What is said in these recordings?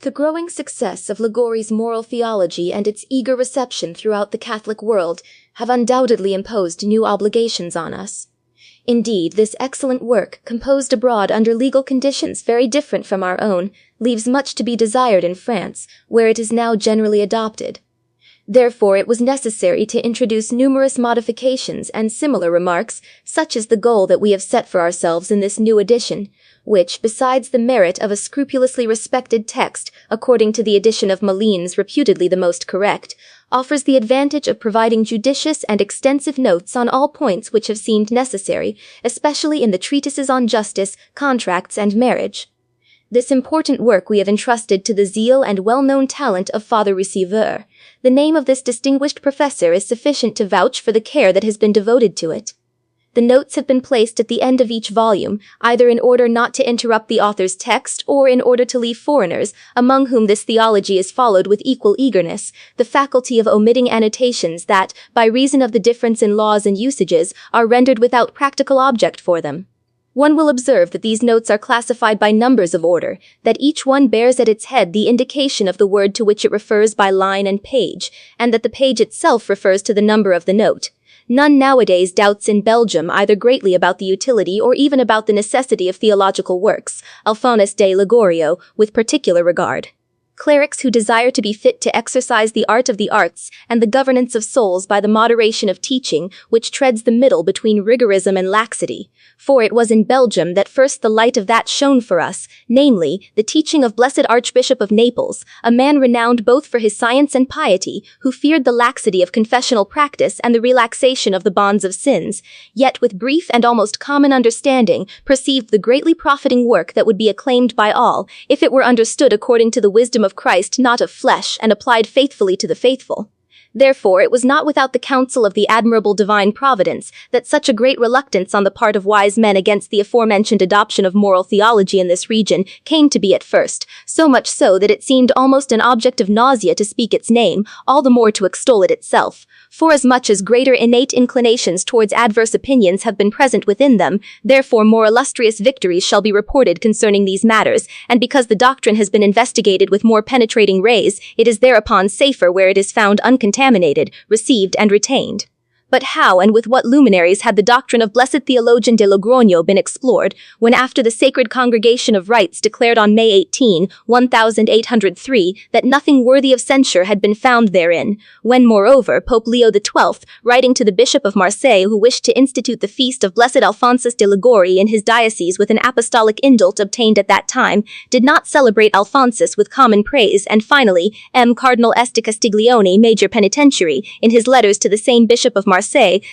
The growing success of Liguori's moral theology and its eager reception throughout the Catholic world have undoubtedly imposed new obligations on us. Indeed, this excellent work, composed abroad under legal conditions very different from our own, leaves much to be desired in France, where it is now generally adopted. Therefore, it was necessary to introduce numerous modifications and similar remarks, such as the goal that we have set for ourselves in this new edition, which, besides the merit of a scrupulously respected text, according to the edition of Malines reputedly the most correct, offers the advantage of providing judicious and extensive notes on all points which have seemed necessary, especially in the treatises on justice, contracts, and marriage. This important work we have entrusted to the zeal and well-known talent of Father Receveur. The name of this distinguished professor is sufficient to vouch for the care that has been devoted to it. The notes have been placed at the end of each volume, either in order not to interrupt the author's text or in order to leave foreigners, among whom this theology is followed with equal eagerness, the faculty of omitting annotations that, by reason of the difference in laws and usages, are rendered without practical object for them. One will observe that these notes are classified by numbers of order, that each one bears at its head the indication of the word to which it refers by line and page, and that the page itself refers to the number of the note. None nowadays doubts in Belgium either greatly about the utility or even about the necessity of theological works, Alphonsus Liguori, with particular regard. Clerics who desire to be fit to exercise the art of the arts and the governance of souls by the moderation of teaching which treads the middle between rigorism and laxity. For it was in Belgium that first the light of that shone for us, namely, the teaching of blessed Archbishop of Naples, a man renowned both for his science and piety, who feared the laxity of confessional practice and the relaxation of the bonds of sins, yet with brief and almost common understanding perceived the greatly profiting work that would be acclaimed by all, if it were understood according to the wisdom of Christ, not of flesh, and applied faithfully to the faithful. Therefore, it was not without the counsel of the admirable divine providence that such a great reluctance on the part of wise men against the aforementioned adoption of moral theology in this region came to be at first, so much so that it seemed almost an object of nausea to speak its name, all the more to extol it itself. Forasmuch as greater innate inclinations towards adverse opinions have been present within them, therefore more illustrious victories shall be reported concerning these matters, and because the doctrine has been investigated with more penetrating rays, it is thereupon safer where it is found uncontaminated, received, and retained. But how and with what luminaries had the doctrine of Blessed Theologian de Logroño been explored, when after the Sacred Congregation of Rites declared on May 18, 1803, that nothing worthy of censure had been found therein, when, moreover, Pope Leo XII, writing to the Bishop of Marseille who wished to institute the feast of Blessed Alphonsus Liguori in his diocese with an apostolic indult obtained at that time, did not celebrate Alphonsus with common praise, and finally, Cardinal Este Castiglione, Major Penitentiary, in his letters to the same Bishop of Marseille,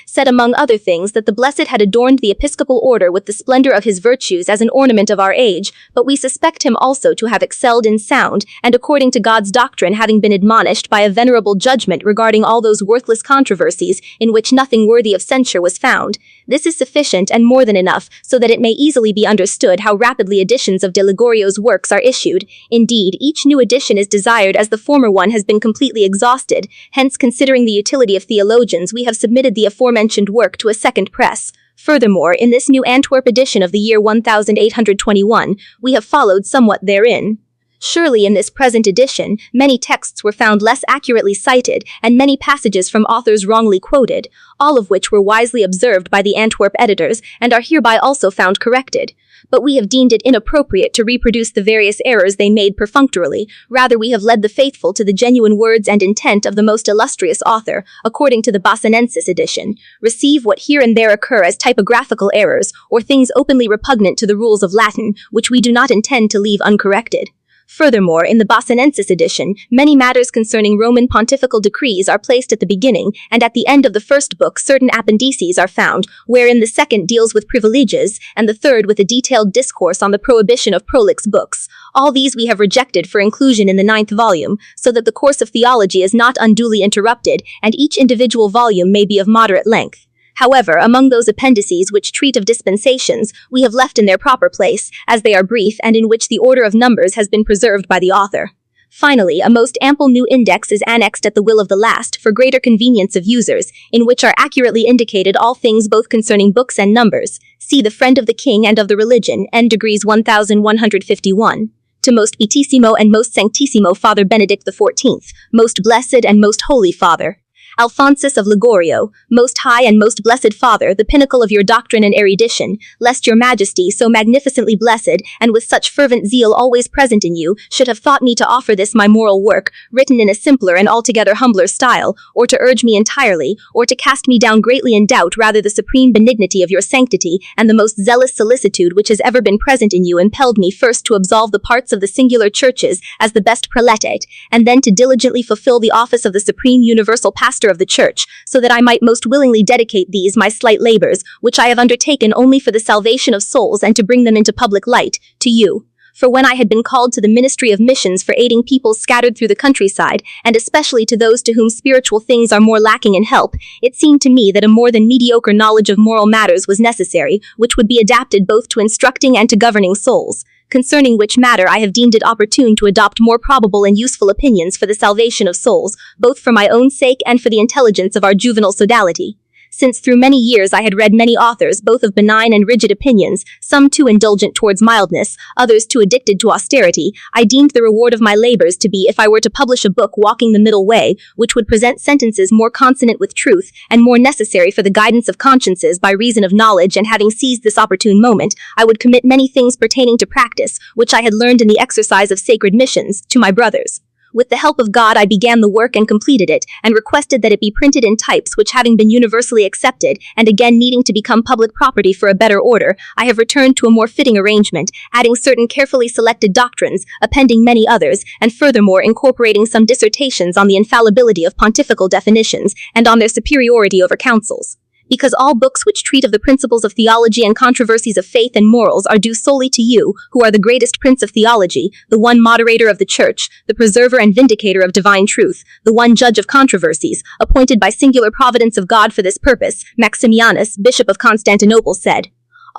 said among other things that the Blessed had adorned the episcopal order with the splendor of his virtues as an ornament of our age, but we suspect him also to have excelled in sound, and according to God's doctrine having been admonished by a venerable judgment regarding all those worthless controversies in which nothing worthy of censure was found. This is sufficient and more than enough, so that it may easily be understood how rapidly editions of de Ligorio's works are issued. Indeed, each new edition is desired as the former one has been completely exhausted. Hence, considering the utility of theologians, we have submitted the aforementioned work to a second press. Furthermore, in this new Antwerp edition of the year 1821, we have followed somewhat therein. Surely in this present edition, many texts were found less accurately cited, and many passages from authors wrongly quoted, all of which were wisely observed by the Antwerp editors, and are hereby also found corrected. But we have deemed it inappropriate to reproduce the various errors they made perfunctorily. Rather, we have led the faithful to the genuine words and intent of the most illustrious author, according to the Bassanensis edition. Receive what here and there occur as typographical errors, or things openly repugnant to the rules of Latin, which we do not intend to leave uncorrected. Furthermore, in the Bassanensis edition, many matters concerning Roman pontifical decrees are placed at the beginning, and at the end of the first book certain appendices are found, wherein the second deals with privileges, and the third with a detailed discourse on the prohibition of prolix books. All these we have rejected for inclusion in the 9th volume, so that the course of theology is not unduly interrupted, and each individual volume may be of moderate length. However, among those appendices which treat of dispensations, we have left in their proper place, as they are brief and in which the order of numbers has been preserved by the author. Finally, a most ample new index is annexed at the will of the last for greater convenience of users, in which are accurately indicated all things both concerning books and numbers. See The Friend of the King and of the Religion, N. degrees 1151. to most beatissimo and most sanctissimo Father Benedict XIV, most blessed and most holy Father Alphonsus of Liguori, most high and most blessed Father, the pinnacle of your doctrine and erudition, lest your majesty, so magnificently blessed, and with such fervent zeal always present in you, should have thought me to offer this my moral work, written in a simpler and altogether humbler style, or to urge me entirely, or to cast me down greatly in doubt rather the supreme benignity of your sanctity, and the most zealous solicitude which has ever been present in you impelled me first to absolve the parts of the singular churches as the best prelatate, and then to diligently fulfill the office of the supreme universal pastor of the church, so that I might most willingly dedicate these my slight labors, which I have undertaken only for the salvation of souls and to bring them into public light, to you. For when I had been called to the ministry of missions for aiding peoples scattered through the countryside, and especially to those to whom spiritual things are more lacking in help, it seemed to me that a more than mediocre knowledge of moral matters was necessary, which would be adapted both to instructing and to governing souls. Concerning which matter I have deemed it opportune to adopt more probable and useful opinions for the salvation of souls, both for my own sake and for the intelligence of our juvenile sodality. Since through many years I had read many authors both of benign and rigid opinions, some too indulgent towards mildness, others too addicted to austerity, I deemed the reward of my labors to be if I were to publish a book walking the middle way, which would present sentences more consonant with truth, and more necessary for the guidance of consciences by reason of knowledge, and having seized this opportune moment, I would commit many things pertaining to practice, which I had learned in the exercise of sacred missions, to my brothers. With the help of God I began the work and completed it, and requested that it be printed in types which having been universally accepted, and again needing to become public property for a better order, I have returned to a more fitting arrangement, adding certain carefully selected doctrines, appending many others, and furthermore incorporating some dissertations on the infallibility of pontifical definitions, and on their superiority over councils. Because all books which treat of the principles of theology and controversies of faith and morals are due solely to you, who are the greatest prince of theology, the one moderator of the church, the preserver and vindicator of divine truth, the one judge of controversies, appointed by singular providence of God for this purpose, Maximianus, Bishop of Constantinople, said.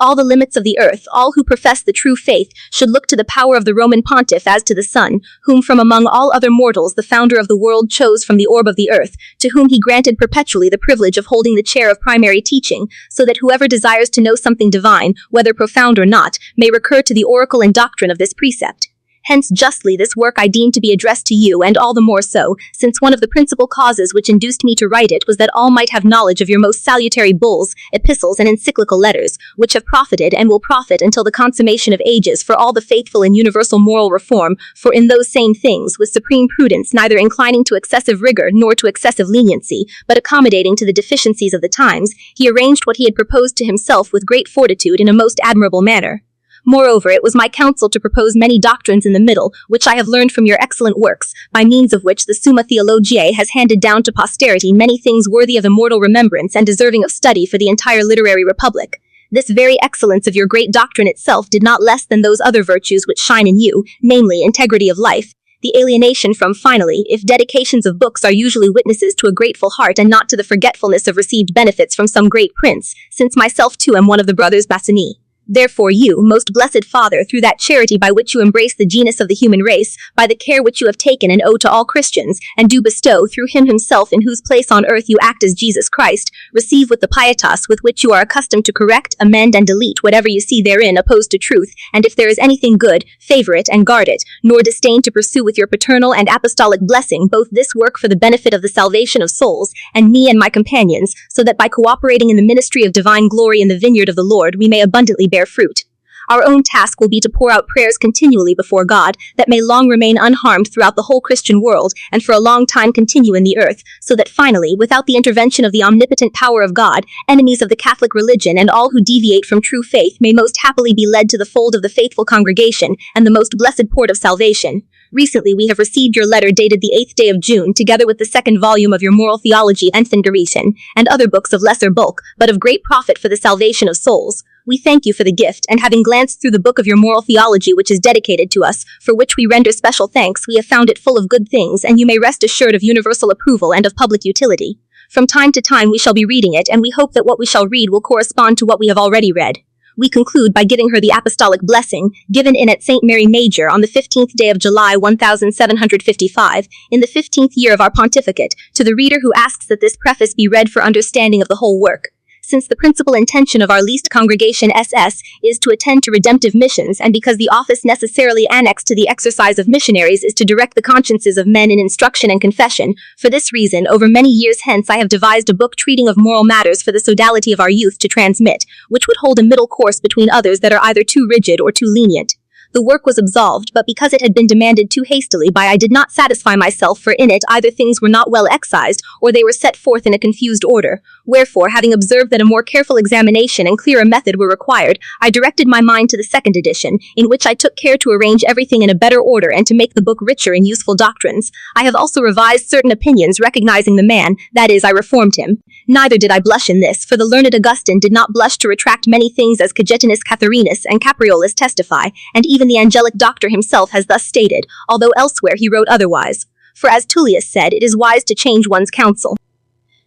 All the limits of the earth, all who profess the true faith, should look to the power of the Roman pontiff as to the Son, whom from among all other mortals the founder of the world chose from the orb of the earth, to whom he granted perpetually the privilege of holding the chair of primary teaching, so that whoever desires to know something divine, whether profound or not, may recur to the oracle and doctrine of this precept. Hence justly this work I deem to be addressed to you, and all the more so, since one of the principal causes which induced me to write it was that all might have knowledge of your most salutary bulls, epistles, and encyclical letters, which have profited and will profit until the consummation of ages for all the faithful in universal moral reform, for in those same things, with supreme prudence, neither inclining to excessive rigor nor to excessive leniency, but accommodating to the deficiencies of the times, he arranged what he had proposed to himself with great fortitude in a most admirable manner. Moreover, it was my counsel to propose many doctrines in the middle, which I have learned from your excellent works, by means of which the Summa Theologiae has handed down to posterity many things worthy of immortal remembrance and deserving of study for the entire literary republic. This very excellence of your great doctrine itself did not less than those other virtues which shine in you, namely integrity of life, the alienation from, finally, if dedications of books are usually witnesses to a grateful heart and not to the forgetfulness of received benefits from some great prince, since myself too am one of the brothers Bassani. Therefore you, most blessed Father, through that charity by which you embrace the genus of the human race, by the care which you have taken and owe to all Christians, and do bestow through him himself in whose place on earth you act as Jesus Christ, receive with the pietas with which you are accustomed to correct, amend, and delete whatever you see therein opposed to truth, and if there is anything good, favor it and guard it, nor disdain to pursue with your paternal and apostolic blessing both this work for the benefit of the salvation of souls, and me and my companions, so that by cooperating in the ministry of divine glory in the vineyard of the Lord we may abundantly bear fruit. Our own task will be to pour out prayers continually before God, that may long remain unharmed throughout the whole Christian world, and for a long time continue in the earth, so that finally, without the intervention of the omnipotent power of God, enemies of the Catholic religion and all who deviate from true faith may most happily be led to the fold of the faithful congregation, and the most blessed port of salvation. Recently we have received your letter dated the 8th day of June, together with the second volume of your Moral Theology Enthengerition, and other books of lesser bulk, but of great profit for the salvation of souls. We thank you for the gift, and having glanced through the book of your moral theology which is dedicated to us, for which we render special thanks, we have found it full of good things, and you may rest assured of universal approval and of public utility. From time to time we shall be reading it, and we hope that what we shall read will correspond to what we have already read. We conclude by giving her the apostolic blessing, given in at St. Mary Major on the 15th day of July 1755, in the 15th year of our pontificate, to the reader who asks that this preface be read for understanding of the whole work. since the principal intention of our least congregation SS is to attend to redemptive missions, and because the office necessarily annexed to the exercise of missionaries is to direct the consciences of men in instruction and confession, for this reason, over many years hence I have devised a book treating of moral matters for the sodality of our youth to transmit, which would hold a middle course between others that are either too rigid or too lenient. The work was absolved, but because it had been demanded too hastily by I did not satisfy myself, for in it either things were not well excised, or they were set forth in a confused order. Wherefore, having observed that a more careful examination and clearer method were required, I directed my mind to the second edition, in which I took care to arrange everything in a better order and to make the book richer in useful doctrines. I have also revised certain opinions, recognizing the man, that is, I reformed him. Neither did I blush in this, for the learned Augustine did not blush to retract many things, as Cajetanus Catharinus and Capriolus testify, and even the angelic doctor himself has thus stated, although elsewhere he wrote otherwise. For as Tullius said, it is wise to change one's counsel.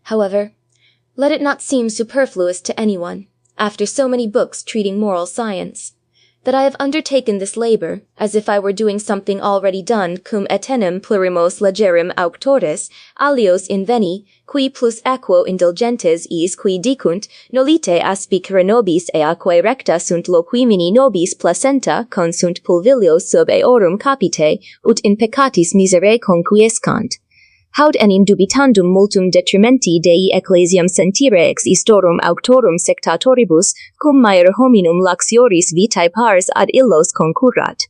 However, let it not seem superfluous to anyone, after so many books treating moral science, that I have undertaken this labor, as if I were doing something already done, cum etenim plurimos legerim auctores, alios inveni, qui plus equo indulgentes is qui dicunt, nolite aspicere nobis eaque recta sunt loquimini nobis placenta consunt pulvilios sub eorum capite, ut in peccatis misere conquiescant. Haud enim dubitandum multum detrimenti Dei ecclesiam sentire ex istorum auctorum sectatoribus, cum maior hominum laxioris vitae pars ad illos concurrat.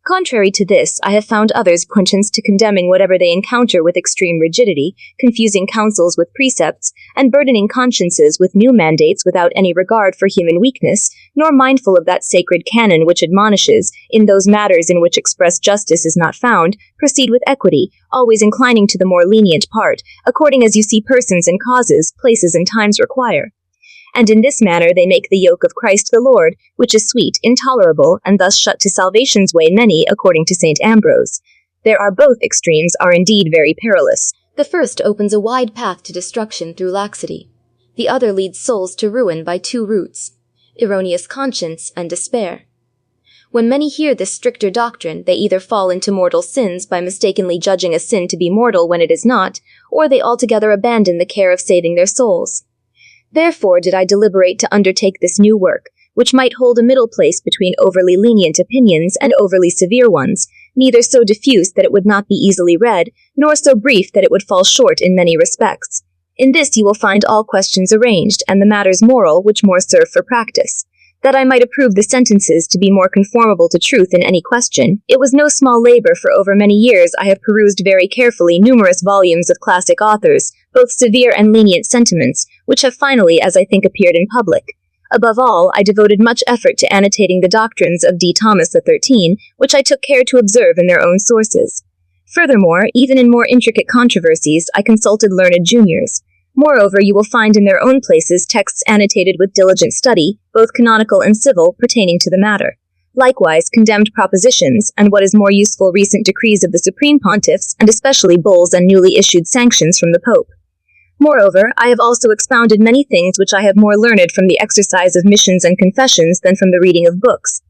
Contrary to this, I have found others puissance to condemning whatever they encounter with extreme rigidity, confusing counsels with precepts, and burdening consciences with new mandates without any regard for human weakness, nor mindful of that sacred canon which admonishes, in those matters in which express justice is not found, proceed with equity, always inclining to the more lenient part, according as you see persons and causes, places and times require. And in this manner they make the yoke of Christ the Lord, which is sweet, intolerable, and thus shut to salvation's way many, according to St. Ambrose. There are both extremes are indeed very perilous. The first opens a wide path to destruction through laxity. The other leads souls to ruin by two routes, erroneous conscience and despair. When many hear this stricter doctrine, they either fall into mortal sins by mistakenly judging a sin to be mortal when it is not, or they altogether abandon the care of saving their souls. Therefore did I deliberate to undertake this new work, which might hold a middle place between overly lenient opinions and overly severe ones, neither so diffuse that it would not be easily read, nor so brief that it would fall short in many respects. In this you will find all questions arranged, and the matters moral which more serve for practice. That I might approve the sentences to be more conformable to truth in any question, it was no small labor, for over many years I have perused very carefully numerous volumes of classic authors, both severe and lenient sentiments, which have finally, as I think, appeared in public. Above all, I devoted much effort to annotating the doctrines of D. Thomas XIII, which I took care to observe in their own sources. Furthermore, even in more intricate controversies, I consulted learned juniors. Moreover, you will find in their own places texts annotated with diligent study, both canonical and civil, pertaining to the matter. Likewise, condemned propositions, and what is more useful, recent decrees of the Supreme Pontiffs, and especially bulls and newly issued sanctions from the Pope. Moreover, I have also expounded many things which I have more learned from the exercise of missions and confessions than from the reading of books.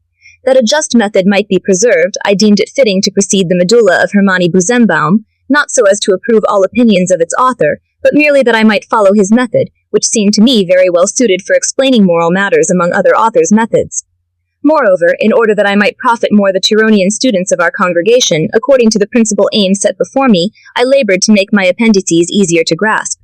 That a just method might be preserved, I deemed it fitting to precede the medulla of Hermanni Buzenbaum, not so as to approve all opinions of its author, but merely that I might follow his method, which seemed to me very well suited for explaining moral matters among other authors' methods. Moreover, in order that I might profit more the Tironian students of our congregation, according to the principal aim set before me, I labored to make my appendices easier to grasp.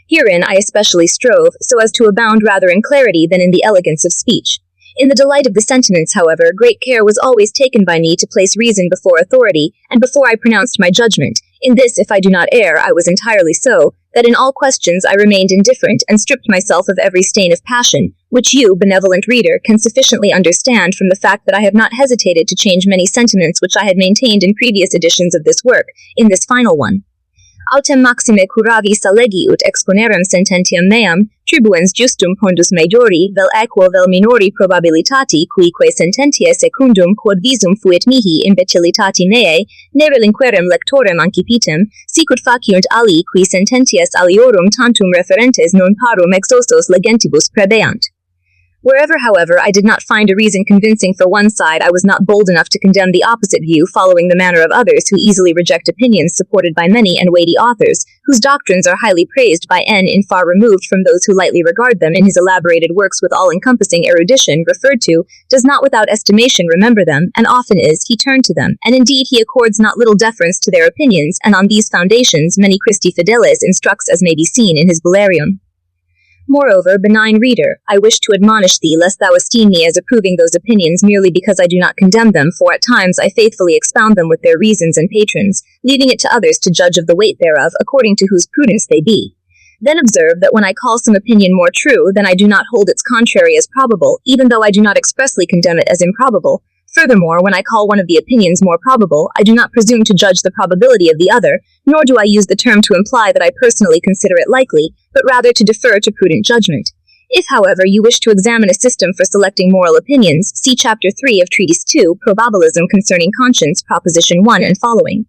Herein I especially strove, so as to abound rather in clarity than in the elegance of speech. In the delight of the sentiments, however, great care was always taken by me to place reason before authority, and before I pronounced my judgment. In this, if I do not err, I was entirely so, that in all questions I remained indifferent, and stripped myself of every stain of passion, which you, benevolent reader, can sufficiently understand from the fact that I have not hesitated to change many sentiments which I had maintained in previous editions of this work, in this final one. Autem maxime curavi salegi ut exponerem sententiam meam, tribuens justum pondus majori, vel equo vel minori probabilitati, quique sententiae secundum quod visum fuit mihi imbecilitati meae, ne relinquerem lectorem ancipitem, sicut faciunt ali qui sententias aliorum tantum referentes non parum exostos legentibus prebeant. Wherever, however, I did not find a reason convincing for one side, I was not bold enough to condemn the opposite view, following the manner of others who easily reject opinions supported by many and weighty authors, whose doctrines are highly praised by N in far removed from those who lightly regard them. In his elaborated works with all-encompassing erudition referred to, does not without estimation remember them, and often is he turned to them, and indeed he accords not little deference to their opinions, and on these foundations many Christi Fideles instructs, as may be seen in his Bularium. Moreover, benign reader, I wish to admonish thee lest thou esteem me as approving those opinions merely because I do not condemn them, for at times I faithfully expound them with their reasons and patrons, leaving it to others to judge of the weight thereof according to whose prudence they be. Then observe that when I call some opinion more true, then I do not hold its contrary as probable, even though I do not expressly condemn it as improbable. Furthermore, when I call one of the opinions more probable, I do not presume to judge the probability of the other, nor do I use the term to imply that I personally consider it likely, but rather to defer to prudent judgment. If, however, you wish to examine a system for selecting moral opinions, see Chapter 3 of Treatise 2, Probabilism Concerning Conscience, Proposition 1 and following.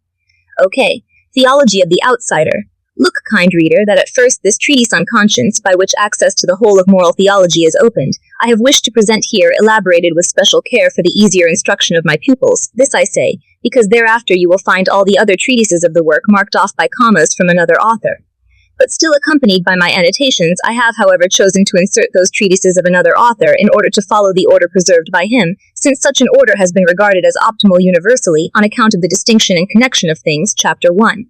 Okay. Theology of the Outsider. Look, kind reader, that at first this treatise on conscience, by which access to the whole of moral theology is opened, I have wished to present here elaborated with special care for the easier instruction of my pupils. This I say, because thereafter you will find all the other treatises of the work marked off by commas from another author. But still accompanied by my annotations, I have, however, chosen to insert those treatises of another author in order to follow the order preserved by him, since such an order has been regarded as optimal universally on account of the distinction and connection of things. Chapter 1.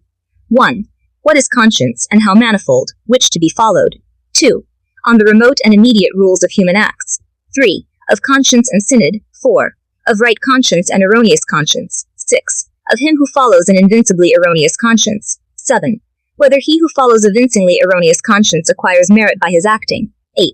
1. What is conscience, and how manifold, which to be followed? 2. On the remote and immediate rules of human acts. 3. Of conscience and synod. 4. Of right conscience and erroneous conscience. 6. Of him who follows an invincibly erroneous conscience. 7. Whether he who follows a vincingly erroneous conscience acquires merit by his acting. 8.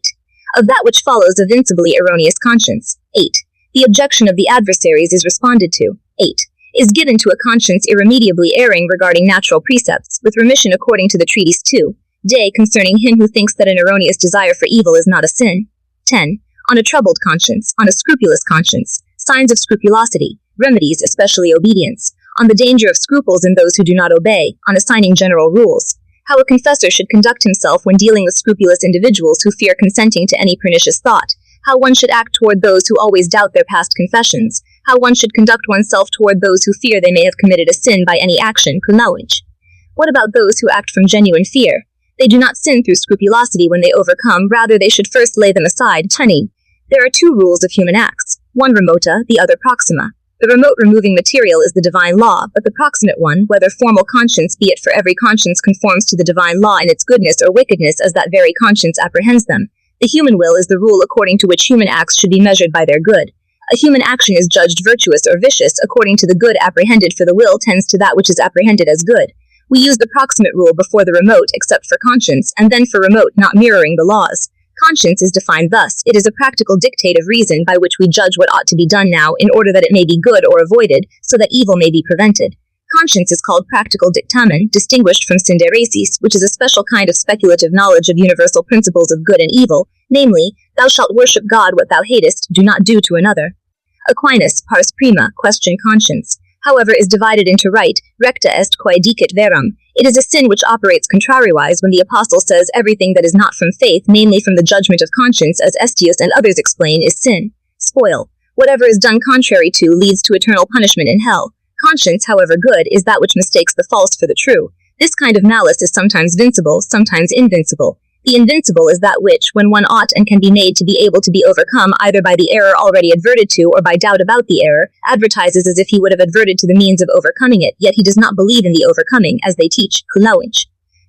Of that which follows a vincibly erroneous conscience. 8. The objection of the adversaries is responded to. 8. Is given to a conscience irremediably erring regarding natural precepts, with remission according to the Treatise 2, Day concerning him who thinks that an erroneous desire for evil is not a sin. 10. On a troubled conscience, on a scrupulous conscience, signs of scrupulosity, remedies, especially obedience, on the danger of scruples in those who do not obey, on assigning general rules, how a confessor should conduct himself when dealing with scrupulous individuals who fear consenting to any pernicious thought, how one should act toward those who always doubt their past confessions, how one should conduct oneself toward those who fear they may have committed a sin by any action. What about those who act from genuine fear? They do not sin through scrupulosity when they overcome, rather they should first lay them aside. There are two rules of human acts, one remota, the other proxima. The remote removing material is the divine law, but the proximate one, whether formal conscience be it, for every conscience conforms to the divine law in its goodness or wickedness as that very conscience apprehends them. The human will is the rule according to which human acts should be measured by their good. A human action is judged virtuous or vicious according to the good apprehended, for the will tends to that which is apprehended as good. We use the proximate rule before the remote, except for conscience, and then for remote, not mirroring the laws. Conscience is defined thus: it is a practical dictate of reason by which we judge what ought to be done now in order that it may be good or avoided, so that evil may be prevented. Conscience is called practical dictamen, distinguished from synderesis, which is a special kind of speculative knowledge of universal principles of good and evil, namely, thou shalt worship God, what thou hatest, do not do to another. Aquinas, pars prima, question conscience, however, is divided into right, recta est quae dicit verum. It is a sin which operates contrariwise when the apostle says everything that is not from faith, namely from the judgment of conscience, as Estius and others explain, is sin. Spoil. Whatever is done contrary to leads to eternal punishment in hell. Conscience, however good, is that which mistakes the false for the true. This kind of malice is sometimes vincible, sometimes invincible. The invincible is that which, when one ought and can be made to be able to be overcome either by the error already adverted to or by doubt about the error, advertises as if he would have adverted to the means of overcoming it, yet he does not believe in the overcoming, as they teach.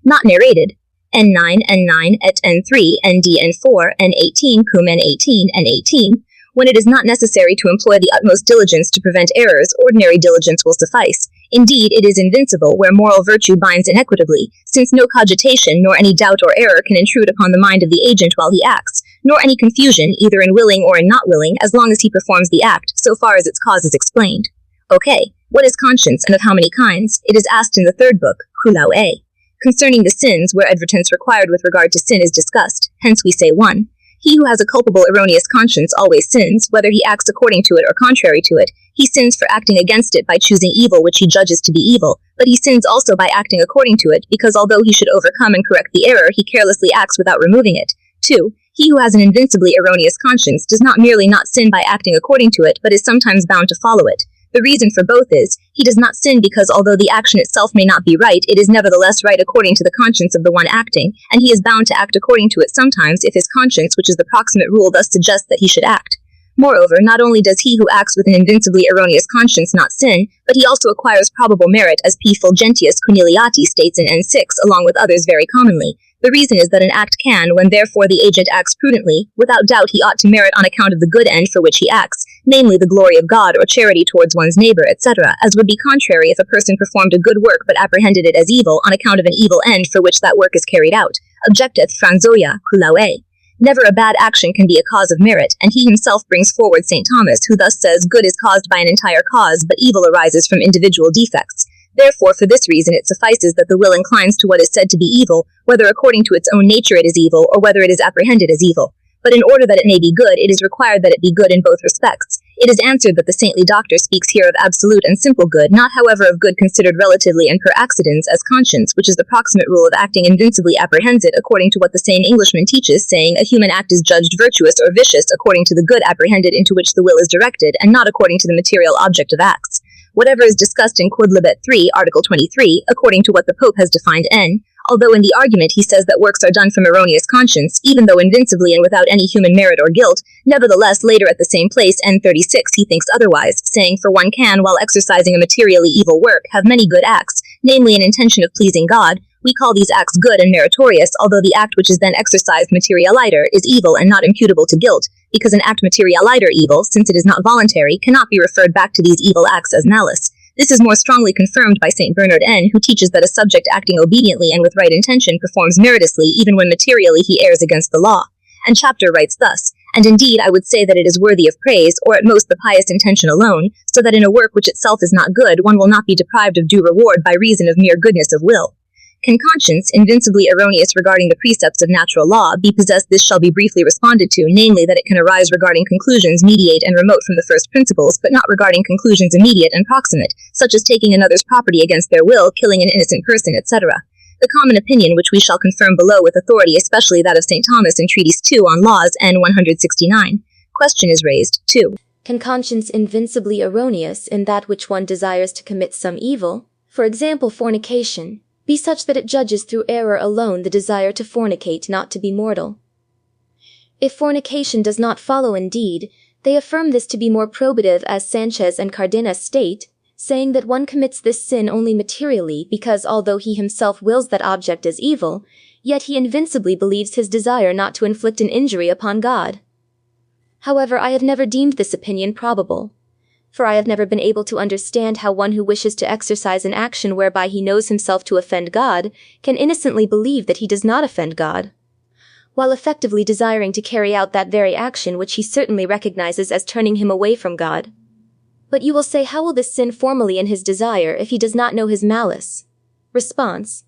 Not narrated. N9, N9, et N3, ND, N4, N18, cum N18, N18. When it is not necessary to employ the utmost diligence to prevent errors, ordinary diligence will suffice. Indeed, it is invincible where moral virtue binds inequitably, since no cogitation nor any doubt or error can intrude upon the mind of the agent while he acts, nor any confusion, either in willing or in not willing, as long as he performs the act, so far as its cause is explained. Okay, what is conscience, and of how many kinds? It is asked in the third book, A. Concerning the sins, where advertence required with regard to sin is discussed, hence we say 1. He who has a culpable erroneous conscience always sins, whether he acts according to it or contrary to it. He sins for acting against it by choosing evil which he judges to be evil, but he sins also by acting according to it, because although he should overcome and correct the error, he carelessly acts without removing it. 2. He who has an invincibly erroneous conscience does not merely not sin by acting according to it, but is sometimes bound to follow it. The reason for both is, he does not sin because although the action itself may not be right, it is nevertheless right according to the conscience of the one acting, and he is bound to act according to it sometimes if his conscience, which is the proximate rule, thus suggests that he should act. Moreover, not only does he who acts with an invincibly erroneous conscience not sin, but he also acquires probable merit, as P. Fulgentius Corneliati states in N6, along with others very commonly. The reason is that an act can, when therefore the agent acts prudently, without doubt he ought to merit on account of the good end for which he acts, namely the glory of God or charity towards one's neighbor, etc., as would be contrary if a person performed a good work but apprehended it as evil on account of an evil end for which that work is carried out. Objecteth Franzoia, Culaue. Never a bad action can be a cause of merit, and he himself brings forward St. Thomas, who thus says, good is caused by an entire cause, but evil arises from individual defects. Therefore, for this reason, it suffices that the will inclines to what is said to be evil, whether according to its own nature it is evil, or whether it is apprehended as evil. But in order that it may be good, it is required that it be good in both respects. It is answered that the saintly doctor speaks here of absolute and simple good, not however of good considered relatively and per accidens, as conscience, which is the proximate rule of acting invincibly, apprehends it according to what the sane Englishman teaches, saying, a human act is judged virtuous or vicious according to the good apprehended into which the will is directed, and not according to the material object of acts. Whatever is discussed in Quod Libet 3, Article 23, according to what the Pope has defined N, although in the argument he says that works are done from erroneous conscience, even though invincibly and without any human merit or guilt, nevertheless later at the same place, N36, he thinks otherwise, saying, for one can, while exercising a materially evil work, have many good acts, namely an intention of pleasing God. We call these acts good and meritorious, although the act which is then exercised materialiter is evil and not imputable to guilt, because an act materialiter evil, since it is not voluntary, cannot be referred back to these evil acts as malice. This is more strongly confirmed by St. Bernard N., who teaches that a subject acting obediently and with right intention performs meritoriously even when materially he errs against the law. And chapter writes thus, and indeed I would say that it is worthy of praise, or at most the pious intention alone, so that in a work which itself is not good one will not be deprived of due reward by reason of mere goodness of will. Can conscience, invincibly erroneous regarding the precepts of natural law, be possessed? This shall be briefly responded to, namely that it can arise regarding conclusions mediate and remote from the first principles, but not regarding conclusions immediate and proximate, such as taking another's property against their will, killing an innocent person, etc. The common opinion, which we shall confirm below with authority, especially that of St. Thomas in Treatise 2 on Laws, N. 169. Question is raised. 2. Can conscience invincibly erroneous in that which one desires to commit some evil, for example fornication, be such that it judges through error alone the desire to fornicate not to be mortal? If fornication does not follow indeed, they affirm this to be more probative, as Sanchez and Cardenas state, saying that one commits this sin only materially because although he himself wills that object as evil, yet he invincibly believes his desire not to inflict an injury upon God. However, I have never deemed this opinion probable, for I have never been able to understand how one who wishes to exercise an action whereby he knows himself to offend God can innocently believe that he does not offend God, while effectively desiring to carry out that very action which he certainly recognizes as turning him away from God. But you will say, how will this sin formally in his desire if he does not know his malice? Response: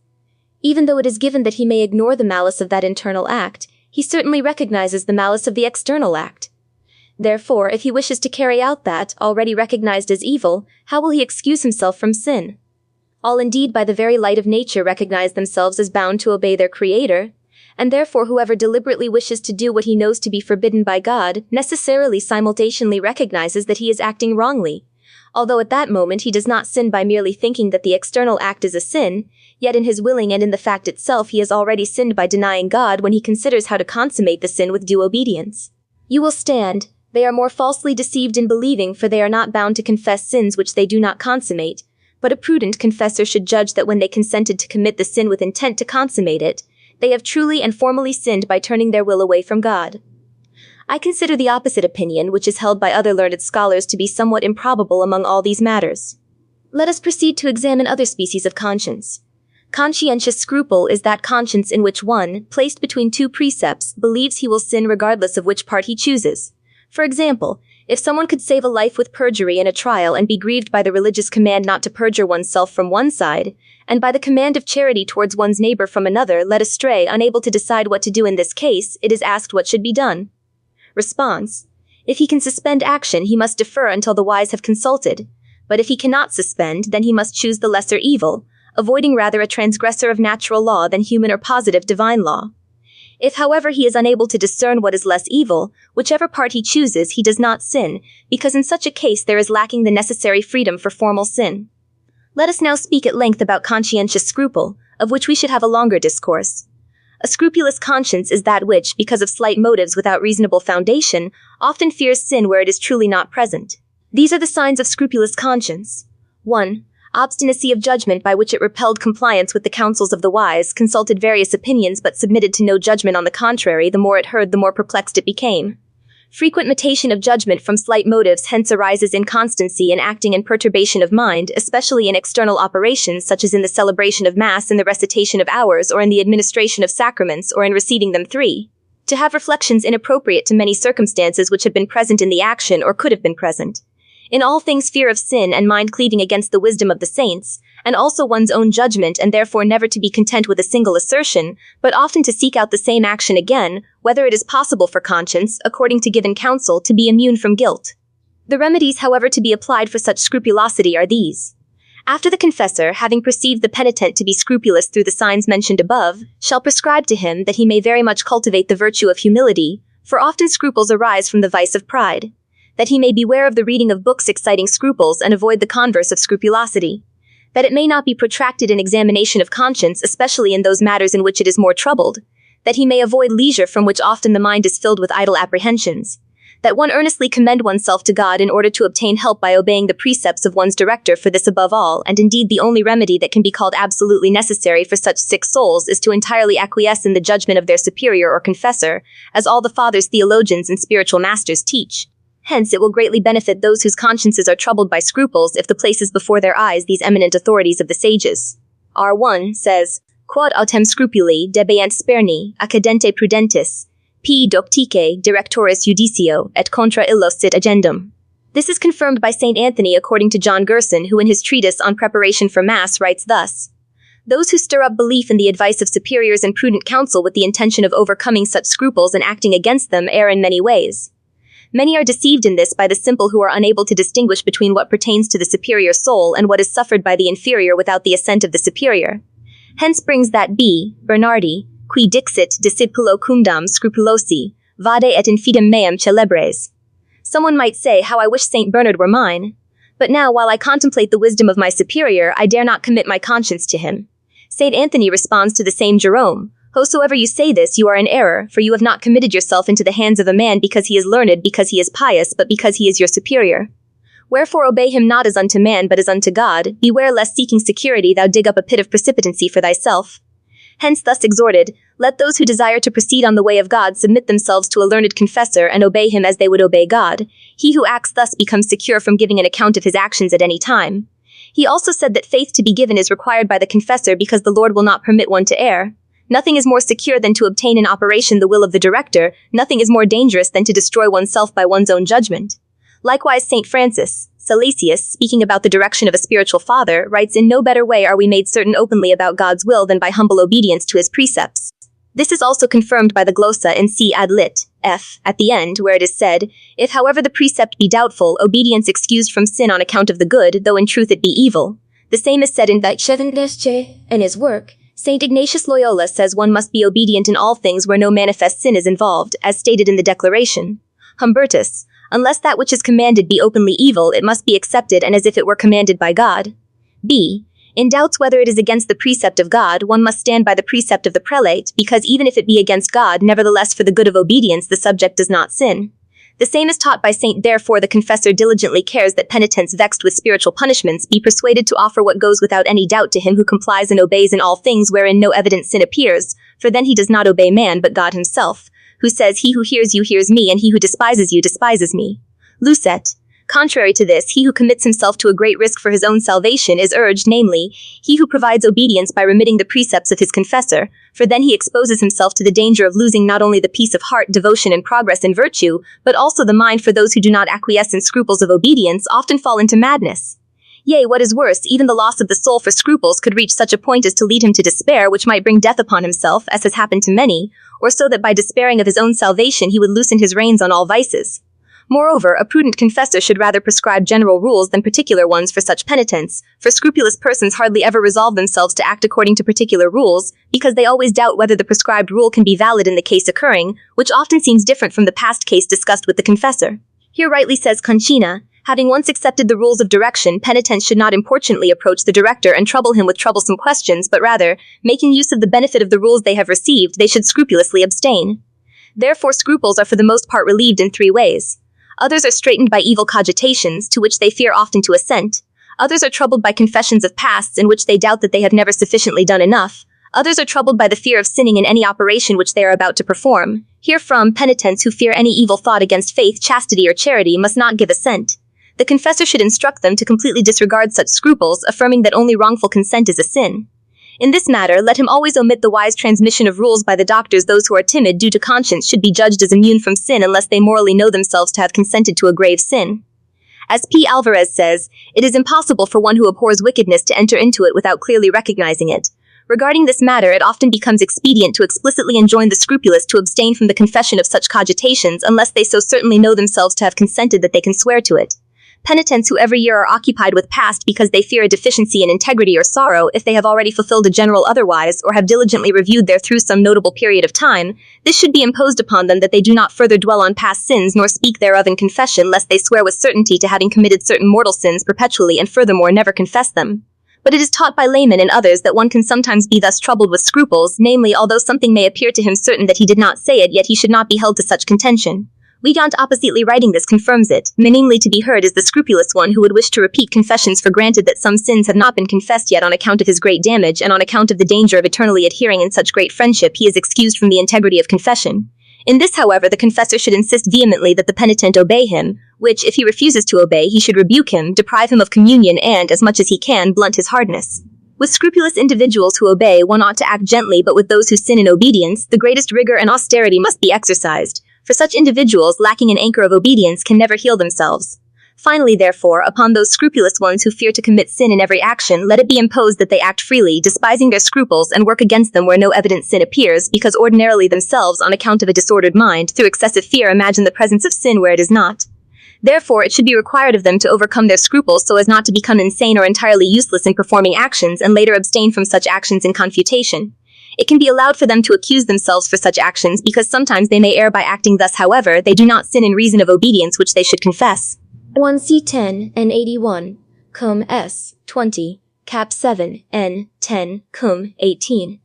even though it is given that he may ignore the malice of that internal act, he certainly recognizes the malice of the external act. Therefore, if he wishes to carry out that, already recognized as evil, how will he excuse himself from sin? All indeed by the very light of nature recognize themselves as bound to obey their Creator, and therefore whoever deliberately wishes to do what he knows to be forbidden by God necessarily simultaneously recognizes that he is acting wrongly. Although at that moment he does not sin by merely thinking that the external act is a sin, yet in his willing and in the fact itself he has already sinned by denying God when he considers how to consummate the sin with due obedience. You will stand, they are more falsely deceived in believing, for they are not bound to confess sins which they do not consummate, but a prudent confessor should judge that when they consented to commit the sin with intent to consummate it, they have truly and formally sinned by turning their will away from God. I consider the opposite opinion, which is held by other learned scholars, to be somewhat improbable among all these matters. Let us proceed to examine other species of conscience. Conscientious scruple is that conscience in which one, placed between two precepts, believes he will sin regardless of which part he chooses. For example, if someone could save a life with perjury in a trial and be grieved by the religious command not to perjure oneself from one side, and by the command of charity towards one's neighbor from another, led astray, unable to decide what to do in this case, it is asked what should be done. Response: if he can suspend action, he must defer until the wise have consulted, but if he cannot suspend, then he must choose the lesser evil, avoiding rather a transgressor of natural law than human or positive divine law. If, however, he is unable to discern what is less evil, whichever part he chooses, he does not sin, because in such a case there is lacking the necessary freedom for formal sin. Let us now speak at length about conscientious scruple, of which we should have a longer discourse. A scrupulous conscience is that which, because of slight motives without reasonable foundation, often fears sin where it is truly not present. These are the signs of scrupulous conscience. 1. Obstinacy of judgment, by which it repelled compliance with the counsels of the wise, consulted various opinions but submitted to no judgment. On the contrary, the more it heard, the more perplexed it became. Frequent mutation of judgment from slight motives hence arises inconstancy in acting and perturbation of mind, especially in external operations such as in the celebration of Mass, in the recitation of hours, or in the administration of sacraments, or in receiving them. 3. To have reflections inappropriate to many circumstances which have been present in the action or could have been present. In all things fear of sin and mind cleaving against the wisdom of the saints, and also one's own judgment, and therefore never to be content with a single assertion, but often to seek out the same action again, whether it is possible for conscience, according to given counsel, to be immune from guilt. The remedies, however, to be applied for such scrupulosity are these. After the confessor, having perceived the penitent to be scrupulous through the signs mentioned above, shall prescribe to him that he may very much cultivate the virtue of humility, for often scruples arise from the vice of pride. That he may beware of the reading of books exciting scruples and avoid the converse of scrupulosity. That it may not be protracted in examination of conscience, especially in those matters in which it is more troubled. That he may avoid leisure from which often the mind is filled with idle apprehensions. That one earnestly commend oneself to God in order to obtain help by obeying the precepts of one's director, for this above all, and indeed the only remedy that can be called absolutely necessary for such sick souls, is to entirely acquiesce in the judgment of their superior or confessor, as all the fathers, theologians, and spiritual masters teach. Hence, it will greatly benefit those whose consciences are troubled by scruples if the places before their eyes these eminent authorities of the sages. R1 says, Quod autem scrupuli debeant sperni, accedente prudentis, p doctique directoris judicio, et contra illos sit agendum. This is confirmed by St. Anthony according to John Gerson, who in his treatise on preparation for Mass writes thus, Those who stir up belief in the advice of superiors and prudent counsel with the intention of overcoming such scruples and acting against them err in many ways. Many are deceived in this by the simple, who are unable to distinguish between what pertains to the superior soul and what is suffered by the inferior without the assent of the superior. Hence brings that B. Bernardi, qui dixit discipulo cumdam scrupulosi, vade et infidem meam celebres. Someone might say, how I wish St. Bernard were mine. But now, while I contemplate the wisdom of my superior, I dare not commit my conscience to him. St. Anthony responds to the same Jerome, Whosoever you say this, you are in error, for you have not committed yourself into the hands of a man because he is learned, because he is pious, but because he is your superior. Wherefore obey him not as unto man, but as unto God. Beware lest seeking security thou dig up a pit of precipitancy for thyself. Hence thus exhorted, let those who desire to proceed on the way of God submit themselves to a learned confessor and obey him as they would obey God. He who acts thus becomes secure from giving an account of his actions at any time. He also said that faith to be given is required by the confessor because the Lord will not permit one to err. Nothing is more secure than to obtain in operation the will of the director. Nothing is more dangerous than to destroy oneself by one's own judgment. Likewise, St. Francis, Salesius, speaking about the direction of a spiritual father, writes, In no better way are we made certain openly about God's will than by humble obedience to his precepts. This is also confirmed by the glossa in C ad lit, F, at the end, where it is said, If however the precept be doubtful, obedience excused from sin on account of the good, though in truth it be evil. The same is said in in his work. St. Ignatius Loyola says one must be obedient in all things where no manifest sin is involved, as stated in the Declaration. Humbertus, unless that which is commanded be openly evil, it must be accepted and as if it were commanded by God. B. In doubts whether it is against the precept of God, one must stand by the precept of the prelate, because even if it be against God, nevertheless for the good of obedience the subject does not sin. The same is taught by Saint. Therefore the confessor diligently cares that penitents vexed with spiritual punishments be persuaded to offer what goes without any doubt to him who complies and obeys in all things wherein no evident sin appears, for then he does not obey man but God himself, who says, He who hears you hears me, and he who despises you despises me. Lucet. Contrary to this, he who commits himself to a great risk for his own salvation is urged, namely, he who provides obedience by remitting the precepts of his confessor, for then he exposes himself to the danger of losing not only the peace of heart, devotion, and progress in virtue, but also the mind, for those who do not acquiesce in scruples of obedience often fall into madness. Yea, what is worse, even the loss of the soul for scruples could reach such a point as to lead him to despair, which might bring death upon himself, as has happened to many, or so that by despairing of his own salvation he would loosen his reins on all vices. Moreover, a prudent confessor should rather prescribe general rules than particular ones for such penitence, for scrupulous persons hardly ever resolve themselves to act according to particular rules, because they always doubt whether the prescribed rule can be valid in the case occurring, which often seems different from the past case discussed with the confessor. Here rightly says Conchina, having once accepted the rules of direction, penitents should not importunately approach the director and trouble him with troublesome questions, but rather, making use of the benefit of the rules they have received, they should scrupulously abstain. Therefore scruples are for the most part relieved in 3 ways. Others are straitened by evil cogitations, to which they fear often to assent. Others are troubled by confessions of pasts, in which they doubt that they have never sufficiently done enough. Others are troubled by the fear of sinning in any operation which they are about to perform. Herefrom, penitents who fear any evil thought against faith, chastity, or charity must not give assent. The confessor should instruct them to completely disregard such scruples, affirming that only wrongful consent is a sin. In this matter, let him always omit the wise transmission of rules by the doctors. Those who are timid due to conscience should be judged as immune from sin unless they morally know themselves to have consented to a grave sin. As P. Alvarez says, it is impossible for one who abhors wickedness to enter into it without clearly recognizing it. Regarding this matter, it often becomes expedient to explicitly enjoin the scrupulous to abstain from the confession of such cogitations unless they so certainly know themselves to have consented that they can swear to it. Penitents who every year are occupied with past because they fear a deficiency in integrity or sorrow, if they have already fulfilled a general otherwise, or have diligently reviewed there through some notable period of time, this should be imposed upon them that they do not further dwell on past sins nor speak thereof in confession, lest they swear with certainty to having committed certain mortal sins perpetually and furthermore never confess them. But it is taught by laymen and others that one can sometimes be thus troubled with scruples, namely, although something may appear to him certain that he did not say it, yet he should not be held to such contention. Wiegand oppositely writing this confirms it, namely to be heard is the scrupulous one who would wish to repeat confessions for granted that some sins have not been confessed yet on account of his great damage and on account of the danger of eternally adhering in such great friendship he is excused from the integrity of confession. In this, however, the confessor should insist vehemently that the penitent obey him, which, if he refuses to obey, he should rebuke him, deprive him of communion and, as much as he can, blunt his hardness. With scrupulous individuals who obey, one ought to act gently, but with those who sin in obedience, the greatest rigor and austerity must be exercised. For such individuals, lacking an anchor of obedience, can never heal themselves. Finally, therefore, upon those scrupulous ones who fear to commit sin in every action, let it be imposed that they act freely, despising their scruples, and work against them where no evident sin appears, because ordinarily themselves, on account of a disordered mind, through excessive fear imagine the presence of sin where it is not. Therefore, it should be required of them to overcome their scruples so as not to become insane or entirely useless in performing actions, and later abstain from such actions in confutation. It can be allowed for them to accuse themselves for such actions, because sometimes they may err by acting thus. However, they do not sin in reason of obedience which they should confess. 1C10 N 81, cum S 20, cap 7 N 10, cum 18.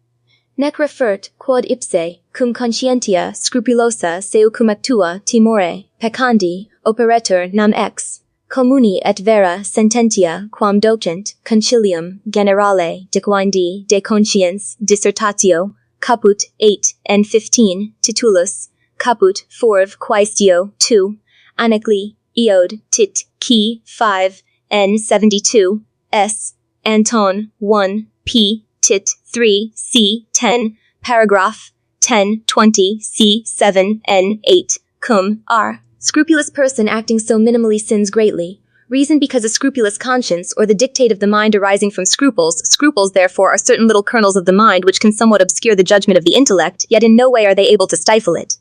Nec refert quod ipse, cum conscientia scrupulosa seu cum actua timore, peccandi, operetur nam ex. Communi et vera sententia quam docent concilium generale dequindi de conscience dissertatio caput 8 n 15 titulus caput 4 quaestio 2 anecli eod tit ki 5 n 72 s Anton 1 p tit 3 c 10 paragraph 10 20 c 7 n 8 cum r. Scrupulous person acting so minimally sins greatly. Reason because a scrupulous conscience, or the dictate of the mind arising from scruples. Scruples, therefore, are certain little kernels of the mind which can somewhat obscure the judgment of the intellect, yet in no way are they able to stifle it.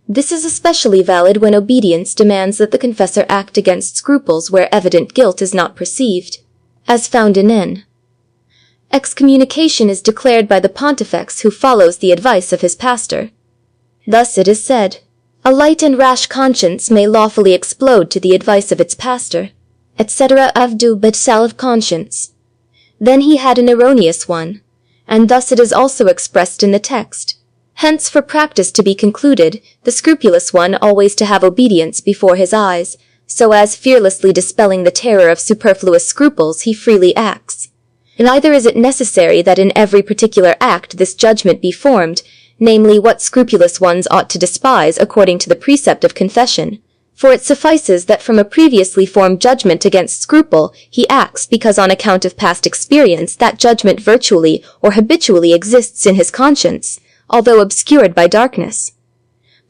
This is especially valid when obedience demands that the confessor act against scruples where evident guilt is not perceived, as found in N. Excommunication is declared by the pontifex who follows the advice of his pastor. Thus it is said, a light and rash conscience may lawfully explode to the advice of its pastor, etc. avdu but salve conscience. Then he had an erroneous one, and thus it is also expressed in the text. Hence, for practice to be concluded, the scrupulous one always to have obedience before his eyes, so as fearlessly dispelling the terror of superfluous scruples he freely acts. Neither is it necessary that in every particular act this judgment be formed, namely what scrupulous ones ought to despise according to the precept of confession. For it suffices that from a previously formed judgment against scruple he acts because on account of past experience that judgment virtually or habitually exists in his conscience, although obscured by darkness.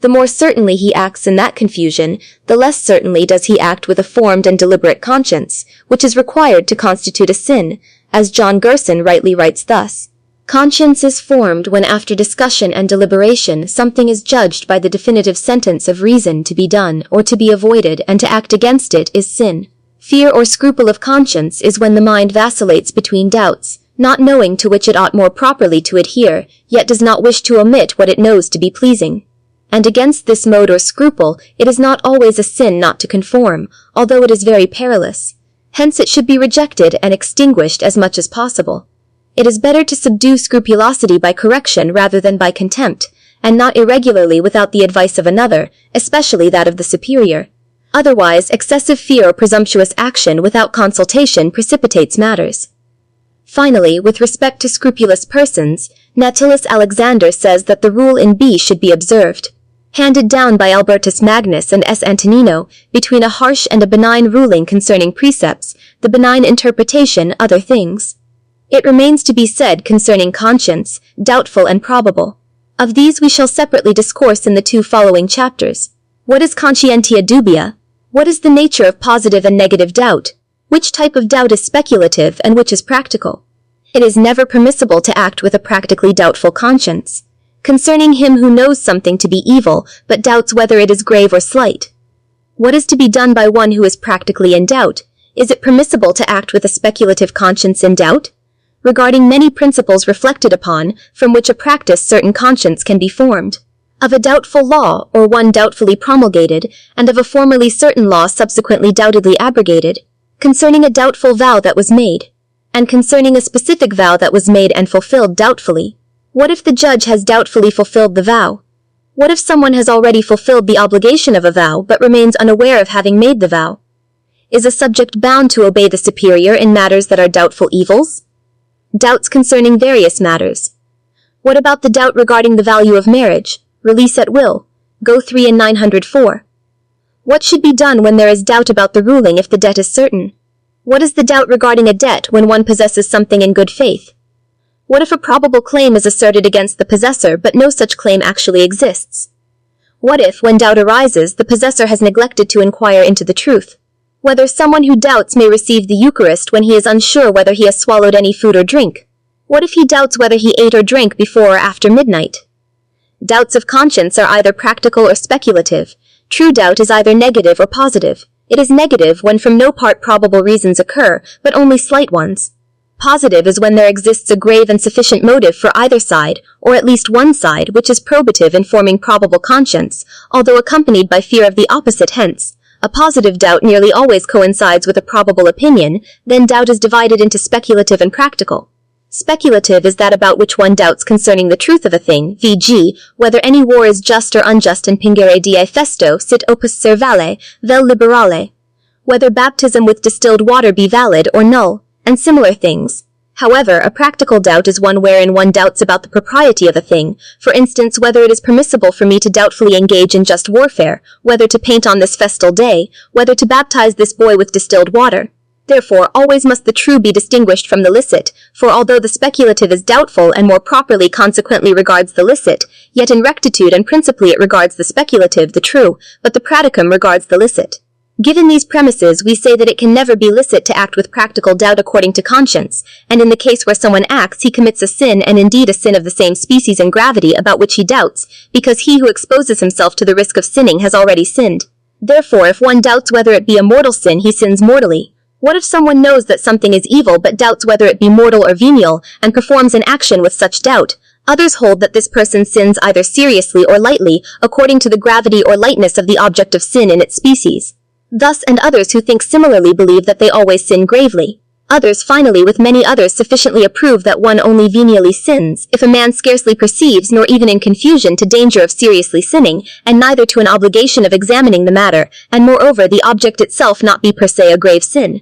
The more certainly he acts in that confusion, the less certainly does he act with a formed and deliberate conscience, which is required to constitute a sin, as John Gerson rightly writes thus. Conscience is formed when after discussion and deliberation something is judged by the definitive sentence of reason to be done or to be avoided, and to act against it is sin. Fear or scruple of conscience is when the mind vacillates between doubts, not knowing to which it ought more properly to adhere, yet does not wish to omit what it knows to be pleasing. And against this mode or scruple it is not always a sin not to conform, although it is very perilous. Hence it should be rejected and extinguished as much as possible. It is better to subdue scrupulosity by correction rather than by contempt, and not irregularly without the advice of another, especially that of the superior. Otherwise, excessive fear or presumptuous action without consultation precipitates matters. Finally, with respect to scrupulous persons, Natilius Alexander says that the rule in B should be observed, handed down by Albertus Magnus and S. Antonino, between a harsh and a benign ruling concerning precepts, the benign interpretation other things. It remains to be said concerning conscience, doubtful and probable. Of these we shall separately discourse in the 2 following chapters. What is conscientia dubia? What is the nature of positive and negative doubt? Which type of doubt is speculative and which is practical? It is never permissible to act with a practically doubtful conscience. Concerning him who knows something to be evil, but doubts whether it is grave or slight. What is to be done by one who is practically in doubt? Is it permissible to act with a speculative conscience in doubt? Regarding many principles reflected upon, from which a practice certain conscience can be formed. Of a doubtful law, or one doubtfully promulgated, and of a formerly certain law subsequently doubtedly abrogated. Concerning a doubtful vow that was made. And concerning a specific vow that was made and fulfilled doubtfully. What if the judge has doubtfully fulfilled the vow? What if someone has already fulfilled the obligation of a vow but remains unaware of having made the vow? Is a subject bound to obey the superior in matters that are doubtful evils? Doubts concerning various matters. What about the doubt regarding the value of marriage, release at will, Go 3 and 904? What should be done when there is doubt about the ruling if the debt is certain? What is the doubt regarding a debt when one possesses something in good faith? What if a probable claim is asserted against the possessor but no such claim actually exists? What if, when doubt arises, the possessor has neglected to inquire into the truth? Whether someone who doubts may receive the Eucharist when he is unsure whether he has swallowed any food or drink? What if he doubts whether he ate or drank before or after midnight? Doubts of conscience are either practical or speculative. True doubt is either negative or positive. It is negative when from no part probable reasons occur, but only slight ones. Positive is when there exists a grave and sufficient motive for either side, or at least one side, which is probative in forming probable conscience, although accompanied by fear of the opposite. Hence, a positive doubt nearly always coincides with a probable opinion. Then doubt is divided into speculative and practical. Speculative is that about which one doubts concerning the truth of a thing, v.g., whether any war is just or unjust, and pingere die festo sit opus servale, vel liberale, whether baptism with distilled water be valid or null, and similar things. However, a practical doubt is one wherein one doubts about the propriety of a thing, for instance, whether it is permissible for me to doubtfully engage in just warfare, whether to paint on this festal day, whether to baptize this boy with distilled water. Therefore, always must the true be distinguished from the licit, for although the speculative is doubtful and more properly consequently regards the licit, yet in rectitude and principally it regards the speculative, the true, but the praticum regards the licit. Given these premises, we say that it can never be licit to act with practical doubt according to conscience, and in the case where someone acts, he commits a sin, and indeed a sin of the same species and gravity about which he doubts, because he who exposes himself to the risk of sinning has already sinned. Therefore, if one doubts whether it be a mortal sin, he sins mortally. What if someone knows that something is evil but doubts whether it be mortal or venial, and performs an action with such doubt? Others hold that this person sins either seriously or lightly, according to the gravity or lightness of the object of sin in its species. Thus, and others who think similarly believe that they always sin gravely. Others, finally, with many others, sufficiently approve that one only venially sins, if a man scarcely perceives, nor even in confusion, to danger of seriously sinning, and neither to an obligation of examining the matter, and moreover the object itself not be per se a grave sin.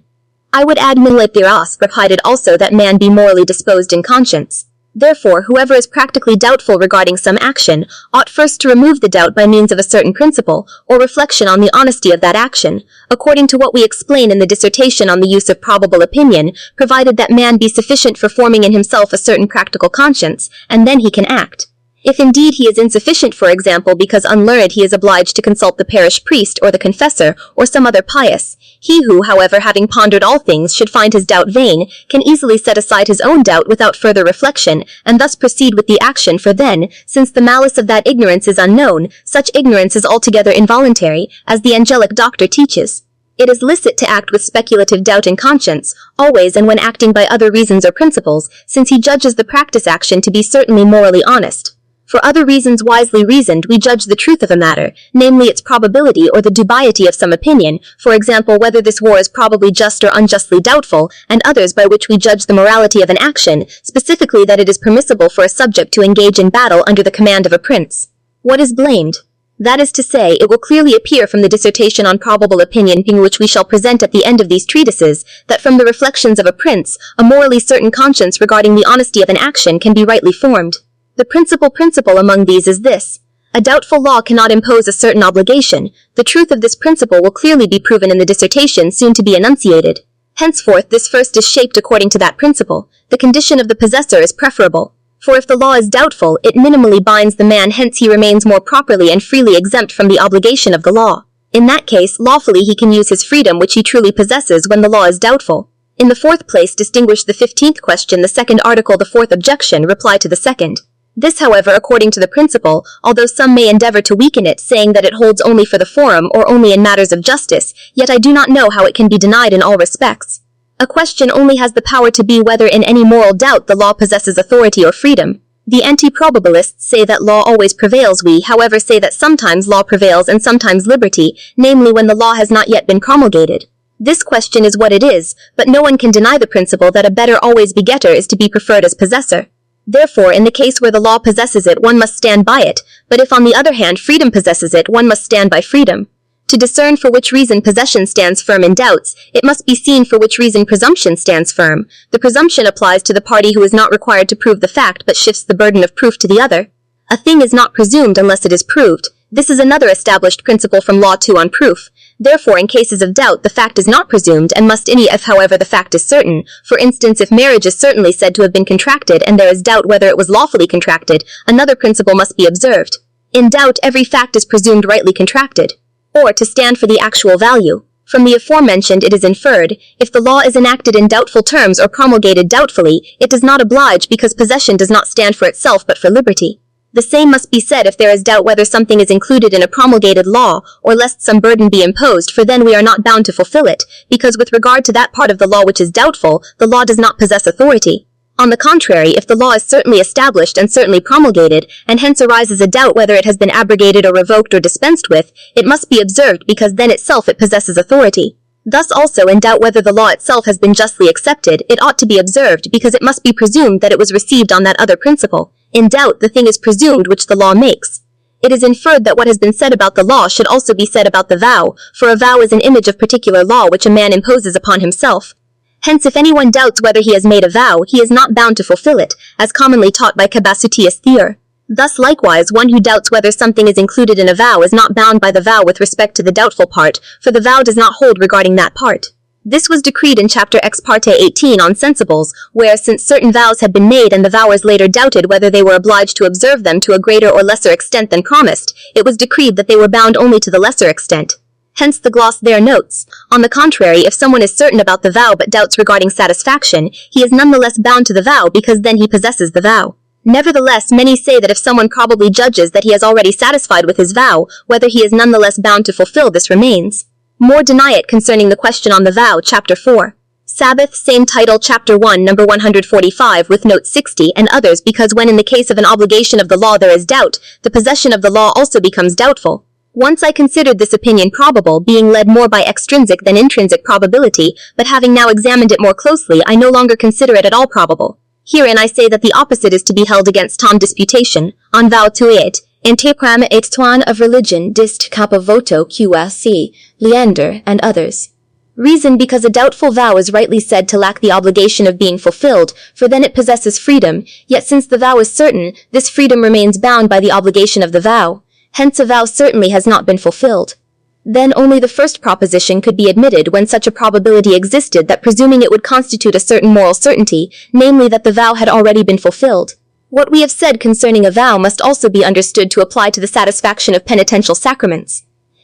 I would add millepiras, provided also that man be morally disposed in conscience. Therefore, whoever is practically doubtful regarding some action, ought first to remove the doubt by means of a certain principle, or reflection on the honesty of that action, according to what we explain in the dissertation on the use of probable opinion, provided that man be sufficient for forming in himself a certain practical conscience, and then he can act. If indeed he is insufficient, for example, because unlearned he is obliged to consult the parish priest or the confessor or some other pious, he who, however, having pondered all things, should find his doubt vain, can easily set aside his own doubt without further reflection, and thus proceed with the action, for then, since the malice of that ignorance is unknown, such ignorance is altogether involuntary, as the angelic doctor teaches. It is licit to act with speculative doubt in conscience, always and when acting by other reasons or principles, since he judges the practice action to be certainly morally honest. For other reasons wisely reasoned, we judge the truth of a matter, namely its probability or the dubiety of some opinion, for example whether this war is probably just or unjustly doubtful, and others by which we judge the morality of an action, specifically that it is permissible for a subject to engage in battle under the command of a prince. What is blamed? That is to say, it will clearly appear from the dissertation on probable opinion which we shall present at the end of these treatises, that from the reflections of a prince, a morally certain conscience regarding the honesty of an action can be rightly formed. The principle among these is this: a doubtful law cannot impose a certain obligation. The truth of this principle will clearly be proven in the dissertation soon to be enunciated. Henceforth, this first is shaped according to that principle. The condition of the possessor is preferable. For if the law is doubtful, it minimally binds the man, hence he remains more properly and freely exempt from the obligation of the law. In that case, lawfully he can use his freedom which he truly possesses when the law is doubtful. In the fourth place, distinguish the 15th question, the second article, the fourth objection, reply to the second. This, however, according to the principle, although some may endeavor to weaken it, saying that it holds only for the forum or only in matters of justice, yet I do not know how it can be denied in all respects. A question only has the power to be whether in any moral doubt the law possesses authority or freedom. The anti-probabilists say that law always prevails. We, however, say that sometimes law prevails and sometimes liberty, namely when the law has not yet been promulgated. This question is what it is, but no one can deny the principle that a better always begetter is to be preferred as possessor. Therefore, in the case where the law possesses it, one must stand by it, but if on the other hand freedom possesses it, one must stand by freedom. To discern for which reason possession stands firm in doubts, it must be seen for which reason presumption stands firm. The presumption applies to the party who is not required to prove the fact but shifts the burden of proof to the other. A thing is not presumed unless it is proved. This is another established principle from Law 2 on proof. Therefore, in cases of doubt, the fact is not presumed and must if, however, the fact is certain. For instance, if marriage is certainly said to have been contracted and there is doubt whether it was lawfully contracted, another principle must be observed. In doubt, every fact is presumed rightly contracted. Or, to stand for the actual value. From the aforementioned it is inferred, if the law is enacted in doubtful terms or promulgated doubtfully, it does not oblige because possession does not stand for itself but for liberty. The same must be said if there is doubt whether something is included in a promulgated law, or lest some burden be imposed, for then we are not bound to fulfill it, because with regard to that part of the law which is doubtful, the law does not possess authority. On the contrary, if the law is certainly established and certainly promulgated, and hence arises a doubt whether it has been abrogated or revoked or dispensed with, it must be observed because then itself it possesses authority. Thus also in doubt whether the law itself has been justly accepted, it ought to be observed because it must be presumed that it was received on that other principle. In doubt, the thing is presumed which the law makes. It is inferred that what has been said about the law should also be said about the vow, for a vow is an image of particular law which a man imposes upon himself. Hence if anyone doubts whether he has made a vow, he is not bound to fulfill it, as commonly taught by Cabasutius Theor. Thus likewise one who doubts whether something is included in a vow is not bound by the vow with respect to the doubtful part, for the vow does not hold regarding that part. This was decreed in chapter ex parte 18 on sensibles, where since certain vows had been made and the vowers later doubted whether they were obliged to observe them to a greater or lesser extent than promised, it was decreed that they were bound only to the lesser extent. Hence the gloss there notes, on the contrary, if someone is certain about the vow but doubts regarding satisfaction, he is nonetheless bound to the vow because then he possesses the vow. Nevertheless, many say that if someone probably judges that he has already satisfied with his vow, whether he is nonetheless bound to fulfill this remains. More deny it concerning the question on the vow, chapter 4. Sabbath, same title, chapter 1, number 145, with note 60, and others, because when in the case of an obligation of the law there is doubt, the possession of the law also becomes doubtful. Once I considered this opinion probable, being led more by extrinsic than intrinsic probability, but having now examined it more closely, I no longer consider it at all probable. Herein I say that the opposite is to be held against Tom disputation, on vow tuiet, interpram et tuan of religion dist kappa voto qsc, Leander, and others. Reason because a doubtful vow is rightly said to lack the obligation of being fulfilled, for then it possesses freedom, yet since the vow is certain, this freedom remains bound by the obligation of the vow. Hence a vow certainly has not been fulfilled. Then only the first proposition could be admitted when such a probability existed that presuming it would constitute a certain moral certainty, namely that the vow had already been fulfilled. What we have said concerning a vow must also be understood to apply to the satisfaction of penitential sacraments.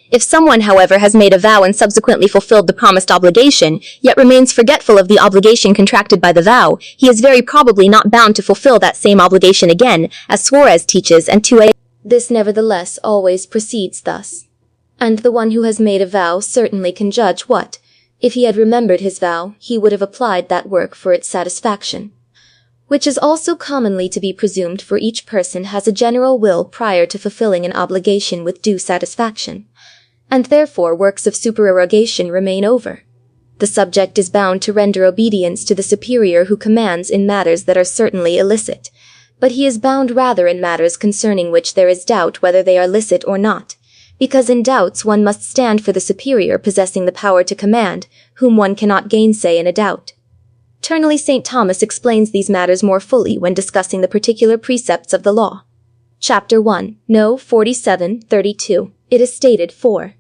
If someone, however, has made a vow and subsequently fulfilled the promised obligation, yet remains forgetful of the obligation contracted by the vow, he is very probably not bound to fulfill that same obligation again, as Suarez teaches, and 2a. This nevertheless always proceeds thus. And the one who has made a vow certainly can judge what, if he had remembered his vow, he would have applied that work for its satisfaction. Which is also commonly to be presumed, for each person has a general will prior to fulfilling an obligation with due satisfaction, and therefore works of supererogation remain over. The subject is bound to render obedience to the superior who commands in matters that are certainly illicit, but he is bound rather in matters concerning which there is doubt whether they are licit or not, because in doubts one must stand for the superior possessing the power to command, whom one cannot gainsay in a doubt. Eternally St. Thomas explains these matters more fully when discussing the particular precepts of the law. Chapter 1, No. 47:32. It is stated 4.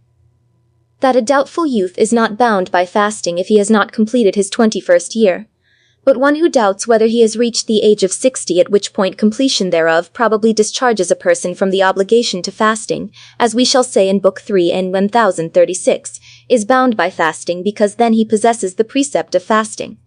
That a doubtful youth is not bound by fasting if he has not completed his 21st year, but one who doubts whether he has reached the age of 60, at which point completion thereof probably discharges a person from the obligation to fasting, as we shall say in Book 3 and 1036, is bound by fasting because then he possesses the precept of fasting.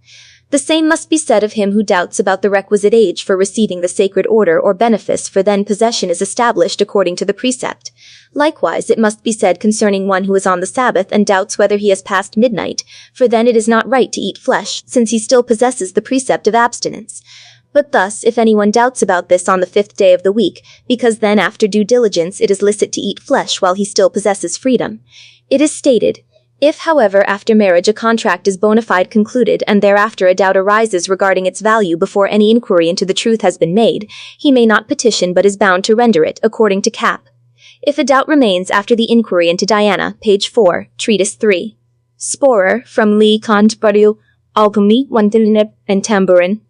The same must be said of him who doubts about the requisite age for receiving the sacred order or benefice, for then possession is established according to the precept. Likewise, it must be said concerning one who is on the Sabbath and doubts whether he has passed midnight, for then it is not right to eat flesh, since he still possesses the precept of abstinence. But thus, if anyone doubts about this on the 5th day of the week, because then after due diligence it is licit to eat flesh while he still possesses freedom, it is stated, if, however, after marriage a contract is bona fide concluded and thereafter a doubt arises regarding its value before any inquiry into the truth has been made, he may not petition but is bound to render it, according to Cap. If a doubt remains after the inquiry into Diana, page 4, treatise 3. Sporer, from Lee Kant Bariu, Alchemy, Wandelineb, and Tamburin.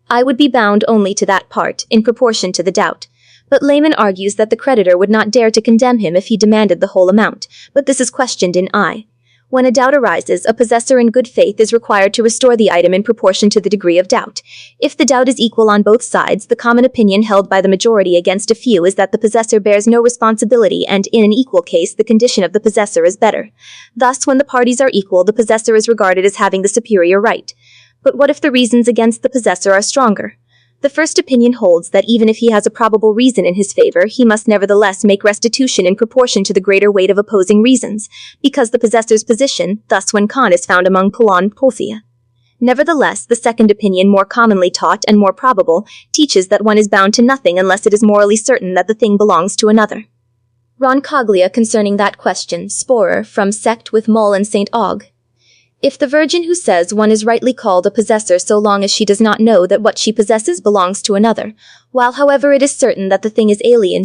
I would be bound only to that part, in proportion to the doubt. But Layman argues that the creditor would not dare to condemn him if he demanded the whole amount, but this is questioned in I. When a doubt arises, a possessor in good faith is required to restore the item in proportion to the degree of doubt. If the doubt is equal on both sides, the common opinion held by the majority against a few is that the possessor bears no responsibility, and in an equal case the condition of the possessor is better. Thus, when the parties are equal, the possessor is regarded as having the superior right. But what if the reasons against the possessor are stronger? The first opinion holds that even if he has a probable reason in his favor, he must nevertheless make restitution in proportion to the greater weight of opposing reasons, because the possessor's position, thus when con is found among Pulon Pothia. Nevertheless, the second opinion, more commonly taught and more probable, teaches that one is bound to nothing unless it is morally certain that the thing belongs to another. Roncaglia concerning that question, Sporer, from Sect with Moll and St. Og. If the virgin who says one is rightly called a possessor so long as she does not know that what she possesses belongs to another, while however it is certain that the thing is alien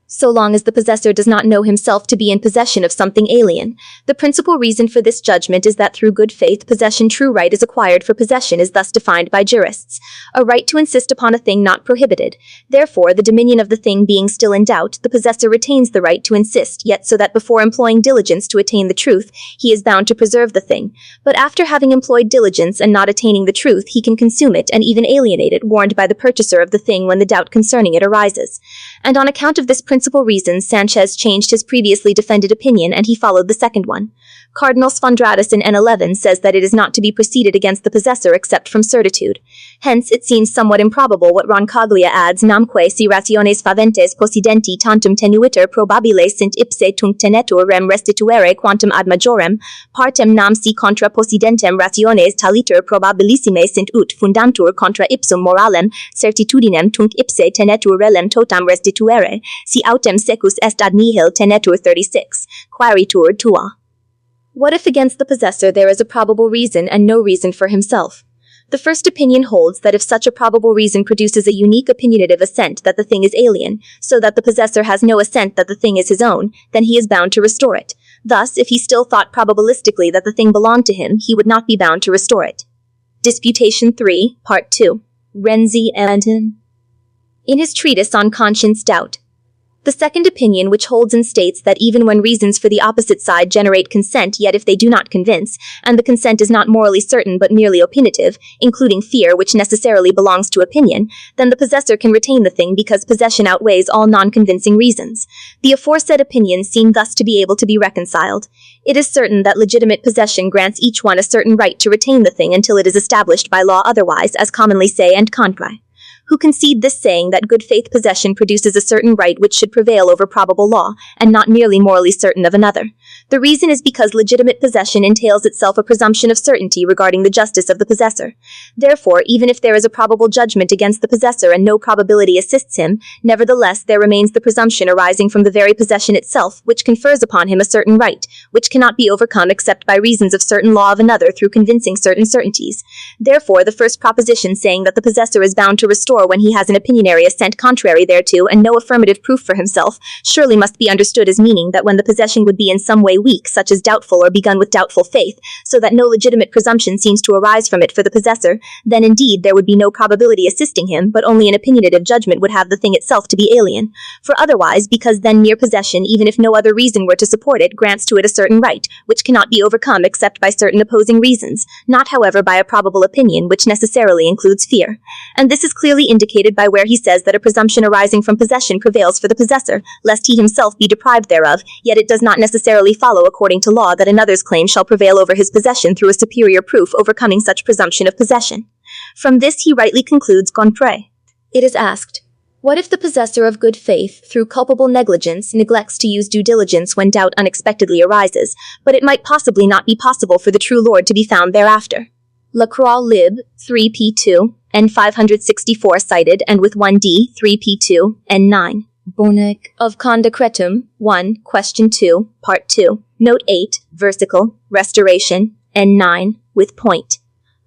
so long as the possessor does not know himself to be in possession of something alien. The principal reason for this judgment is that through good faith possession true right is acquired, for possession is thus defined by jurists, a right to insist upon a thing not prohibited. Therefore, the dominion of the thing being still in doubt, the possessor retains the right to insist, yet so that before employing diligence to attain the truth, he is bound to preserve the thing. But after having employed diligence and not attaining the truth, he can consume it and even alienate it, warned by the purchaser of the thing when the doubt concerning it arises. And on account of this principal reason, Sanchez changed his previously defended opinion, and he followed the second one. Cardinal Sfondratus in N11 says that it is not to be proceeded against the possessor except from certitude. Hence, it seems somewhat improbable what Roncaglia adds, namque si rationes faventes possidenti tantum tenuiter probabile sint ipse tunc tenetur rem restituere quantum ad majorem, partem nam si contra possidentem rationes taliter probabilissime sint ut fundantur contra ipsum moralem certitudinem tunc ipse tenetur relem totam restituere, si autem secus est ad nihil tenetur 36, quaritur tua. What if against the possessor there is a probable reason and no reason for himself? The first opinion holds that if such a probable reason produces a unique opinionative assent that the thing is alien, so that the possessor has no assent that the thing is his own, then he is bound to restore it. Thus, if he still thought probabilistically that the thing belonged to him, he would not be bound to restore it. Disputation 3, Part 2. Renzi and in his treatise on conscience doubt. The second opinion, which holds and states that even when reasons for the opposite side generate consent, yet if they do not convince, and the consent is not morally certain but merely opinative, including fear, which necessarily belongs to opinion, then the possessor can retain the thing because possession outweighs all non-convincing reasons. The aforesaid opinions seem thus to be able to be reconciled. It is certain that legitimate possession grants each one a certain right to retain the thing until it is established by law otherwise, as commonly say and concry. Who concede this saying that good faith possession produces a certain right which should prevail over probable law, and not merely morally certain of another. The reason is because legitimate possession entails itself a presumption of certainty regarding the justice of the possessor. Therefore, even if there is a probable judgment against the possessor and no probability assists him, nevertheless there remains the presumption arising from the very possession itself, which confers upon him a certain right, which cannot be overcome except by reasons of certain law of another through convincing certain certainties. Therefore, the first proposition saying that the possessor is bound to restore when he has an opinionary assent contrary thereto and no affirmative proof for himself, surely must be understood as meaning that when the possession would be in some way weak, such as doubtful or begun with doubtful faith, so that no legitimate presumption seems to arise from it for the possessor, then indeed there would be no probability assisting him, but only an opinionative judgment would have the thing itself to be alien. For otherwise, because then mere possession, even if no other reason were to support it, grants to it a certain right, which cannot be overcome except by certain opposing reasons, not however by a probable opinion, which necessarily includes fear. And this is clearly indicated by where he says that a presumption arising from possession prevails for the possessor, lest he himself be deprived thereof, yet it does not necessarily follow according to law that another's claim shall prevail over his possession through a superior proof overcoming such presumption of possession. From this he rightly concludes Gonpre. It is asked, what if the possessor of good faith, through culpable negligence, neglects to use due diligence when doubt unexpectedly arises, but it might possibly not be possible for the true Lord to be found thereafter? Lacroix Lib. 3p2, n 564 cited, and with 1d, 3p2, n 9. Bonic of Condecretum, 1, question 2, part 2, note 8, versicle, restoration, n 9, with point.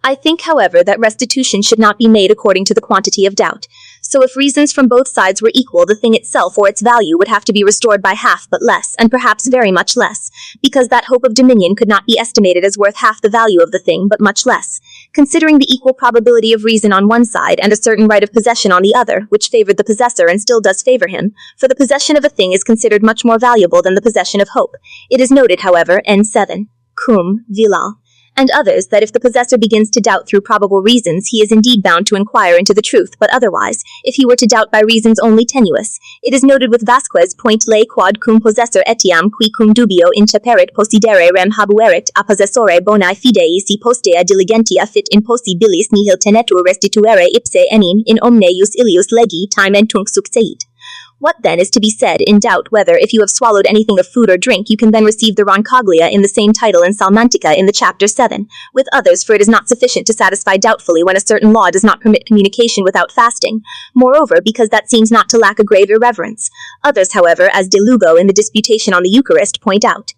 I think, however, that restitution should not be made according to the quantity of doubt. So if reasons from both sides were equal, the thing itself or its value would have to be restored by half but less, and perhaps very much less, because that hope of dominion could not be estimated as worth half the value of the thing, but much less. Considering the equal probability of reason on one side and a certain right of possession on the other, which favored the possessor and still does favor him, for the possession of a thing is considered much more valuable than the possession of hope. It is noted, however, N7, cum, Villal, and others, that if the possessor begins to doubt through probable reasons, he is indeed bound to inquire into the truth, but otherwise, if he were to doubt by reasons only tenuous, it is noted with Vasquez, point lay quod cum possessor etiam qui cum dubio inceperit possidere rem habuerit a possessore bonae fidei si postea diligentia fit in possibilis nihil tenetur restituere ipse enim in omne jus ilius legi tamen tunc succeit. What then is to be said in doubt whether, if you have swallowed anything of food or drink, you can then receive the roncaglia in the same title in Salmantica in the chapter 7, with others, for it is not sufficient to satisfy doubtfully when a certain law does not permit communication without fasting, moreover because that seems not to lack a grave irreverence. Others, however, as De Lugo in the Disputation on the Eucharist point out.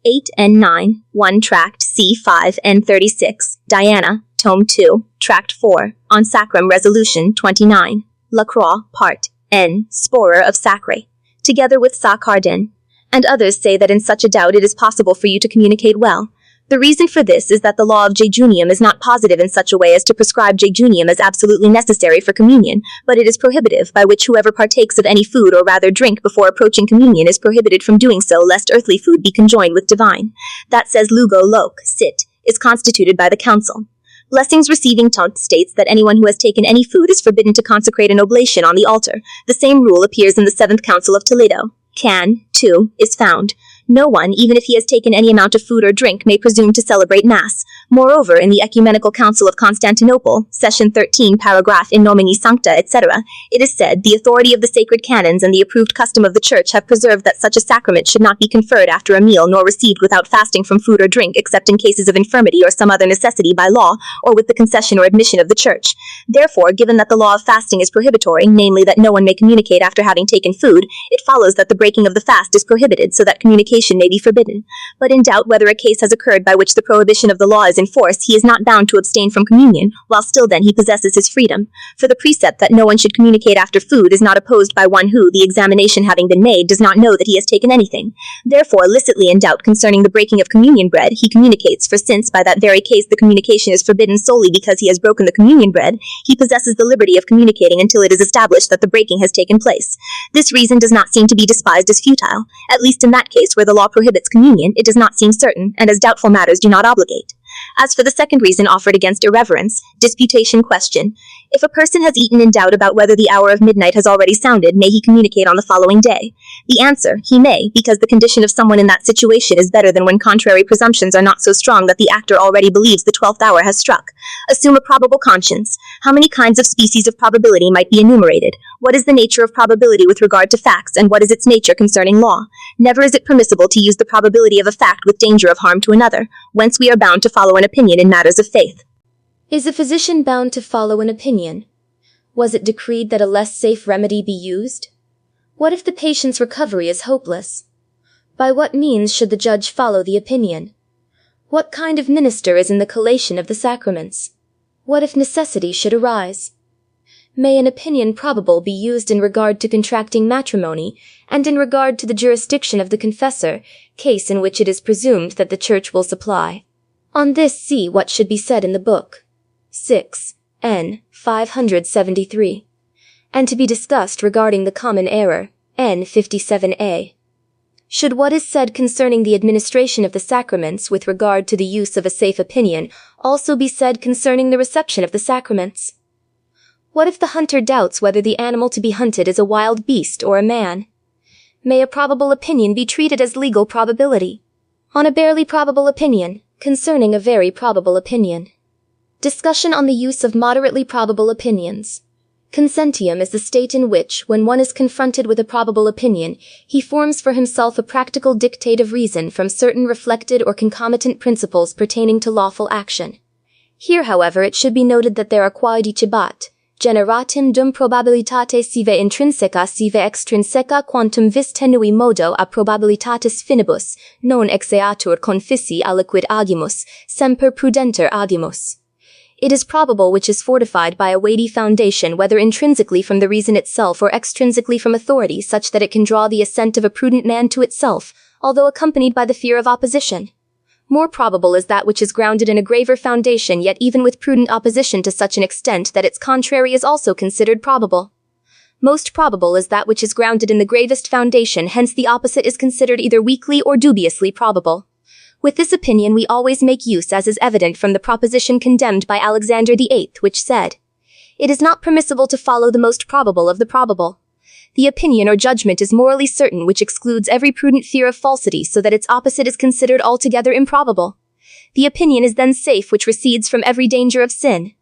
8 and 9, 1 Tract C5 and 36, Diana, Tome 2, Tract 4, on Sacrum Resolution 29, Lacroix, Part N. Sporer of Sacre, together with Sacardin, and others say that in such a doubt it is possible for you to communicate well. The reason for this is that the law of jejunium is not positive in such a way as to prescribe jejunium as absolutely necessary for communion, but it is prohibitive, by which whoever partakes of any food or rather drink before approaching communion is prohibited from doing so, lest earthly food be conjoined with divine. That, says Lugo Loc, Sit, is constituted by the council. Blessings Receiving Taunt states that anyone who has taken any food is forbidden to consecrate an oblation on the altar. The same rule appears in the 7th Council of Toledo. Can, too, is found. No one, even if he has taken any amount of food or drink, may presume to celebrate Mass. Moreover, in the Ecumenical Council of Constantinople, Session 13, paragraph In Nomine Sancta, etc., it is said, the authority of the sacred canons and the approved custom of the Church have preserved that such a sacrament should not be conferred after a meal nor received without fasting from food or drink, except in cases of infirmity or some other necessity by law, or with the concession or admission of the Church. Therefore, given that the law of fasting is prohibitory, namely that no one may communicate after having taken food, it follows that the breaking of the fast is prohibited, so that communication may be forbidden. But in doubt whether a case has occurred by which the prohibition of the law is is in force, he is not bound to abstain from communion, while still then he possesses his freedom. For the precept that no one should communicate after food is not opposed by one who, the examination having been made, does not know that he has taken anything. Therefore, licitly in doubt concerning the breaking of communion bread, he communicates, for since by that very case the communication is forbidden solely because he has broken the communion bread, he possesses the liberty of communicating until it is established that the breaking has taken place. This reason does not seem to be despised as futile. At least in that case where the law prohibits communion, it does not seem certain, and as doubtful matters do not obligate. As for the second reason offered against irreverence, disputation question. If a person has eaten in doubt about whether the hour of midnight has already sounded, may he communicate on the following day? The answer, he may, because the condition of someone in that situation is better than when contrary presumptions are not so strong that the actor already believes the 12th hour has struck. Assume a probable conscience. How many kinds of species of probability might be enumerated? What is the nature of probability with regard to facts, and what is its nature concerning law? Never is it permissible to use the probability of a fact with danger of harm to another, whence we are bound to follow an opinion in matters of faith. Is a physician bound to follow an opinion? Was it decreed that a less safe remedy be used? What if the patient's recovery is hopeless? By what means should the judge follow the opinion? What kind of minister is in the collation of the sacraments? What if necessity should arise? May an opinion probable be used in regard to contracting matrimony, and in regard to the jurisdiction of the confessor, case in which it is presumed that the Church will supply? On this see what should be said in the book 6, n. 573, and to be discussed regarding the common error, n. 57a. Should what is said concerning the administration of the sacraments with regard to the use of a safe opinion also be said concerning the reception of the sacraments? What if the hunter doubts whether the animal to be hunted is a wild beast or a man? May a probable opinion be treated as legal probability? On a barely probable opinion, concerning a very probable opinion. Discussion on the use of moderately probable opinions. Consentium is the state in which, when one is confronted with a probable opinion, he forms for himself a practical dictate of reason from certain reflected or concomitant principles pertaining to lawful action. Here, however, it should be noted that there are quaedicibat, generatim dum probabilitate sive intrinseca sive extrinseca quantum vis tenui modo a probabilitatis finibus, non exeatur confissi aliquid agimus, semper prudenter agimus. It is probable which is fortified by a weighty foundation, whether intrinsically from the reason itself or extrinsically from authority, such that it can draw the assent of a prudent man to itself, although accompanied by the fear of opposition. More probable is that which is grounded in a graver foundation, yet even with prudent opposition to such an extent that its contrary is also considered probable. Most probable is that which is grounded in the gravest foundation, hence the opposite is considered either weakly or dubiously probable. With this opinion we always make use, as is evident from the proposition condemned by Alexander VIII, which said, "It is not permissible to follow the most probable of the probable. The opinion or judgment is morally certain which excludes every prudent fear of falsity, so that its opposite is considered altogether improbable. The opinion is then safe which recedes from every danger of sin,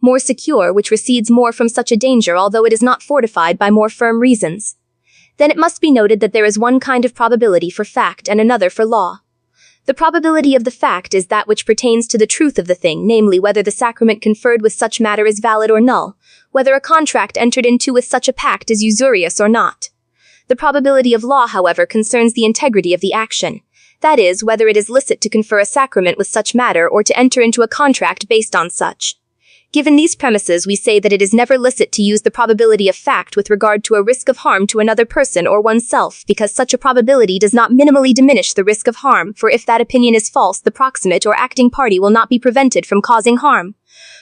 more secure which recedes more from such a danger, although it is not fortified by more firm reasons. Then it must be noted that there is one kind of probability for fact and another for law. The probability of the fact is that which pertains to the truth of the thing, namely whether the sacrament conferred with such matter is valid or null, whether a contract entered into with such a pact is usurious or not. The probability of law, however, concerns the integrity of the action, that is, whether it is licit to confer a sacrament with such matter or to enter into a contract based on such. Given these premises, we say that it is never licit to use the probability of fact with regard to a risk of harm to another person or oneself, because such a probability does not minimally diminish the risk of harm, for if that opinion is false, the proximate or acting party will not be prevented from causing harm.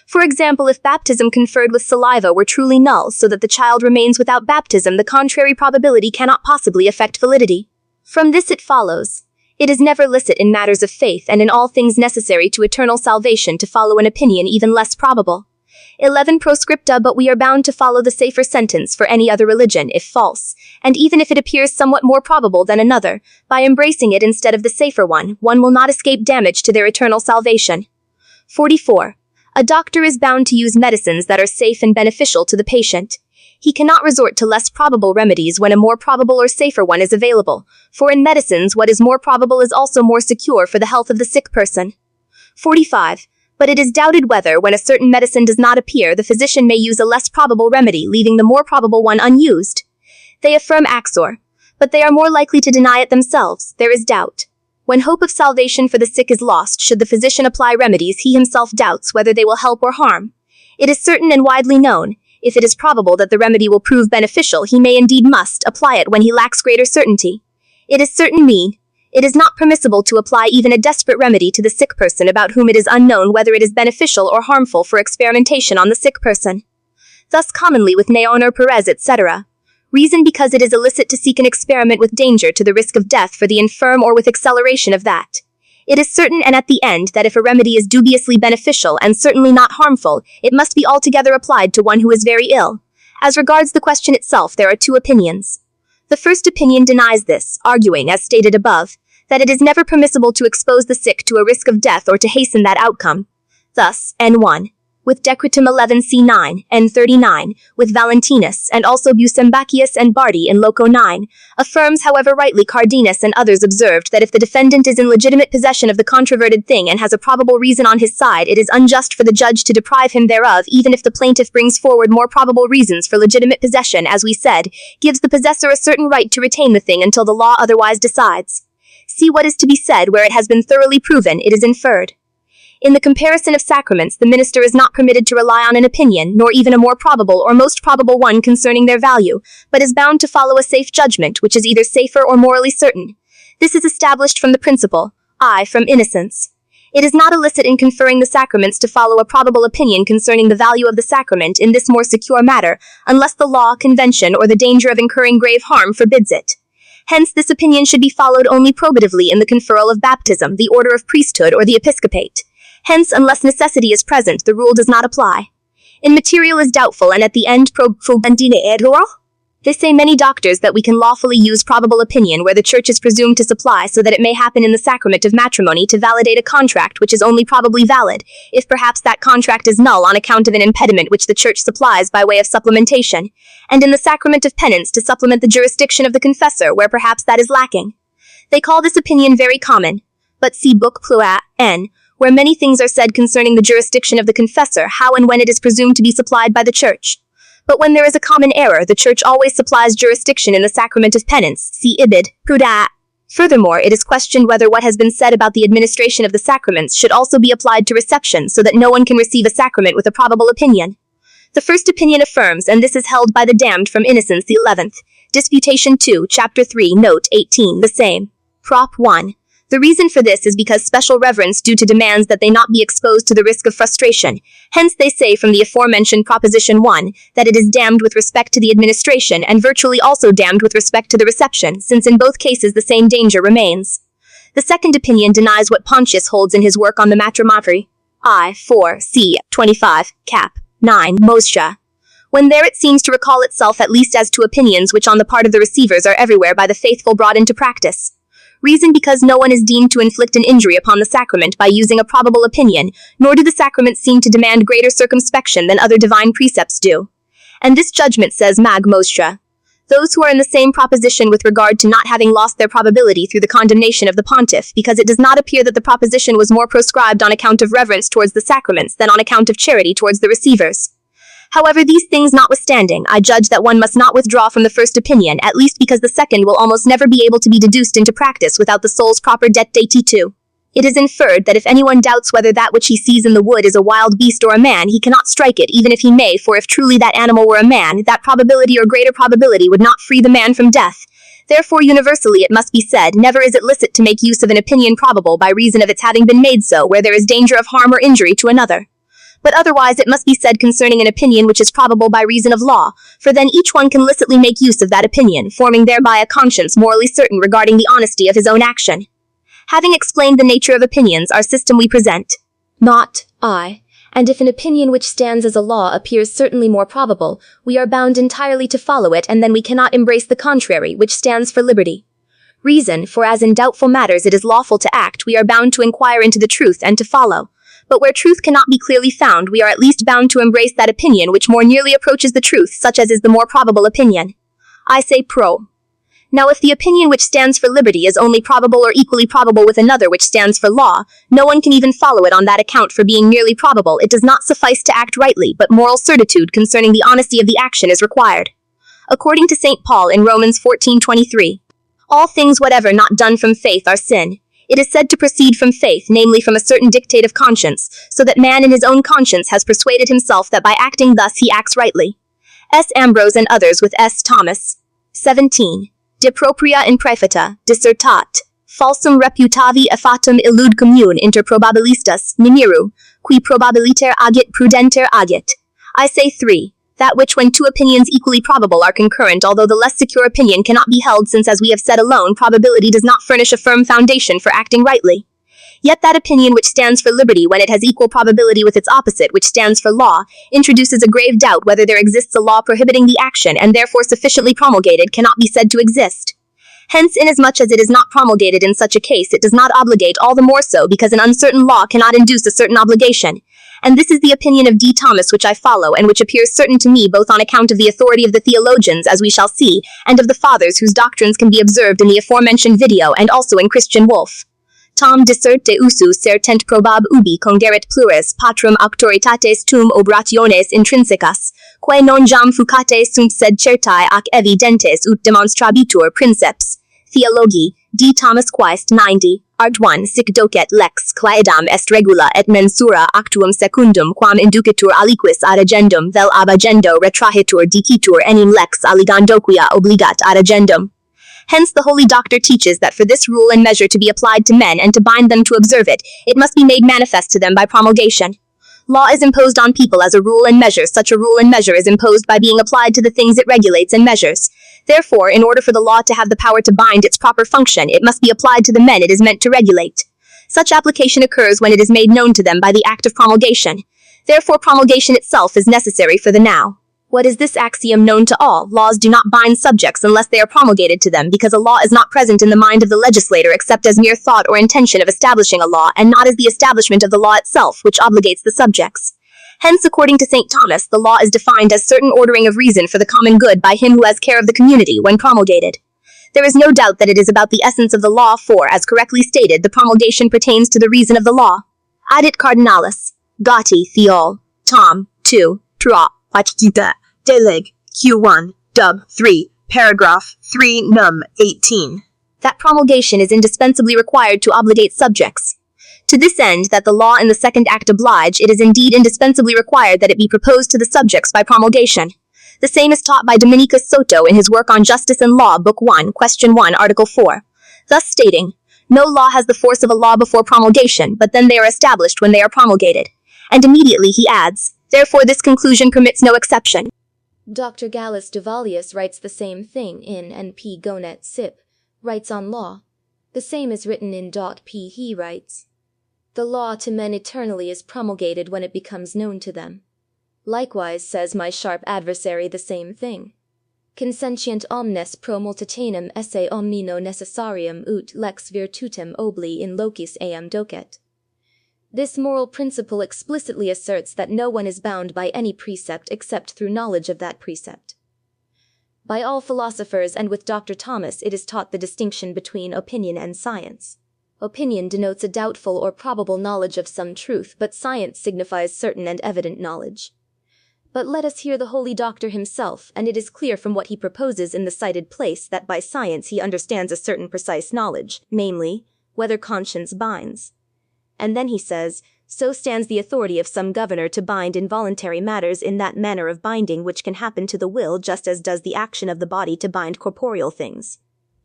For example, if baptism conferred with saliva were truly null, so that the child remains without baptism, the contrary probability cannot possibly affect validity. From this it follows, it is never licit in matters of faith and in all things necessary to eternal salvation to follow an opinion even less probable. 11 Proscripta. But we are bound to follow the safer sentence for any other religion, if false, and even if it appears somewhat more probable than another, by embracing it instead of the safer one will not escape damage to their eternal salvation. 44. A doctor is bound to use medicines that are safe and beneficial to the patient. He cannot resort to less probable remedies when a more probable or safer one is available, for in medicines what is more probable is also more secure for the health of the sick person. 45. But it is doubted whether, when a certain medicine does not appear, the physician may use a less probable remedy, leaving the more probable one unused. They affirm Axor, but they are more likely to deny it themselves. There is doubt. When hope of salvation for the sick is lost, should the physician apply remedies he himself doubts whether they will help or harm? It is certain and widely known, if it is probable that the remedy will prove beneficial, he may indeed must apply it when he lacks greater certainty. It is certain it is not permissible to apply even a desperate remedy to the sick person about whom it is unknown whether it is beneficial or harmful for experimentation on the sick person. Thus commonly with Neon or Perez, etc. Reason because it is illicit to seek an experiment with danger to the risk of death for the infirm or with acceleration of that. It is certain and at the end that if a remedy is dubiously beneficial and certainly not harmful, it must be altogether applied to one who is very ill. As regards the question itself, there are two opinions. The first opinion denies this, arguing, as stated above, that it is never permissible to expose the sick to a risk of death or to hasten that outcome. Thus, N1, with Decretum 11c9, N39, with Valentinus, and also Busembachius and Bardi in Loco 9, affirms, however rightly Cardanus and others observed, that if the defendant is in legitimate possession of the controverted thing and has a probable reason on his side, it is unjust for the judge to deprive him thereof, even if the plaintiff brings forward more probable reasons for legitimate possession, as we said, gives the possessor a certain right to retain the thing until the law otherwise decides. See what is to be said where it has been thoroughly proven, it is inferred. In the comparison of sacraments, the minister is not permitted to rely on an opinion, nor even a more probable or most probable one concerning their value, but is bound to follow a safe judgment, which is either safer or morally certain. This is established from the principle, from innocence. It is not illicit in conferring the sacraments to follow a probable opinion concerning the value of the sacrament in this more secure matter, unless the law, convention, or the danger of incurring grave harm forbids it. Hence, this opinion should be followed only probatively in the conferral of baptism, the order of priesthood, or the episcopate. Hence, unless necessity is present, the rule does not apply. In material is doubtful, and at the end they say many doctors that we can lawfully use probable opinion where the church is presumed to supply, so that it may happen in the sacrament of matrimony to validate a contract which is only probably valid, if perhaps that contract is null on account of an impediment which the church supplies by way of supplementation, and in the sacrament of penance to supplement the jurisdiction of the confessor where perhaps that is lacking. They call this opinion very common, but see Book Pluat, N, where many things are said concerning the jurisdiction of the confessor, how and when it is presumed to be supplied by the church. But when there is a common error, the church always supplies jurisdiction in the sacrament of penance, see Ibid, Prudat. Furthermore, it is questioned whether what has been said about the administration of the sacraments should also be applied to reception, so that no one can receive a sacrament with a probable opinion. The first opinion affirms, and this is held by the damned from Innocence the 11th, Disputation 2, Chapter 3, Note 18, the same. Prop 1. The reason for this is because special reverence due to demands that they not be exposed to the risk of frustration. Hence they say from the aforementioned Proposition 1, that it is damned with respect to the administration and virtually also damned with respect to the reception, since in both cases the same danger remains. The second opinion denies what Pontius holds in his work on the matrimony. I4 c. 25 cap 9 Moshe. When there it seems to recall itself at least as to opinions which on the part of the receivers are everywhere by the faithful brought into practice. Reason because no one is deemed to inflict an injury upon the sacrament by using a probable opinion, nor do the sacraments seem to demand greater circumspection than other divine precepts do. And this judgment, says Mag Moshe, those who are in the same proposition with regard to not having lost their probability through the condemnation of the pontiff, because it does not appear that the proposition was more proscribed on account of reverence towards the sacraments than on account of charity towards the receivers. However, these things notwithstanding, I judge that one must not withdraw from the first opinion, at least because the second will almost never be able to be deduced into practice without the soul's proper det deity too. It is inferred that if anyone doubts whether that which he sees in the wood is a wild beast or a man, he cannot strike it, even if he may, for if truly that animal were a man, that probability or greater probability would not free the man from death. Therefore universally it must be said, never is it licit to make use of an opinion probable by reason of its having been made so, where there is danger of harm or injury to another. But otherwise it must be said concerning an opinion which is probable by reason of law, for then each one can licitly make use of that opinion, forming thereby a conscience morally certain regarding the honesty of his own action. Having explained the nature of opinions, our system we present. Not, and if an opinion which stands as a law appears certainly more probable, we are bound entirely to follow it, and then we cannot embrace the contrary, which stands for liberty. Reason, for as in doubtful matters it is lawful to act, we are bound to inquire into the truth and to follow. But where truth cannot be clearly found, we are at least bound to embrace that opinion which more nearly approaches the truth, such as is the more probable opinion. I say pro. Now if the opinion which stands for liberty is only probable or equally probable with another which stands for law, no one can even follow it on that account, for being merely probable it does not suffice to act rightly, but moral certitude concerning the honesty of the action is required. According to St. Paul in Romans 14:23, all things whatever not done from faith are sin. It is said to proceed from faith, namely from a certain dictate of conscience, so that man in his own conscience has persuaded himself that by acting thus he acts rightly. S. Ambrose and others with S. Thomas. 17. De propria impraefata, dissertat, falsum reputavi effatum illude commune inter probabilistas, nimiru, qui probabiliter agit prudenter agit. I say 3. That which when two opinions equally probable are concurrent, although the less secure opinion cannot be held, since, as we have said, alone probability does not furnish a firm foundation for acting rightly. Yet that opinion which stands for liberty, when it has equal probability with its opposite, which stands for law, introduces a grave doubt whether there exists a law prohibiting the action, and therefore sufficiently promulgated, cannot be said to exist. Hence, inasmuch as it is not promulgated in such a case, it does not obligate, all the more so because an uncertain law cannot induce a certain obligation. And this is the opinion of D. Thomas which I follow, and which appears certain to me both on account of the authority of the theologians, as we shall see, and of the fathers whose doctrines can be observed in the aforementioned video, and also in Christian Wolff. Tom dissert de usu certent probab ubi congerit plures patrum auctoritates tum obrationes intrinsecas, quae non jam fucate sunt sed certae ac evidentes ut demonstrabitur princeps. Theologi, D. Thomas Quaest 90, Art 1 sic docet lex claedam est regula et mensura actuum secundum quam inducitur aliquis ad agendum vel ab agendo retrahitur dicitur enim lex aligandoquia obligat ad agendum. Hence the holy doctor teaches that for this rule and measure to be applied to men and to bind them to observe it, it must be made manifest to them by promulgation. Law is imposed on people as a rule and measure. Such a rule and measure is imposed by being applied to the things it regulates and measures. Therefore, in order for the law to have the power to bind its proper function, it must be applied to the men it is meant to regulate. Such application occurs when it is made known to them by the act of promulgation. Therefore, promulgation itself is necessary for the now. What is this axiom known to all? Laws do not bind subjects unless they are promulgated to them, because a law is not present in the mind of the legislator except as mere thought or intention of establishing a law, and not as the establishment of the law itself, which obligates the subjects. Hence, according to St. Thomas, the law is defined as certain ordering of reason for the common good by him who has care of the community when promulgated. There is no doubt that it is about the essence of the law, for, as correctly stated, the promulgation pertains to the reason of the law. Adit Cardinalis. Gatti, Theol. Tom. 2. Tra. Pachita. Delig. Q1. Dub. 3. Paragraph 3 Num. 18. That promulgation is indispensably required to obligate subjects. To this end, that the law in the second act oblige, it is indeed indispensably required that it be proposed to the subjects by promulgation. The same is taught by Dominicus Soto in his work on Justice and Law, Book 1, Question 1, Article 4, thus stating, "No law has the force of a law before promulgation, but then they are established when they are promulgated." And immediately he adds, "Therefore this conclusion permits no exception." Dr. Gallus Duvalius writes the same thing in and P. Gonet Sip, writes on law. The same is written in Doc. P. He writes, "The law to men eternally is promulgated when it becomes known to them." Likewise says my sharp adversary the same thing. Consentient omnes pro multitatem esse omnino necessarium ut lex virtutem obli in locis eam docet. This moral principle explicitly asserts that no one is bound by any precept except through knowledge of that precept. By all philosophers and with Dr. Thomas it is taught the distinction between opinion and science. Opinion denotes a doubtful or probable knowledge of some truth, but science signifies certain and evident knowledge. But let us hear the holy doctor himself, and it is clear from what he proposes in the cited place that by science he understands a certain precise knowledge, namely, whether conscience binds. And then he says, "So stands the authority of some governor to bind involuntary matters in that manner of binding which can happen to the will, just as does the action of the body to bind corporeal things.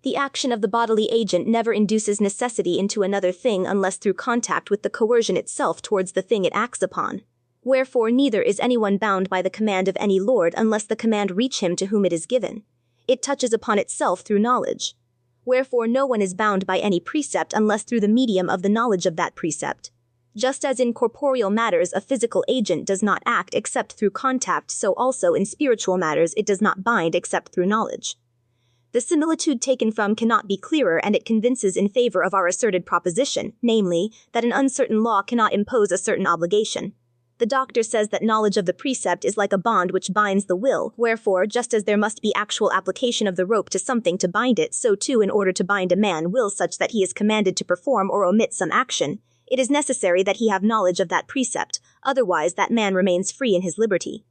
The action of the bodily agent never induces necessity into another thing unless through contact with the coercion itself towards the thing it acts upon. Wherefore neither is anyone bound by the command of any lord unless the command reach him to whom it is given. It touches upon itself through knowledge. Wherefore no one is bound by any precept unless through the medium of the knowledge of that precept. Just as in corporeal matters a physical agent does not act except through contact, so also in spiritual matters it does not bind except through knowledge." The similitude taken from cannot be clearer, and it convinces in favor of our asserted proposition, namely, that an uncertain law cannot impose a certain obligation. The doctor says that knowledge of the precept is like a bond which binds the will, wherefore, just as there must be actual application of the rope to something to bind it, so too in order to bind a man will such that he is commanded to perform or omit some action, it is necessary that he have knowledge of that precept, otherwise that man remains free in his liberty.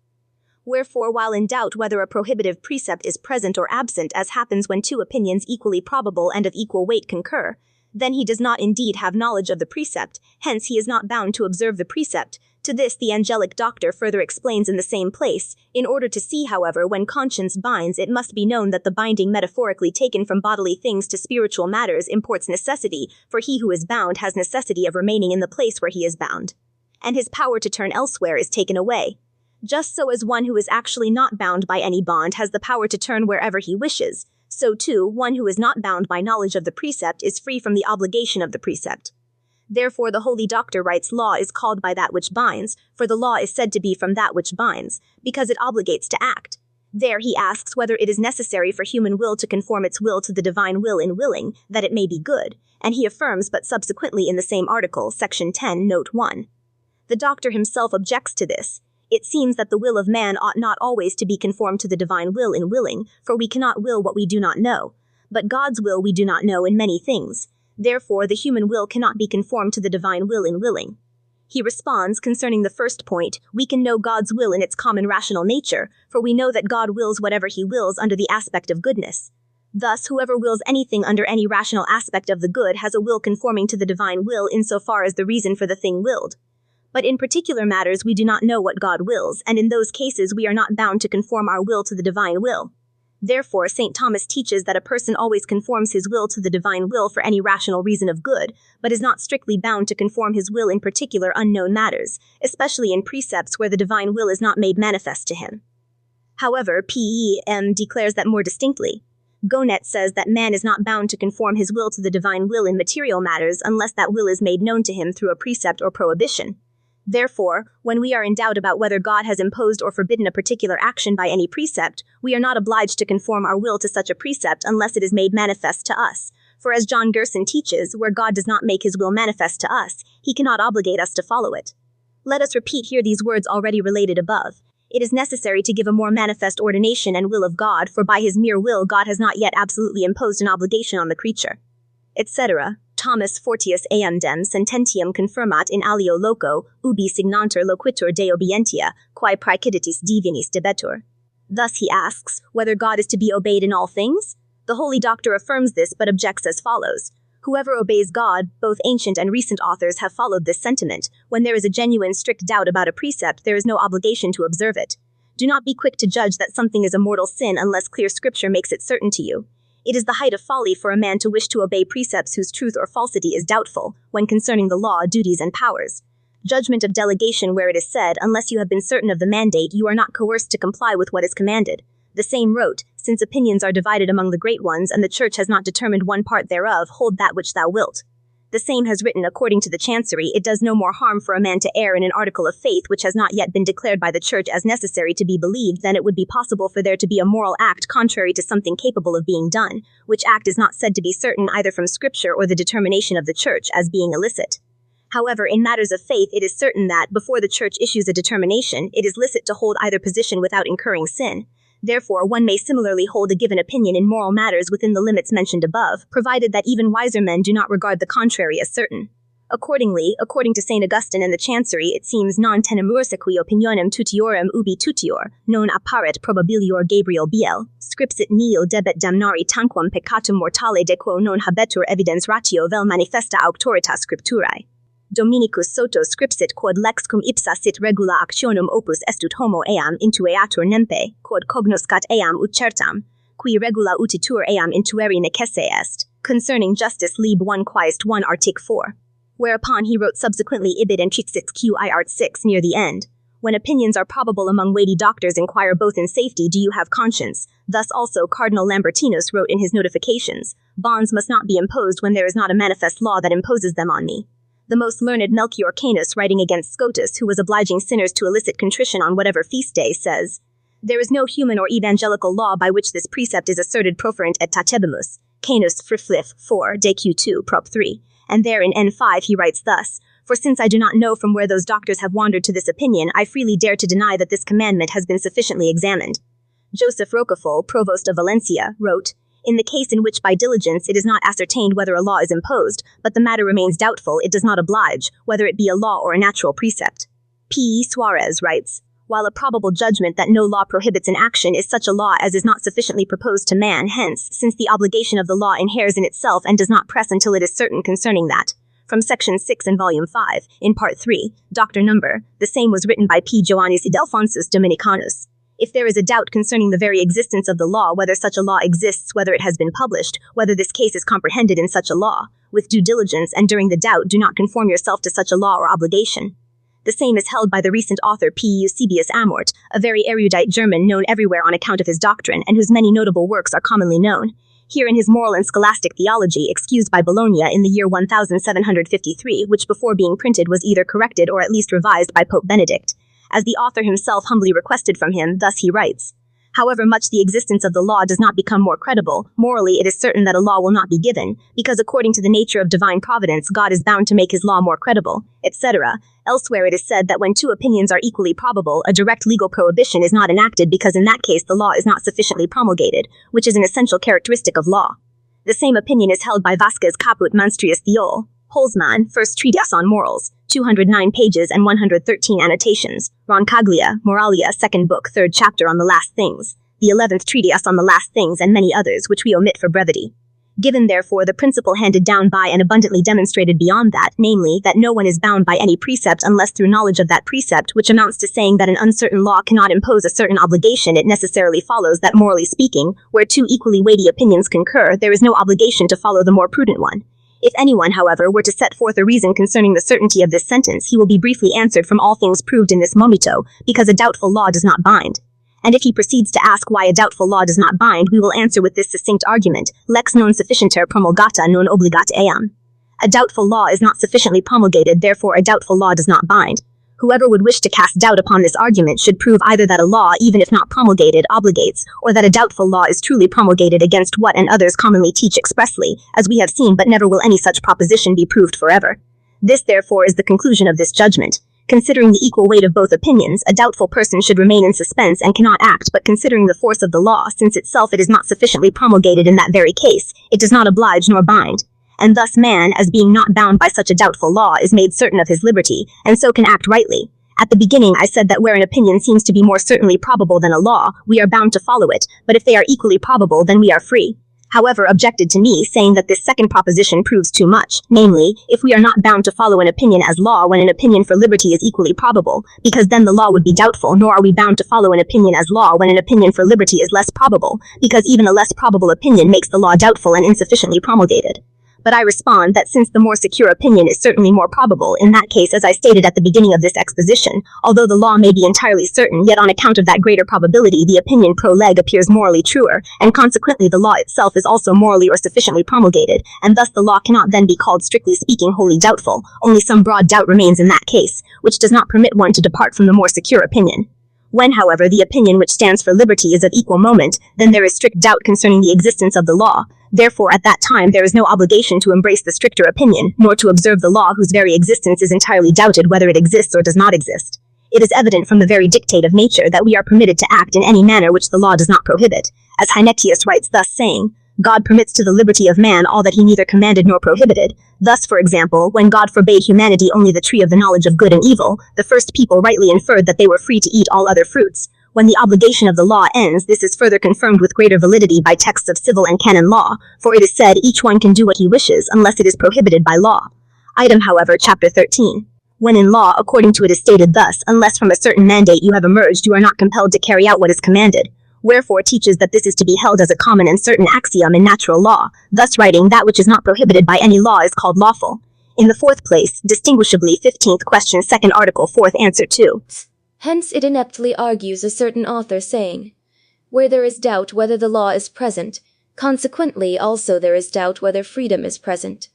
Wherefore, while in doubt whether a prohibitive precept is present or absent, as happens when two opinions equally probable and of equal weight concur, then he does not indeed have knowledge of the precept, hence he is not bound to observe the precept. To this the angelic doctor further explains in the same place, in order to see, however, when conscience binds, it must be known that the binding metaphorically taken from bodily things to spiritual matters imports necessity, for he who is bound has necessity of remaining in the place where he is bound, and his power to turn elsewhere is taken away. Just so as one who is actually not bound by any bond has the power to turn wherever he wishes, so too one who is not bound by knowledge of the precept is free from the obligation of the precept. Therefore the holy doctor writes, law is called by that which binds, for the law is said to be from that which binds, because it obligates to act. There he asks whether it is necessary for human will to conform its will to the divine will in willing, that it may be good, and he affirms but subsequently in the same article, section 10, note 1. The doctor himself objects to this. It seems that the will of man ought not always to be conformed to the divine will in willing, for we cannot will what we do not know. But God's will we do not know in many things. Therefore the human will cannot be conformed to the divine will in willing. He responds, concerning the first point, we can know God's will in its common rational nature, for we know that God wills whatever he wills under the aspect of goodness. Thus, whoever wills anything under any rational aspect of the good has a will conforming to the divine will insofar as the reason for the thing willed. But in particular matters we do not know what God wills, and in those cases we are not bound to conform our will to the divine will. Therefore, St. Thomas teaches that a person always conforms his will to the divine will for any rational reason of good, but is not strictly bound to conform his will in particular unknown matters, especially in precepts where the divine will is not made manifest to him. However, P.E.M. declares that more distinctly. Gonet says that man is not bound to conform his will to the divine will in material matters unless that will is made known to him through a precept or prohibition. Therefore, when we are in doubt about whether God has imposed or forbidden a particular action by any precept, we are not obliged to conform our will to such a precept unless it is made manifest to us. For as John Gerson teaches, where God does not make his will manifest to us, he cannot obligate us to follow it. Let us repeat here these words already related above. It is necessary to give a more manifest ordination and will of God, for by his mere will God has not yet absolutely imposed an obligation on the creature. Etc. Thomas Fortius eandem sententiam confirmat in alio loco, ubi signantur loquitur de obientia, quae praeciditis divinis debetur. Thus he asks, whether God is to be obeyed in all things? The holy doctor affirms this but objects as follows. Whoever obeys God, both ancient and recent authors have followed this sentiment. When there is a genuine strict doubt about a precept, there is no obligation to observe it. Do not be quick to judge that something is a mortal sin unless clear scripture makes it certain to you. It is the height of folly for a man to wish to obey precepts whose truth or falsity is doubtful, when concerning the law, duties, and powers. Judgment of delegation where it is said, unless you have been certain of the mandate, you are not coerced to comply with what is commanded. The same wrote, since opinions are divided among the great ones, and the church has not determined one part thereof, hold that which thou wilt. The same has written, according to the chancery, it does no more harm for a man to err in an article of faith which has not yet been declared by the church as necessary to be believed than it would be possible for there to be a moral act contrary to something capable of being done, which act is not said to be certain either from scripture or the determination of the church as being illicit. However, in matters of faith it is certain that, before the church issues a determination, it is licit to hold either position without incurring sin. Therefore, one may similarly hold a given opinion in moral matters within the limits mentioned above, provided that even wiser men do not regard the contrary as certain. Accordingly, according to St. Augustine and the Chancery, it seems non tenemur sequi opinionem tutiorem ubi tutior, non apparet probabilior Gabriel Biel, scripsit nihil debet damnari tanquam peccatum mortale de quo non habetur evidens ratio vel manifesta auctoritas scripturae. Dominicus Soto scripsit quod lex cum ipsa sit regula actionum opus estut homo eam intueatur nempe, quod cognoscat eam ut certam, qui regula utitur eam intueri necesse est, concerning justice lib 1 quaest 1 artic 4. Whereupon he wrote subsequently ibid and trixit qi art 6 near the end. When opinions are probable among weighty doctors inquire both in safety do you have conscience. Thus also Cardinal Lambertinus wrote in his notifications, bonds must not be imposed when there is not a manifest law that imposes them on me. The most learned Melchior Canus, writing against Scotus, who was obliging sinners to elicit contrition on whatever feast day, says, there is no human or evangelical law by which this precept is asserted proferent et tacebimus. Canus Friflif 4, DQ2, Prop 3. And there in N5 he writes thus, for since I do not know from where those doctors have wandered to this opinion, I freely dare to deny that this commandment has been sufficiently examined. Joseph Roquefort, Provost of Valencia, wrote, in the case in which by diligence it is not ascertained whether a law is imposed, but the matter remains doubtful, it does not oblige, whether it be a law or a natural precept. P. Suarez writes, while a probable judgment that no law prohibits an action is such a law as is not sufficiently proposed to man. Hence, since the obligation of the law inheres in itself and does not press until it is certain concerning that. From Section 6 in Volume 5, in Part 3, Dr. Number, the same was written by P. Joannis id Alphonsus Dominicanus. If there is a doubt concerning the very existence of the law, whether such a law exists, whether it has been published, whether this case is comprehended in such a law, with due diligence and during the doubt do not conform yourself to such a law or obligation. The same is held by the recent author P. Eusebius Amort, a very erudite German known everywhere on account of his doctrine and whose many notable works are commonly known. Here in his Moral and Scholastic Theology, excused by Bologna in the year 1753, which before being printed was either corrected or at least revised by Pope Benedict, as the author himself humbly requested from him, thus he writes, "However much the existence of the law does not become more credible, morally it is certain that a law will not be given, because according to the nature of divine providence God is bound to make his law more credible," etc. Elsewhere it is said that when two opinions are equally probable, a direct legal prohibition is not enacted because in that case the law is not sufficiently promulgated, which is an essential characteristic of law. The same opinion is held by Vasquez Caput Manstrius Theol, Holzmann, First Treatise on Morals, 209 pages and 113 annotations, Roncaglia, Moralia, Second Book, Third Chapter on the Last Things, the 11th Treatise on the Last Things, and many others which we omit for brevity. Given therefore the principle handed down by and abundantly demonstrated beyond that, namely, that no one is bound by any precept unless through knowledge of that precept, which amounts to saying that an uncertain law cannot impose a certain obligation, it necessarily follows that, morally speaking, where two equally weighty opinions concur, there is no obligation to follow the more prudent one. If anyone, however, were to set forth a reason concerning the certainty of this sentence, he will be briefly answered from all things proved in this momento, because a doubtful law does not bind. And if he proceeds to ask why a doubtful law does not bind, we will answer with this succinct argument, lex non sufficienter promulgata non obligat eam. A doubtful law is not sufficiently promulgated, therefore a doubtful law does not bind. Whoever would wish to cast doubt upon this argument should prove either that a law, even if not promulgated, obligates, or that a doubtful law is truly promulgated against what and others commonly teach expressly, as we have seen, but never will any such proposition be proved forever. This, therefore, is the conclusion of this judgment. Considering the equal weight of both opinions, a doubtful person should remain in suspense and cannot act, but considering the force of the law, since itself it is not sufficiently promulgated in that very case, it does not oblige nor bind. And thus man, as being not bound by such a doubtful law, is made certain of his liberty, and so can act rightly. At the beginning I said that where an opinion seems to be more certainly probable than a law, we are bound to follow it, but if they are equally probable, then we are free. However, objected to me, saying that this second proposition proves too much, namely, if we are not bound to follow an opinion as law when an opinion for liberty is equally probable, because then the law would be doubtful, nor are we bound to follow an opinion as law when an opinion for liberty is less probable, because even a less probable opinion makes the law doubtful and insufficiently promulgated. But I respond that since the more secure opinion is certainly more probable, in that case, as I stated at the beginning of this exposition, although the law may be entirely certain, yet on account of that greater probability the opinion pro leg appears morally truer, and consequently the law itself is also morally or sufficiently promulgated, and thus the law cannot then be called strictly speaking wholly doubtful, only some broad doubt remains in that case, which does not permit one to depart from the more secure opinion. When, however, the opinion which stands for liberty is of equal moment, then there is strict doubt concerning the existence of the law. Therefore, at that time there is no obligation to embrace the stricter opinion, nor to observe the law whose very existence is entirely doubted whether it exists or does not exist. It is evident from the very dictate of nature that we are permitted to act in any manner which the law does not prohibit, as Heineccius writes thus saying, God permits to the liberty of man all that he neither commanded nor prohibited. Thus, for example, when God forbade humanity only the tree of the knowledge of good and evil, the first people rightly inferred that they were free to eat all other fruits. When the obligation of the law ends, this is further confirmed with greater validity by texts of civil and canon law, for it is said each one can do what he wishes unless it is prohibited by law. Item, however, chapter 13. When in law, according to it is stated thus, unless from a certain mandate you have emerged, you are not compelled to carry out what is commanded. Wherefore teaches that this is to be held as a common and certain axiom in natural law, thus writing that which is not prohibited by any law is called lawful. In the fourth place, distinguishably 15th question 2nd article 4th answer 2. Hence it ineptly argues a certain author, saying, where there is doubt whether the law is present, consequently also there is doubt whether freedom is present.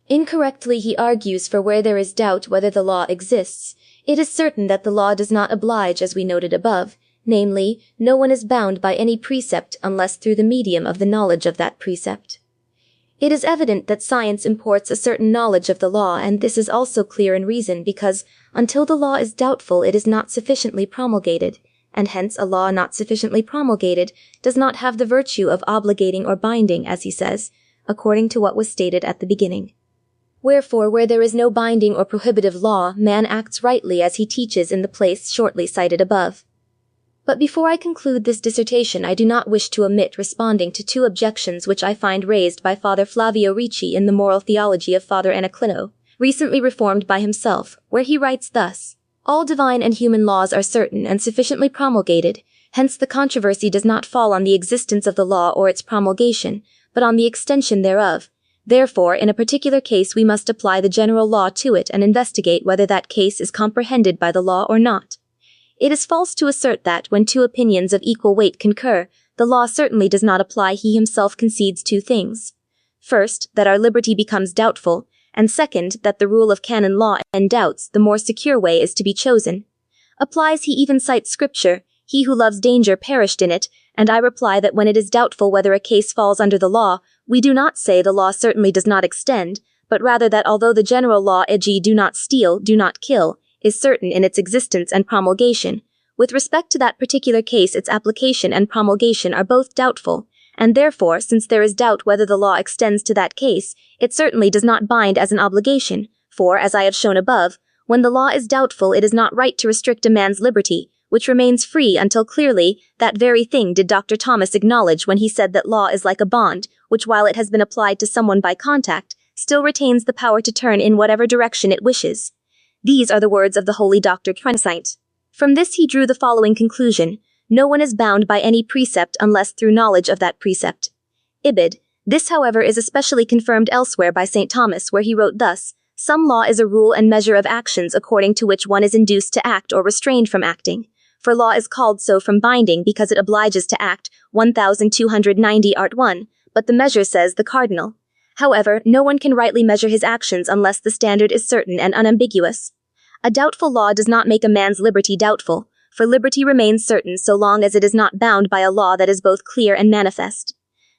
Incorrectly he argues, for where there is doubt whether the law exists, it is certain that the law does not oblige, as we noted above, namely, no one is bound by any precept unless through the medium of the knowledge of that precept. It is evident that science imports a certain knowledge of the law, and this is also clear in reason, because until the law is doubtful it is not sufficiently promulgated, and hence a law not sufficiently promulgated does not have the virtue of obligating or binding, as he says, according to what was stated at the beginning. Wherefore, where there is no binding or prohibitive law, man acts rightly as he teaches in the place shortly cited above. But before I conclude this dissertation, I do not wish to omit responding to two objections which I find raised by Father Flavio Ricci in the Moral Theology of Father Anaclino, recently reformed by himself, where he writes thus: "All divine and human laws are certain and sufficiently promulgated, hence the controversy does not fall on the existence of the law or its promulgation, but on the extension thereof. Therefore, in a particular case we must apply the general law to it and investigate whether that case is comprehended by the law or not. It is false to assert that, when two opinions of equal weight concur, the law certainly does not apply. He himself concedes two things. First, that our liberty becomes doubtful, and second, that the rule of canon law and doubts, the more secure way is to be chosen. Applies he even cites Scripture, he who loves danger perished in it, and I reply that when it is doubtful whether a case falls under the law, we do not say the law certainly does not extend, but rather that although the general law, e.g. do not steal, do not kill, is certain in its existence and promulgation, with respect to that particular case its application and promulgation are both doubtful, and therefore, since there is doubt whether the law extends to that case, it certainly does not bind as an obligation, for, as I have shown above, when the law is doubtful it is not right to restrict a man's liberty, which remains free until clearly that very thing did Dr. Thomas acknowledge when he said that law is like a bond, which while it has been applied to someone by contact, still retains the power to turn in whatever direction it wishes. These are the words of the holy Dr. Trinsaint. From this he drew the following conclusion: no one is bound by any precept unless through knowledge of that precept. Ibid. This, however, is especially confirmed elsewhere by St. Thomas, where he wrote thus: some law is a rule and measure of actions according to which one is induced to act or restrained from acting. For law is called so from binding because it obliges to act, 1290 Art 1, but the measure says the cardinal. However, no one can rightly measure his actions unless the standard is certain and unambiguous. A doubtful law does not make a man's liberty doubtful, for liberty remains certain so long as it is not bound by a law that is both clear and manifest.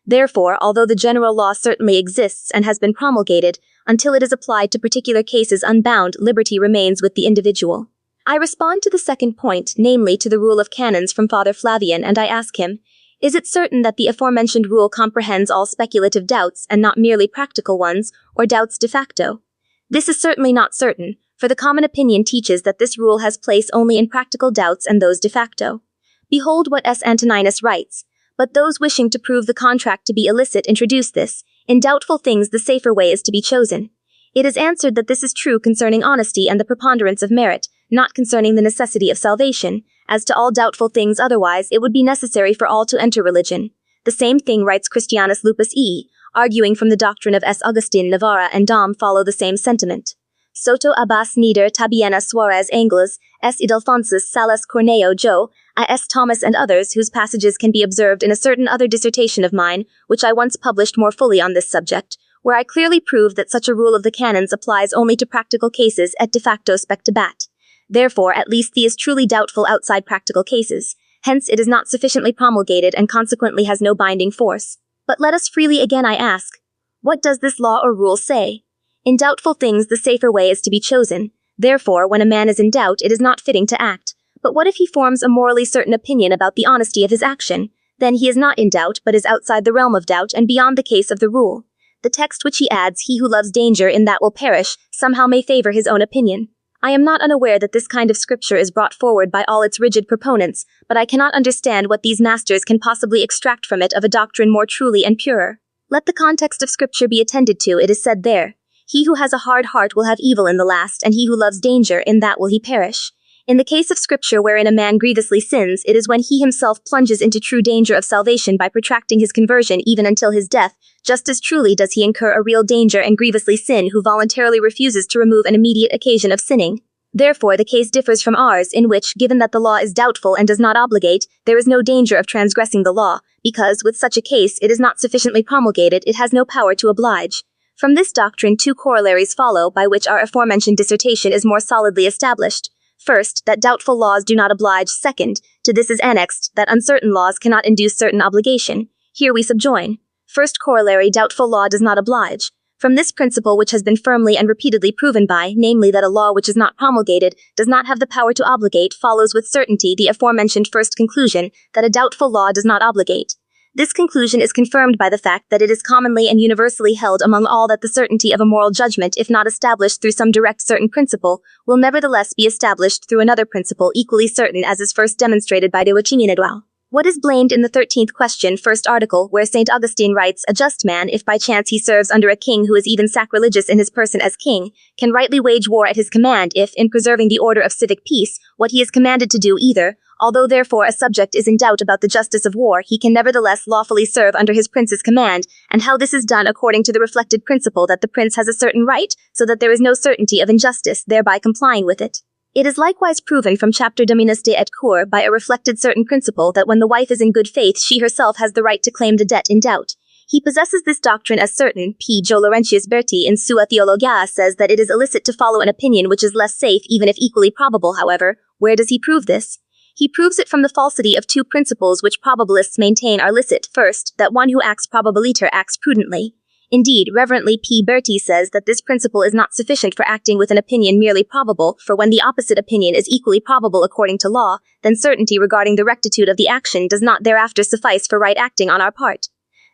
Therefore, although the general law certainly exists and has been promulgated, until it is applied to particular cases unbound, liberty remains with the individual. I respond to the second point, namely to the rule of canons from Father Flavian, and I ask him, is it certain that the aforementioned rule comprehends all speculative doubts and not merely practical ones, or doubts de facto? This is certainly not certain, for the common opinion teaches that this rule has place only in practical doubts and those de facto. Behold what S. Antoninus writes: but those wishing to prove the contract to be illicit introduce this: in doubtful things the safer way is to be chosen. It is answered that this is true concerning honesty and the preponderance of merit, not concerning the necessity of salvation. As to all doubtful things otherwise, it would be necessary for all to enter religion. The same thing writes Christianus Lupus E., arguing from the doctrine of S. Augustine Navarra and Dom follow the same sentiment. Soto Abbas Nieder Tabiena Suarez Angles, S. Alphonsus Salas Corneo Jo, I. S. Thomas and others, whose passages can be observed in a certain other dissertation of mine, which I once published more fully on this subject, where I clearly proved that such a rule of the canons applies only to practical cases et de facto spectabat. Therefore, at least the is truly doubtful outside practical cases. Hence, it is not sufficiently promulgated and consequently has no binding force. But let us freely again, I ask, what does this law or rule say? In doubtful things the safer way is to be chosen. Therefore, when a man is in doubt, it is not fitting to act. But what if he forms a morally certain opinion about the honesty of his action? Then he is not in doubt, but is outside the realm of doubt and beyond the case of the rule. The text which he adds, he who loves danger in that will perish, somehow may favor his own opinion. I am not unaware that this kind of scripture is brought forward by all its rigid proponents, but I cannot understand what these masters can possibly extract from it of a doctrine more truly and purer. Let the context of scripture be attended to. It is said there, he who has a hard heart will have evil in the last, and he who loves danger, in that will he perish. In the case of scripture wherein a man grievously sins, it is when he himself plunges into true danger of salvation by protracting his conversion even until his death, just as truly does he incur a real danger and grievously sin who voluntarily refuses to remove an immediate occasion of sinning. Therefore the case differs from ours, in which, given that the law is doubtful and does not obligate, there is no danger of transgressing the law, because, with such a case, it is not sufficiently promulgated, it has no power to oblige. From this doctrine two corollaries follow, by which our aforementioned dissertation is more solidly established. First, that doubtful laws do not oblige. Second, to this is annexed, that uncertain laws cannot induce certain obligation. Here we subjoin. First corollary, doubtful law does not oblige. From this principle, which has been firmly and repeatedly proven by, namely that a law which is not promulgated does not have the power to obligate, follows with certainty the aforementioned first conclusion, that a doubtful law does not obligate. This conclusion is confirmed by the fact that it is commonly and universally held among all that the certainty of a moral judgment, if not established through some direct certain principle, will nevertheless be established through another principle equally certain, as is first demonstrated by de Wachiminedual. What is blamed in the 13th question, first article, where St. Augustine writes, "A just man, if by chance he serves under a king who is even sacrilegious in his person as king, can rightly wage war at his command if, in preserving the order of civic peace, what he is commanded to do either, although therefore a subject is in doubt about the justice of war, he can nevertheless lawfully serve under his prince's command, and how this is done according to the reflected principle that the prince has a certain right, so that there is no certainty of injustice, thereby complying with it." It is likewise proven from chapter Dominus de et Cur by a reflected certain principle that when the wife is in good faith, she herself has the right to claim the debt in doubt. He possesses this doctrine as certain. P. Jo Laurentius Berti in Sua Theologia says that it is illicit to follow an opinion which is less safe even if equally probable. However, where does he prove this? He proves it from the falsity of two principles which probabilists maintain are licit. First, that one who acts probabiliter acts prudently. Indeed, reverently P. Berti says that this principle is not sufficient for acting with an opinion merely probable, for when the opposite opinion is equally probable according to law, then certainty regarding the rectitude of the action does not thereafter suffice for right acting on our part.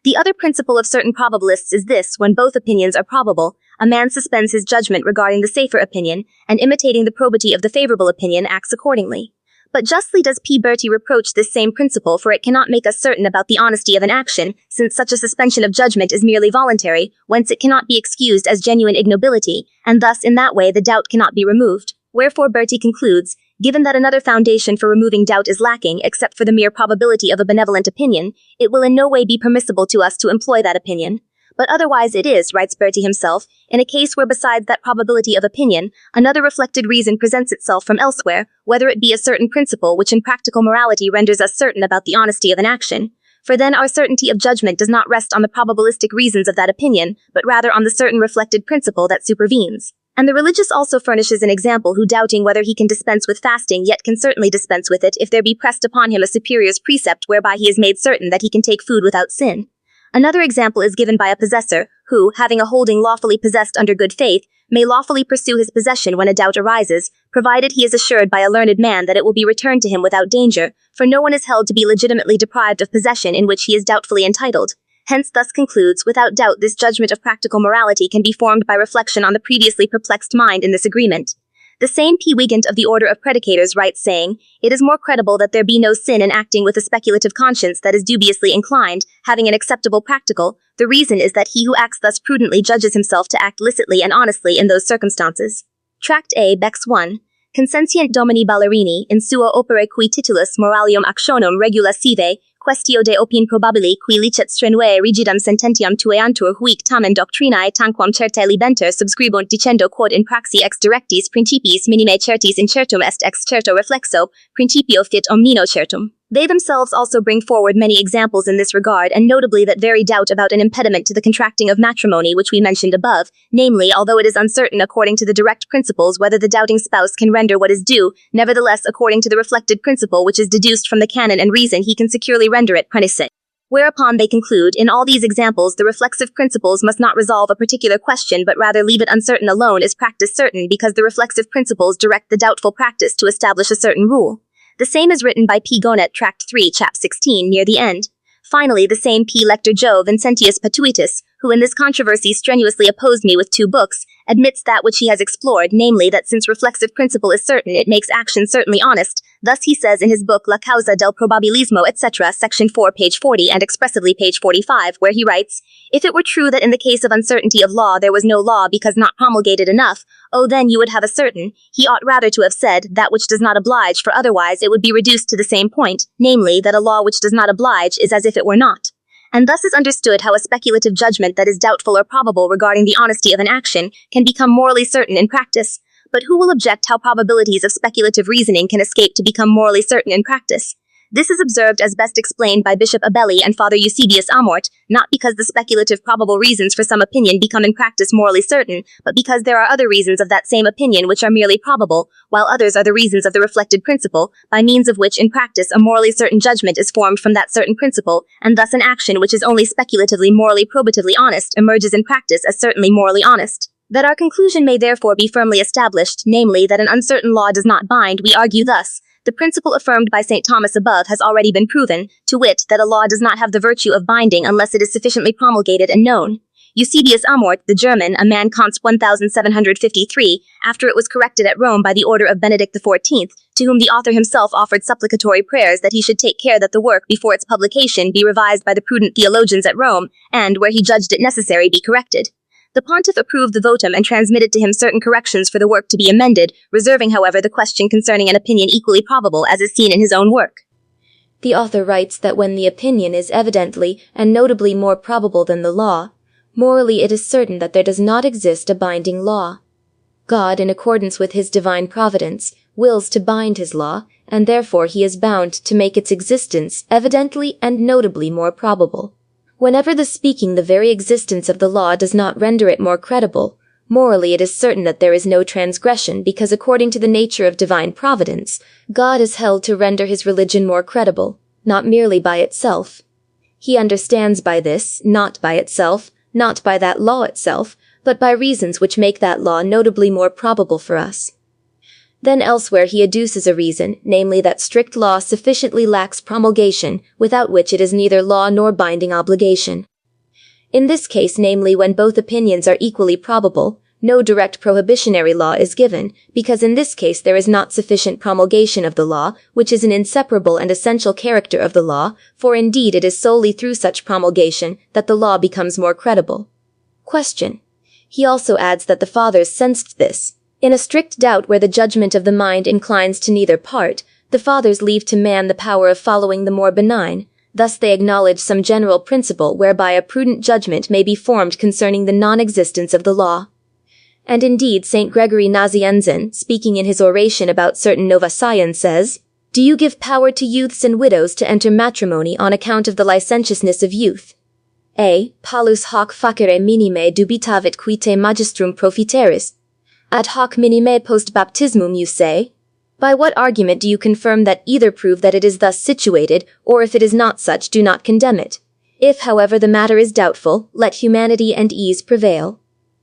The other principle of certain probabilists is this: when both opinions are probable, a man suspends his judgment regarding the safer opinion, and imitating the probity of the favorable opinion acts accordingly. But justly does P. Berti reproach this same principle, for it cannot make us certain about the honesty of an action, since such a suspension of judgment is merely voluntary, whence it cannot be excused as genuine ignobility, and thus in that way the doubt cannot be removed. Wherefore Berti concludes, given that another foundation for removing doubt is lacking, except for the mere probability of a benevolent opinion, it will in no way be permissible to us to employ that opinion. But otherwise it is, writes Berti himself, in a case where besides that probability of opinion, another reflected reason presents itself from elsewhere, whether it be a certain principle which in practical morality renders us certain about the honesty of an action. For then our certainty of judgment does not rest on the probabilistic reasons of that opinion, but rather on the certain reflected principle that supervenes. And the religious also furnishes an example who, doubting whether he can dispense with fasting, yet can certainly dispense with it if there be pressed upon him a superior's precept whereby he is made certain that he can take food without sin. Another example is given by a possessor, who, having a holding lawfully possessed under good faith, may lawfully pursue his possession when a doubt arises, provided he is assured by a learned man that it will be returned to him without danger, for no one is held to be legitimately deprived of possession in which he is doubtfully entitled. Hence thus concludes, without doubt this judgment of practical morality can be formed by reflection on the previously perplexed mind in this agreement. The same P. Wigand of the Order of Predicators writes, saying, "It is more credible that there be no sin in acting with a speculative conscience that is dubiously inclined, having an acceptable practical. The reason is that he who acts thus prudently judges himself to act licitly and honestly in those circumstances." Tract A, Bex 1. Consentient Domini Ballerini, in sua opere qui titulus Moralium Actionum Regula sive, questio de opin probabili qui licet strenue rigidam sententiam tueantur huic tamen doctrinae tanquam certe libenter subscribunt dicendo quod in praxi ex directis principiis minime certis incertum est ex certo reflexo, principio fit omnino certum. They themselves also bring forward many examples in this regard, and notably that very doubt about an impediment to the contracting of matrimony which we mentioned above, namely, although it is uncertain according to the direct principles whether the doubting spouse can render what is due, nevertheless according to the reflected principle which is deduced from the canon and reason he can securely render it prenisse. Whereupon they conclude, in all these examples the reflexive principles must not resolve a particular question but rather leave it uncertain alone is practice certain, because the reflexive principles direct the doubtful practice to establish a certain rule. The same is written by P. Gonet, Tract 3, Chap 16, near the end. Finally, the same P. Lector Jo Vincentius Patuitus, who in this controversy strenuously opposed me with 2 books, admits that which he has explored, namely that since reflexive principle is certain, it makes action certainly honest. Thus he says in his book La Causa del Probabilismo, etc., section 4, page 40, and expressively page 45, where he writes, "If it were true that in the case of uncertainty of law there was no law because not promulgated enough, then you would have a certain, he ought rather to have said, that which does not oblige, for otherwise it would be reduced to the same point, namely, that a law which does not oblige is as if it were not." And thus is understood how a speculative judgment that is doubtful or probable regarding the honesty of an action can become morally certain in practice. But who will object how probabilities of speculative reasoning can escape to become morally certain in practice? This is observed as best explained by Bishop Abelli and Father Eusebius Amort, not because the speculative probable reasons for some opinion become in practice morally certain, but because there are other reasons of that same opinion which are merely probable, while others are the reasons of the reflected principle, by means of which in practice a morally certain judgment is formed from that certain principle, and thus an action which is only speculatively morally probatively honest emerges in practice as certainly morally honest. That our conclusion may therefore be firmly established, namely that an uncertain law does not bind, we argue thus, The principle affirmed by St. Thomas above has already been proven, to wit, that a law does not have the virtue of binding unless it is sufficiently promulgated and known. Eusebius Amort, the German, a man const 1753, after it was corrected at Rome by the order of Benedict XIV, to whom the author himself offered supplicatory prayers that he should take care that the work, before its publication, be revised by the prudent theologians at Rome, and, where he judged it necessary, be corrected. The pontiff approved the votum and transmitted to him certain corrections for the work to be amended, reserving, however, the question concerning an opinion equally probable, as is seen in his own work. The author writes that when the opinion is evidently and notably more probable than the law, morally it is certain that there does not exist a binding law. God, in accordance with his divine providence, wills to bind his law, and therefore he is bound to make its existence evidently and notably more probable. Whenever the speaking the very existence of the law does not render it more credible, morally it is certain that there is no transgression, because according to the nature of divine providence, God is held to render his religion more credible, not merely by itself. He understands by this, not by itself, not by that law itself, but by reasons which make that law notably more probable for us. Then elsewhere he adduces a reason, namely that strict law sufficiently lacks promulgation, without which it is neither law nor binding obligation. In this case, namely when both opinions are equally probable, no direct prohibitionary law is given, because in this case there is not sufficient promulgation of the law, which is an inseparable and essential character of the law, for indeed it is solely through such promulgation that the law becomes more credible. Question. He also adds that the fathers sensed this. In a strict doubt where the judgment of the mind inclines to neither part, the fathers leave to man the power of following the more benign. Thus they acknowledge some general principle whereby a prudent judgment may be formed concerning the non-existence of the law. And indeed St. Gregory Nazianzen, speaking in his oration about certain Novatians, says, "Do you give power to youths and widows to enter matrimony on account of the licentiousness of youth? Palus hoc facere minime dubitavit qui te magistrum profiteris. Ad hoc minime post baptismum, you say? By what argument do you confirm that? Either prove that it is thus situated, or if it is not such, do not condemn it. If, however, the matter is doubtful, let humanity and ease prevail."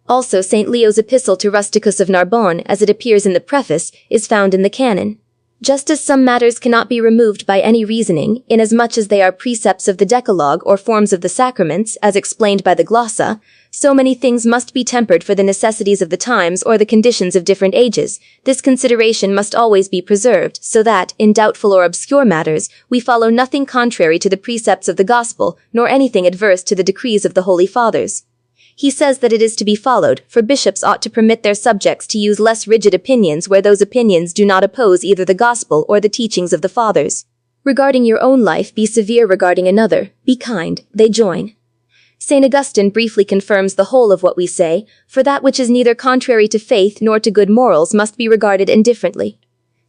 Also St. Leo's epistle to Rusticus of Narbonne, as it appears in the preface, is found in the canon. Just as some matters cannot be removed by any reasoning, inasmuch as they are precepts of the Decalogue or forms of the sacraments, as explained by the glossa, so many things must be tempered for the necessities of the times or the conditions of different ages. This consideration must always be preserved, so that, in doubtful or obscure matters, we follow nothing contrary to the precepts of the gospel, nor anything adverse to the decrees of the Holy Fathers. He says that it is to be followed, for bishops ought to permit their subjects to use less rigid opinions where those opinions do not oppose either the gospel or the teachings of the Fathers. Regarding your own life, be severe; regarding another, be kind. They join. St. Augustine briefly confirms the whole of what we say, for that which is neither contrary to faith nor to good morals must be regarded indifferently.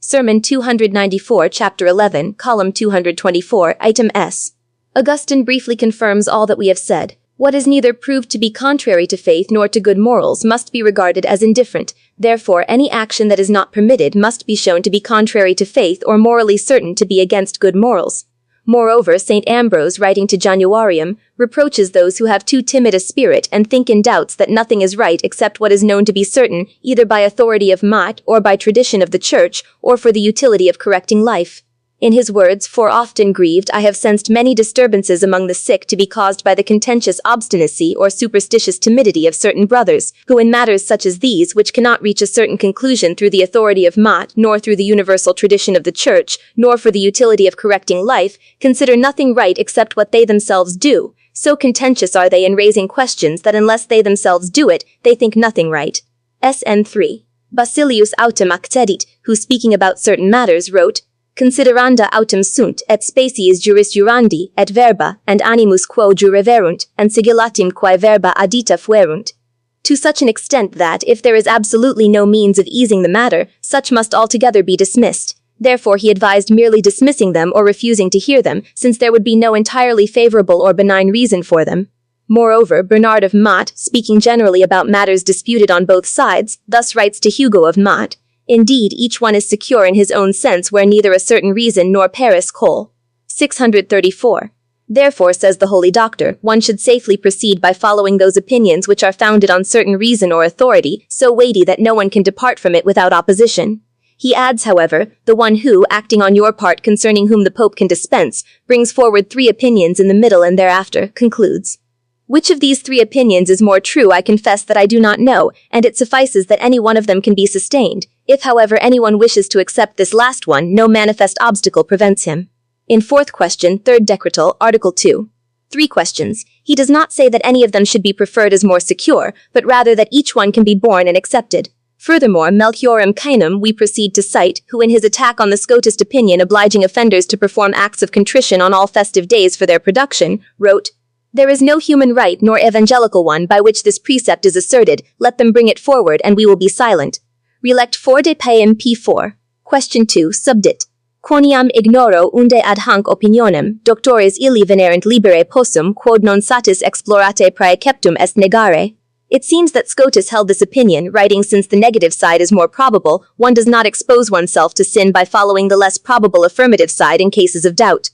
Sermon 294, chapter 11, column 224, item S. Augustine briefly confirms all that we have said. What is neither proved to be contrary to faith nor to good morals must be regarded as indifferent. Therefore, any action that is not permitted must be shown to be contrary to faith or morally certain to be against good morals. Moreover, St. Ambrose, writing to Januarium, reproaches those who have too timid a spirit and think in doubts that nothing is right except what is known to be certain, either by authority of Mat, or by tradition of the Church, or for the utility of correcting life. In his words, "For often grieved I have sensed many disturbances among the sick to be caused by the contentious obstinacy or superstitious timidity of certain brothers, who in matters such as these, which cannot reach a certain conclusion through the authority of Mat, nor through the universal tradition of the Church, nor for the utility of correcting life, consider nothing right except what they themselves do. So contentious are they in raising questions that unless they themselves do it, they think nothing right." SN 3. Basilius autem accedit, who speaking about certain matters wrote, "Consideranda autem sunt, et species juris jurandi, et verba, and animus quo jure verunt, and sigillatim quae verba addita fuerunt." To such an extent that, if there is absolutely no means of easing the matter, such must altogether be dismissed. Therefore he advised merely dismissing them or refusing to hear them, since there would be no entirely favorable or benign reason for them. Moreover, Bernard of Mat, speaking generally about matters disputed on both sides, thus writes to Hugo of Mat, "Indeed, each one is secure in his own sense where neither a certain reason nor paris col." 634. Therefore, says the Holy Doctor, one should safely proceed by following those opinions which are founded on certain reason or authority, so weighty that no one can depart from it without opposition. He adds, however, the one who, acting on your part concerning whom the Pope can dispense, brings forward 3 opinions in the middle and thereafter concludes. Which of these 3 opinions is more true I confess that I do not know, and it suffices that any one of them can be sustained. If, however, anyone wishes to accept this last one, no manifest obstacle prevents him. In 4th question, 3rd Decretal, Article 2. 3 questions. He does not say that any of them should be preferred as more secure, but rather that each one can be borne and accepted. Furthermore, Melchiorem Cainum we proceed to cite, who in his attack on the Scotist opinion obliging offenders to perform acts of contrition on all festive days for their production, wrote, "There is no human right nor evangelical one by which this precept is asserted, let them bring it forward and we will be silent." Relect 4 de Paem P4. Question 2, subdit. Quoniam ignoro unde ad hanc opinionem, doctores illi venerant libere possum quod non satis explorate praeceptum est negare. It seems that Scotus held this opinion, writing, since the negative side is more probable, one does not expose oneself to sin by following the less probable affirmative side in cases of doubt.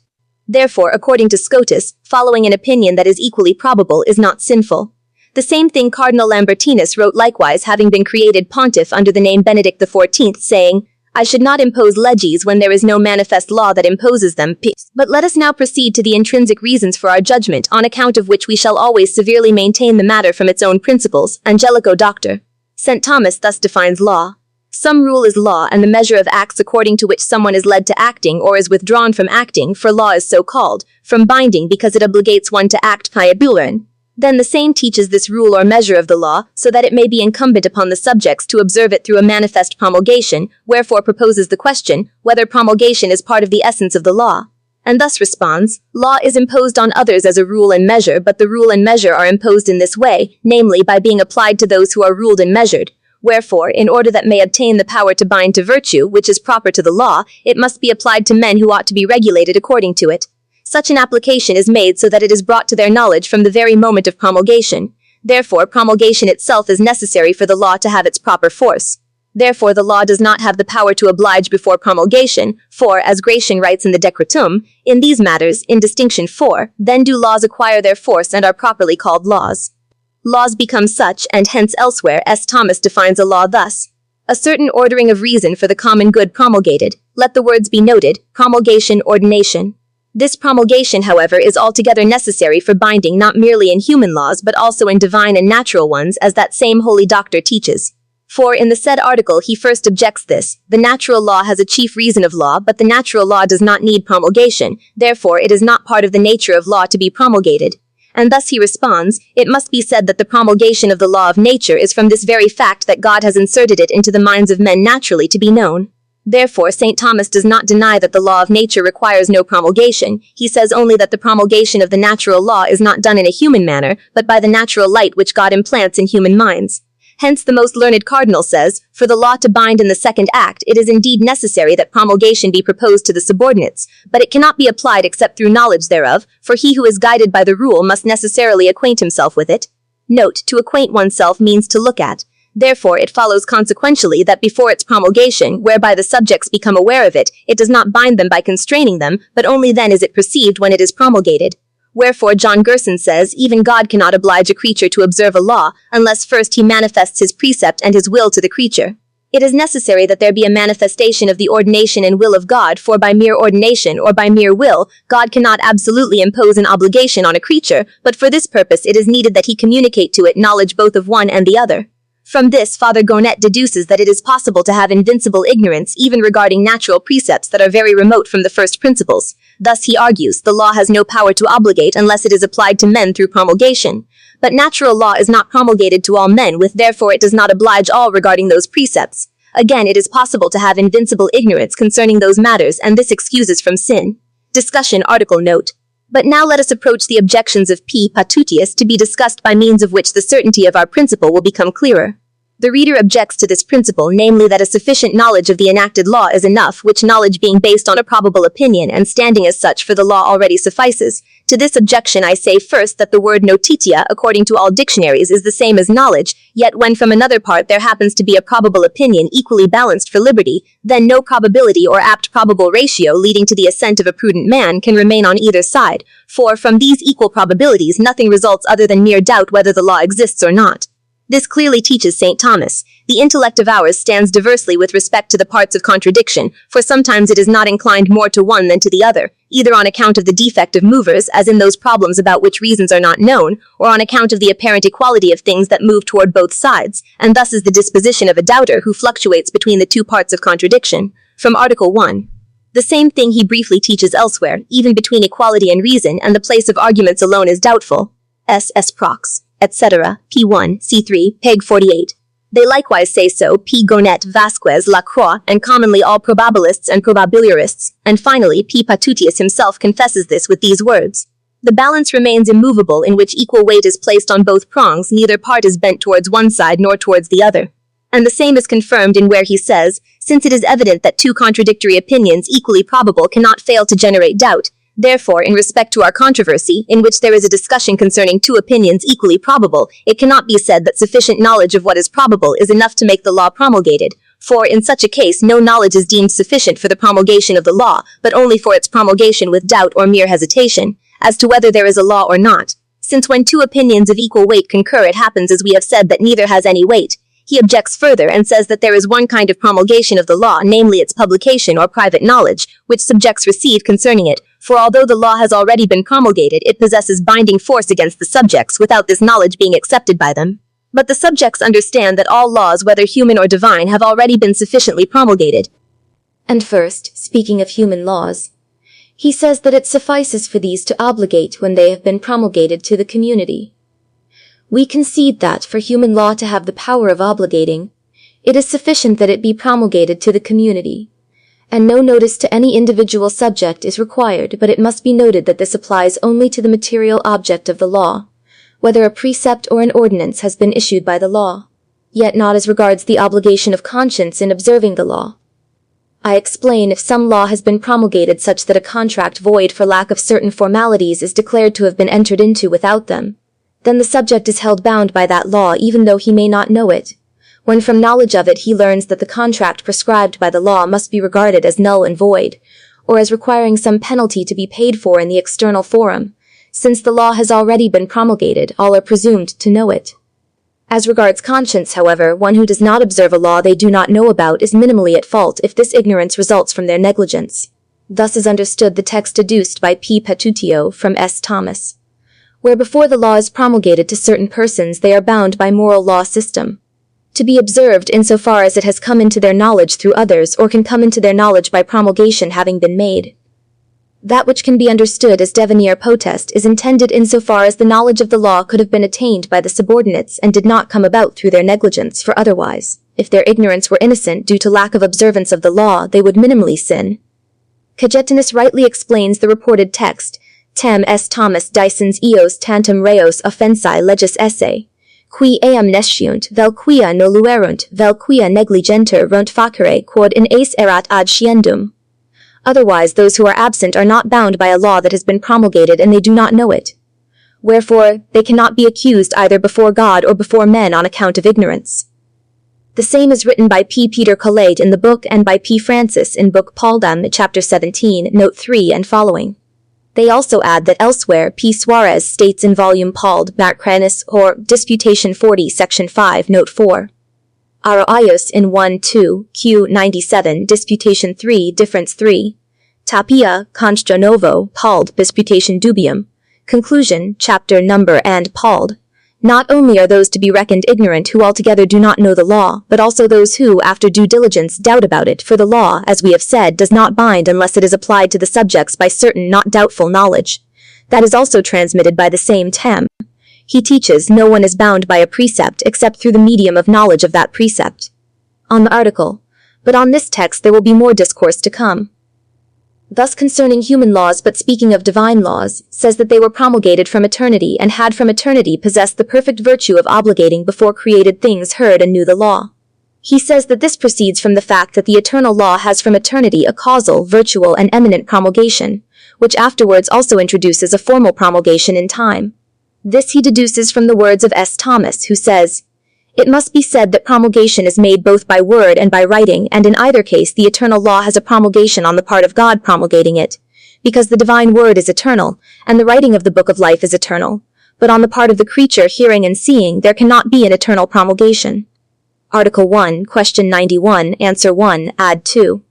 Therefore, according to Scotus, following an opinion that is equally probable is not sinful. The same thing Cardinal Lambertinus wrote likewise, having been created pontiff under the name Benedict XIV, saying, "I should not impose leges when there is no manifest law that imposes them." But let us now proceed to the intrinsic reasons for our judgment, on account of which we shall always severely maintain the matter from its own principles. Angelico Doctor. St. Thomas thus defines law. Some rule is law, and the measure of acts according to which someone is led to acting or is withdrawn from acting, for law is so called, from binding because it obligates one to act piebulen. Then the same teaches this rule or measure of the law, so that it may be incumbent upon the subjects to observe it through a manifest promulgation, wherefore proposes the question, whether promulgation is part of the essence of the law. And thus responds, law is imposed on others as a rule and measure, but the rule and measure are imposed in this way, namely by being applied to those who are ruled and measured. Wherefore, in order that may obtain the power to bind to virtue, which is proper to the law, it must be applied to men who ought to be regulated according to it. Such an application is made so that it is brought to their knowledge from the very moment of promulgation. Therefore, promulgation itself is necessary for the law to have its proper force. Therefore, the law does not have the power to oblige before promulgation, for, as Gratian writes in the Decretum, in these matters, in distinction 4, then do laws acquire their force and are properly called laws. Laws become such, and hence elsewhere, S. Thomas defines a law thus. A certain ordering of reason for the common good promulgated. Let the words be noted, promulgation, ordination. This promulgation, however, is altogether necessary for binding not merely in human laws but also in divine and natural ones, as that same holy doctor teaches. For in the said article he first objects this, the natural law has a chief reason of law, but the natural law does not need promulgation, therefore it is not part of the nature of law to be promulgated. And thus he responds, it must be said that the promulgation of the law of nature is from this very fact that God has inserted it into the minds of men naturally to be known. Therefore, St. Thomas does not deny that the law of nature requires no promulgation. He says only that the promulgation of the natural law is not done in a human manner, but by the natural light which God implants in human minds. Hence the most learned cardinal says, for the law to bind in the second act, it is indeed necessary that promulgation be proposed to the subordinates, but it cannot be applied except through knowledge thereof, for he who is guided by the rule must necessarily acquaint himself with it. Note, to acquaint oneself means to look at. Therefore, it follows consequentially that before its promulgation, whereby the subjects become aware of it, it does not bind them by constraining them, but only then is it perceived when it is promulgated. Wherefore John Gerson says, even God cannot oblige a creature to observe a law, unless first he manifests his precept and his will to the creature. It is necessary that there be a manifestation of the ordination and will of God, for by mere ordination or by mere will, God cannot absolutely impose an obligation on a creature, but for this purpose it is needed that he communicate to it knowledge both of one and the other. From this, Father Gonet deduces that it is possible to have invincible ignorance even regarding natural precepts that are very remote from the first principles. Thus, he argues, the law has no power to obligate unless it is applied to men through promulgation. But natural law is not promulgated to all men, therefore it does not oblige all regarding those precepts. Again, it is possible to have invincible ignorance concerning those matters, and this excuses from sin. Discussion Article Note. But now let us approach the objections of P. Patutius to be discussed by means of which the certainty of our principle will become clearer. The reader objects to this principle, namely that a sufficient knowledge of the enacted law is enough, which knowledge being based on a probable opinion and standing as such for the law already suffices. To this objection I say first that the word notitia, according to all dictionaries, is the same as knowledge, yet when from another part there happens to be a probable opinion equally balanced for liberty, then no probability or apt probable ratio leading to the assent of a prudent man can remain on either side, for from these equal probabilities nothing results other than mere doubt whether the law exists or not. This clearly teaches St. Thomas, the intellect of ours stands diversely with respect to the parts of contradiction, for sometimes it is not inclined more to one than to the other, either on account of the defect of movers, as in those problems about which reasons are not known, or on account of the apparent equality of things that move toward both sides, and thus is the disposition of a doubter who fluctuates between the two parts of contradiction. From Article 1. The same thing he briefly teaches elsewhere, even between equality and reason, and the place of arguments alone is doubtful. S. Prox, etc., p1, c3, peg 48. They likewise say so P. Gonet, Vasquez, Lacroix, and commonly all probabilists and probabiliorists, and finally P. Patutius himself confesses this with these words. The balance remains immovable in which equal weight is placed on both prongs, neither part is bent towards one side nor towards the other. And the same is confirmed in where he says, since it is evident that two contradictory opinions equally probable cannot fail to generate doubt, therefore, in respect to our controversy, in which there is a discussion concerning two opinions equally probable, it cannot be said that sufficient knowledge of what is probable is enough to make the law promulgated, for in such a case no knowledge is deemed sufficient for the promulgation of the law, but only for its promulgation with doubt or mere hesitation, as to whether there is a law or not. Since when two opinions of equal weight concur, it happens as we have said that neither has any weight. He objects further and says that there is one kind of promulgation of the law, namely its publication or private knowledge, which subjects receive concerning it, for although the law has already been promulgated, it possesses binding force against the subjects without this knowledge being accepted by them. But the subjects understand that all laws, whether human or divine, have already been sufficiently promulgated. And first, speaking of human laws, he says that it suffices for these to obligate when they have been promulgated to the community. We concede that, for human law to have the power of obligating, it is sufficient that it be promulgated to the community, and no notice to any individual subject is required, but it must be noted that this applies only to the material object of the law, whether a precept or an ordinance has been issued by the law, yet not as regards the obligation of conscience in observing the law. I explain, if some law has been promulgated such that a contract void for lack of certain formalities is declared to have been entered into without them, then the subject is held bound by that law even though he may not know it, when from knowledge of it he learns that the contract prescribed by the law must be regarded as null and void, or as requiring some penalty to be paid for in the external forum. Since the law has already been promulgated, all are presumed to know it. As regards conscience, however, one who does not observe a law they do not know about is minimally at fault if this ignorance results from their negligence. Thus is understood the text deduced by P. Patutio from S. Thomas, where before the law is promulgated to certain persons they are bound by moral law system, to be observed insofar as it has come into their knowledge through others or can come into their knowledge by promulgation having been made. That which can be understood as devenire potest is intended insofar as the knowledge of the law could have been attained by the subordinates and did not come about through their negligence, for otherwise, if their ignorance were innocent due to lack of observance of the law, they would minimally sin. Cajetanus rightly explains the reported text, Tem S. Thomas Dysons eos tantum reos offensae legis esse, qui eam nesciunt, vel quia noluerunt, vel quia negligenter runt facere quod in ace erat ad sciendum. Otherwise those who are absent are not bound by a law that has been promulgated and they do not know it. Wherefore, they cannot be accused either before God or before men on account of ignorance. The same is written by P. Peter Collade in the book and by P. Francis in book Pauldam, chapter 17, note 3 and following. They also add that elsewhere P. Suarez states in volume Pauld Macranus or Disputation 40 section 5 note 4. Aroios in 1-2 Q 97 Disputation 3 difference 3. Tapia Contra Novo Pauld Disputation Dubium. Conclusion, chapter number and Pauld. Not only are those to be reckoned ignorant who altogether do not know the law, but also those who, after due diligence, doubt about it, for the law, as we have said, does not bind unless it is applied to the subjects by certain not doubtful knowledge. That is also transmitted by the same Tem. He teaches no one is bound by a precept except through the medium of knowledge of that precept. On the article. But on this text there will be more discourse to come. Thus concerning human laws, but speaking of divine laws, says that they were promulgated from eternity and had from eternity possessed the perfect virtue of obligating before created things heard and knew the law. He says that this proceeds from the fact that the eternal law has from eternity a causal, virtual, and eminent promulgation, which afterwards also introduces a formal promulgation in time. This he deduces from the words of S. Thomas, who says, "It must be said that promulgation is made both by word and by writing, and in either case the eternal law has a promulgation on the part of God promulgating it, because the divine word is eternal, and the writing of the book of life is eternal. but on the part of the creature hearing and seeing there cannot be an eternal promulgation. Article 1, Question 91, Answer 1, Add 2.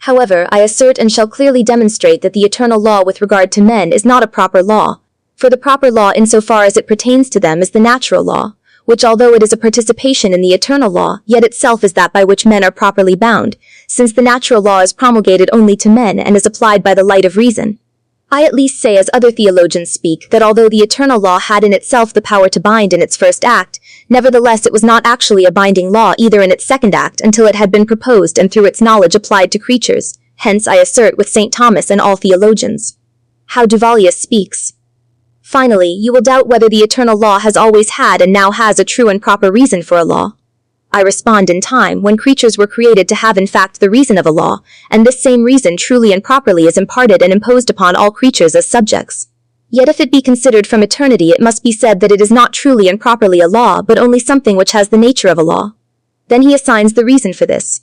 However, I assert and shall clearly demonstrate that the eternal law with regard to men is not a proper law, for the proper law insofar as it pertains to them is the natural law, which although it is a participation in the eternal law, yet itself is that by which men are properly bound, since the natural law is promulgated only to men and is applied by the light of reason. I at least say, as other theologians speak, that although the eternal law had in itself the power to bind in its first act, nevertheless it was not actually a binding law either in its second act until it had been proposed and through its knowledge applied to creatures. Hence I assert with St. Thomas and all theologians. How Duvalius speaks. Finally, you will doubt whether the eternal law has always had and now has a true and proper reason for a law. I respond in time, when creatures were created to have in fact the reason of a law, and this same reason truly and properly is imparted and imposed upon all creatures as subjects. Yet if it be considered from eternity, it must be said that it is not truly and properly a law, but only something which has the nature of a law. Then he assigns the reason for this.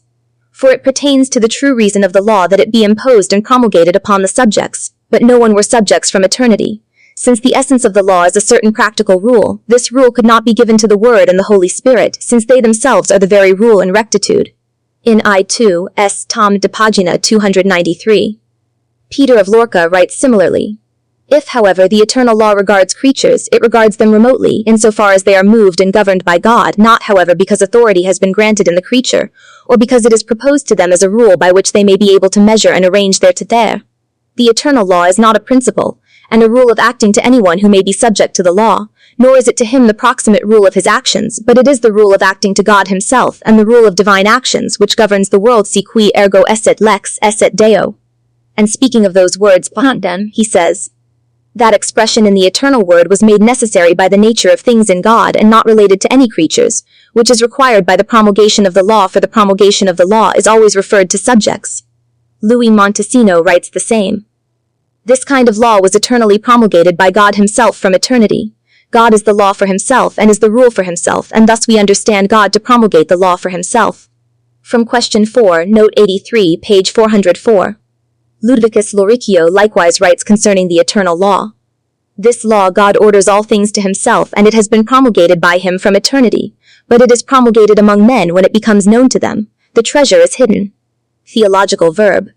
For it pertains to the true reason of the law that it be imposed and promulgated upon the subjects, but no one were subjects from eternity. Since the essence of the law is a certain practical rule, this rule could not be given to the Word and the Holy Spirit, since they themselves are the very rule and rectitude. In I2, S. Tom de Pagina 293. Peter of Lorca writes similarly. If, however, the eternal law regards creatures, it regards them remotely, insofar as they are moved and governed by God, not, however, because authority has been granted in the creature, or because it is proposed to them as a rule by which they may be able to measure and arrange their to there. The eternal law is not a principle, and a rule of acting to anyone who may be subject to the law, nor is it to him the proximate rule of his actions, but it is the rule of acting to God himself, and the rule of divine actions, which governs the world, si qui ergo esset lex, esset Deo. And speaking of those words, pantem, he says, that expression in the eternal word was made necessary by the nature of things in God and not related to any creatures, which is required by the promulgation of the law, for the promulgation of the law is always referred to subjects. Louis Montesino writes the same. This kind of law was eternally promulgated by God himself from eternity. God is the law for himself and is the rule for himself, and thus we understand God to promulgate the law for himself. From Question 4, Note 83, page 404. Ludovicus Loricchio likewise writes concerning the eternal law. This law God orders all things to himself, and it has been promulgated by him from eternity, but it is promulgated among men when it becomes known to them. The treasure is hidden. Theological verb.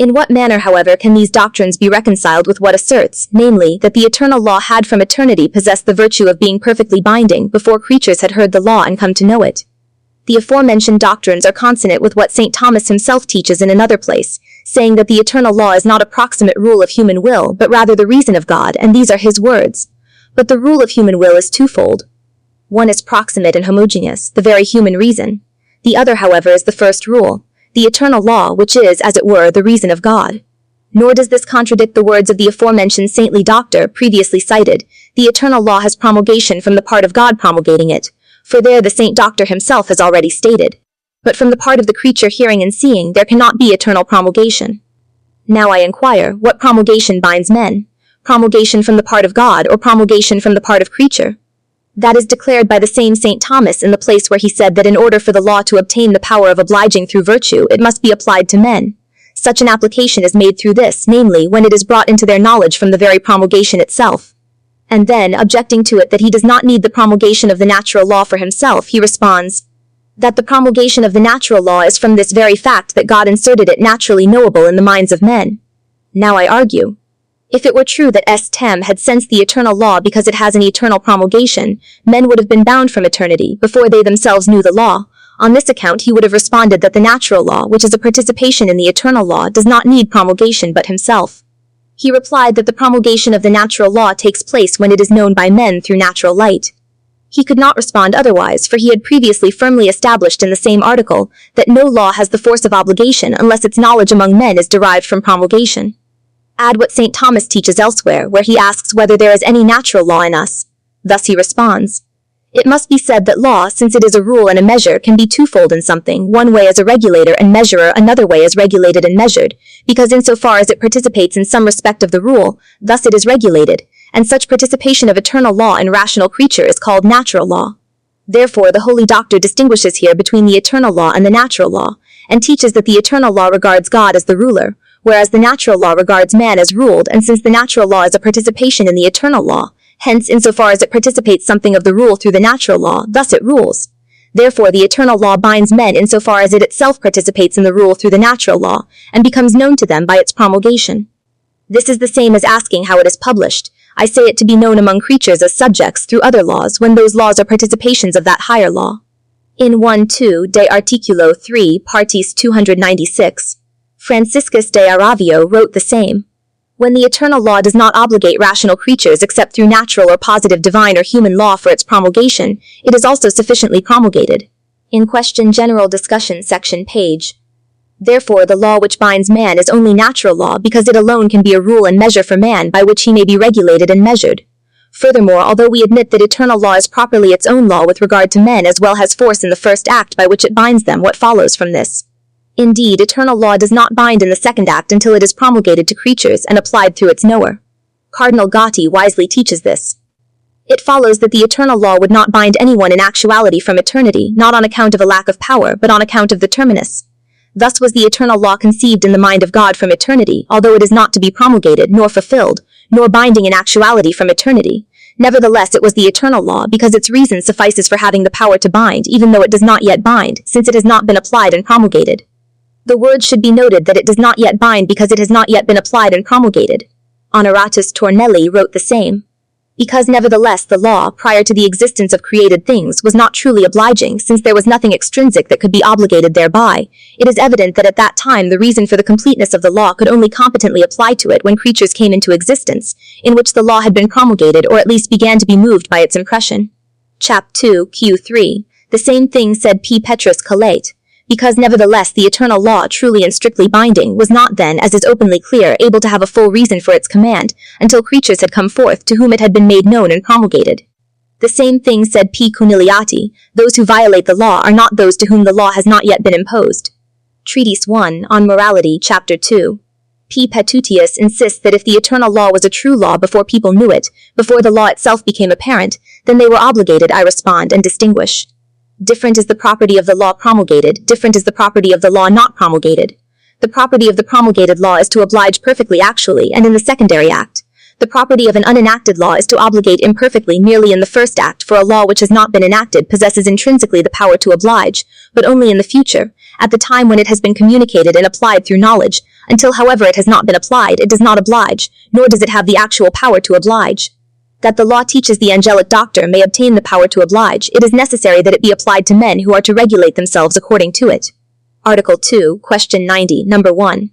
In what manner, however, can these doctrines be reconciled with what asserts, namely, that the eternal law had from eternity possessed the virtue of being perfectly binding before creatures had heard the law and come to know it? The aforementioned doctrines are consonant with what St. Thomas himself teaches in another place, saying that the eternal law is not a proximate rule of human will, but rather the reason of God, and these are his words. But the rule of human will is twofold. One is proximate and homogeneous, the very human reason. The other, however, is the first rule, the eternal law, which is, as it were, the reason of God. Nor does this contradict the words of the aforementioned saintly doctor previously cited. The eternal law has promulgation from the part of God promulgating it, for there the saint doctor himself has already stated. But from the part of the creature hearing and seeing there cannot be eternal promulgation. Now I inquire, what promulgation binds men? Promulgation from the part of God, or promulgation from the part of creature? That is declared by the same St. Thomas in the place where he said that in order for the law to obtain the power of obliging through virtue, it must be applied to men. Such an application is made through this, namely, when it is brought into their knowledge from the very promulgation itself. And then, objecting to it that he does not need the promulgation of the natural law for himself, he responds, that the promulgation of the natural law is from this very fact that God inserted it naturally knowable in the minds of men. Now I argue, if it were true that Stem had sensed the eternal law because it has an eternal promulgation, men would have been bound from eternity before they themselves knew the law. On this account he would have responded that the natural law, which is a participation in the eternal law, does not need promulgation but himself. He replied that the promulgation of the natural law takes place when it is known by men through natural light. He could not respond otherwise, for he had previously firmly established in the same article that no law has the force of obligation unless its knowledge among men is derived from promulgation. Add what St. Thomas teaches elsewhere, where he asks whether there is any natural law in us. Thus he responds, it must be said that law, since it is a rule and a measure, can be twofold in something, one way as a regulator and measurer, another way as regulated and measured, because insofar as it participates in some respect of the rule, thus it is regulated, and such participation of eternal law in rational creature is called natural law. Therefore the Holy Doctor distinguishes here between the eternal law and the natural law, and teaches that the eternal law regards God as the ruler, whereas the natural law regards man as ruled, and since the natural law is a participation in the eternal law, Hence, insofar as it participates something of the rule through the natural law, thus it rules. Therefore, the eternal law binds men insofar as it itself participates in the rule through the natural law, and becomes known to them by its promulgation. This is the same as asking how it is published. I say it to be known among creatures as subjects through other laws, when those laws are participations of that higher law. In 1-2 de Articulo 3, Partis 296, Franciscus de Aravio wrote the same. When the eternal law does not obligate rational creatures except through natural or positive divine or human law for its promulgation, it is also sufficiently promulgated. In Question General Discussion section page. Therefore, the law which binds man is only natural law because it alone can be a rule and measure for man by which he may be regulated and measured. Furthermore, although we admit that eternal law is properly its own law with regard to men as well as force in the first act by which it binds them, what follows from this? Indeed, eternal law does not bind in the second act until it is promulgated to creatures and applied through its knower. Cardinal Gotti wisely teaches this. It follows that the eternal law would not bind anyone in actuality from eternity, not on account of a lack of power, but on account of the terminus. Thus was the eternal law conceived in the mind of God from eternity, although it is not to be promulgated, nor fulfilled, nor binding in actuality from eternity. Nevertheless, it was the eternal law, because its reason suffices for having the power to bind, even though it does not yet bind, since it has not been applied and promulgated. The word should be noted that it does not yet bind because it has not yet been applied and promulgated. Honoratus Tornelli wrote the same. Because nevertheless the law, prior to the existence of created things, was not truly obliging, since there was nothing extrinsic that could be obligated thereby, it is evident that at that time the reason for the completeness of the law could only competently apply to it when creatures came into existence, in which the law had been promulgated or at least began to be moved by its impression. Chap 2, Q3. The same thing said P. Petrus Colate. Because nevertheless the eternal law, truly and strictly binding, was not then, as is openly clear, able to have a full reason for its command, until creatures had come forth to whom it had been made known and promulgated. The same thing said P. Cuniliati. Those who violate the law are not those to whom the law has not yet been imposed. Treatise 1, On Morality, Chapter 2. P. Petutius insists that if the eternal law was a true law before people knew it, before the law itself became apparent, then they were obligated, I respond, and distinguish. Different is the property of the law promulgated, different is the property of the law not promulgated. The property of the promulgated law is to oblige perfectly actually and in the secondary act. The property of an unenacted law is to obligate imperfectly merely in the first act, for a law which has not been enacted possesses intrinsically the power to oblige, but only in the future, at the time when it has been communicated and applied through knowledge, until however it has not been applied, it does not oblige, nor does it have the actual power to oblige. That the law teaches the angelic doctor may obtain the power to oblige, it is necessary that it be applied to men who are to regulate themselves according to it. Article 2, Question 90, Number 1.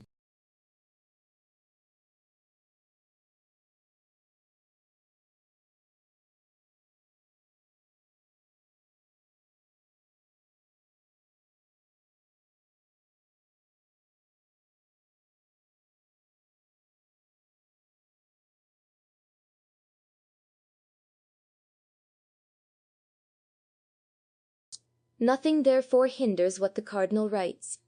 Nothing therefore hinders what the Cardinal writes.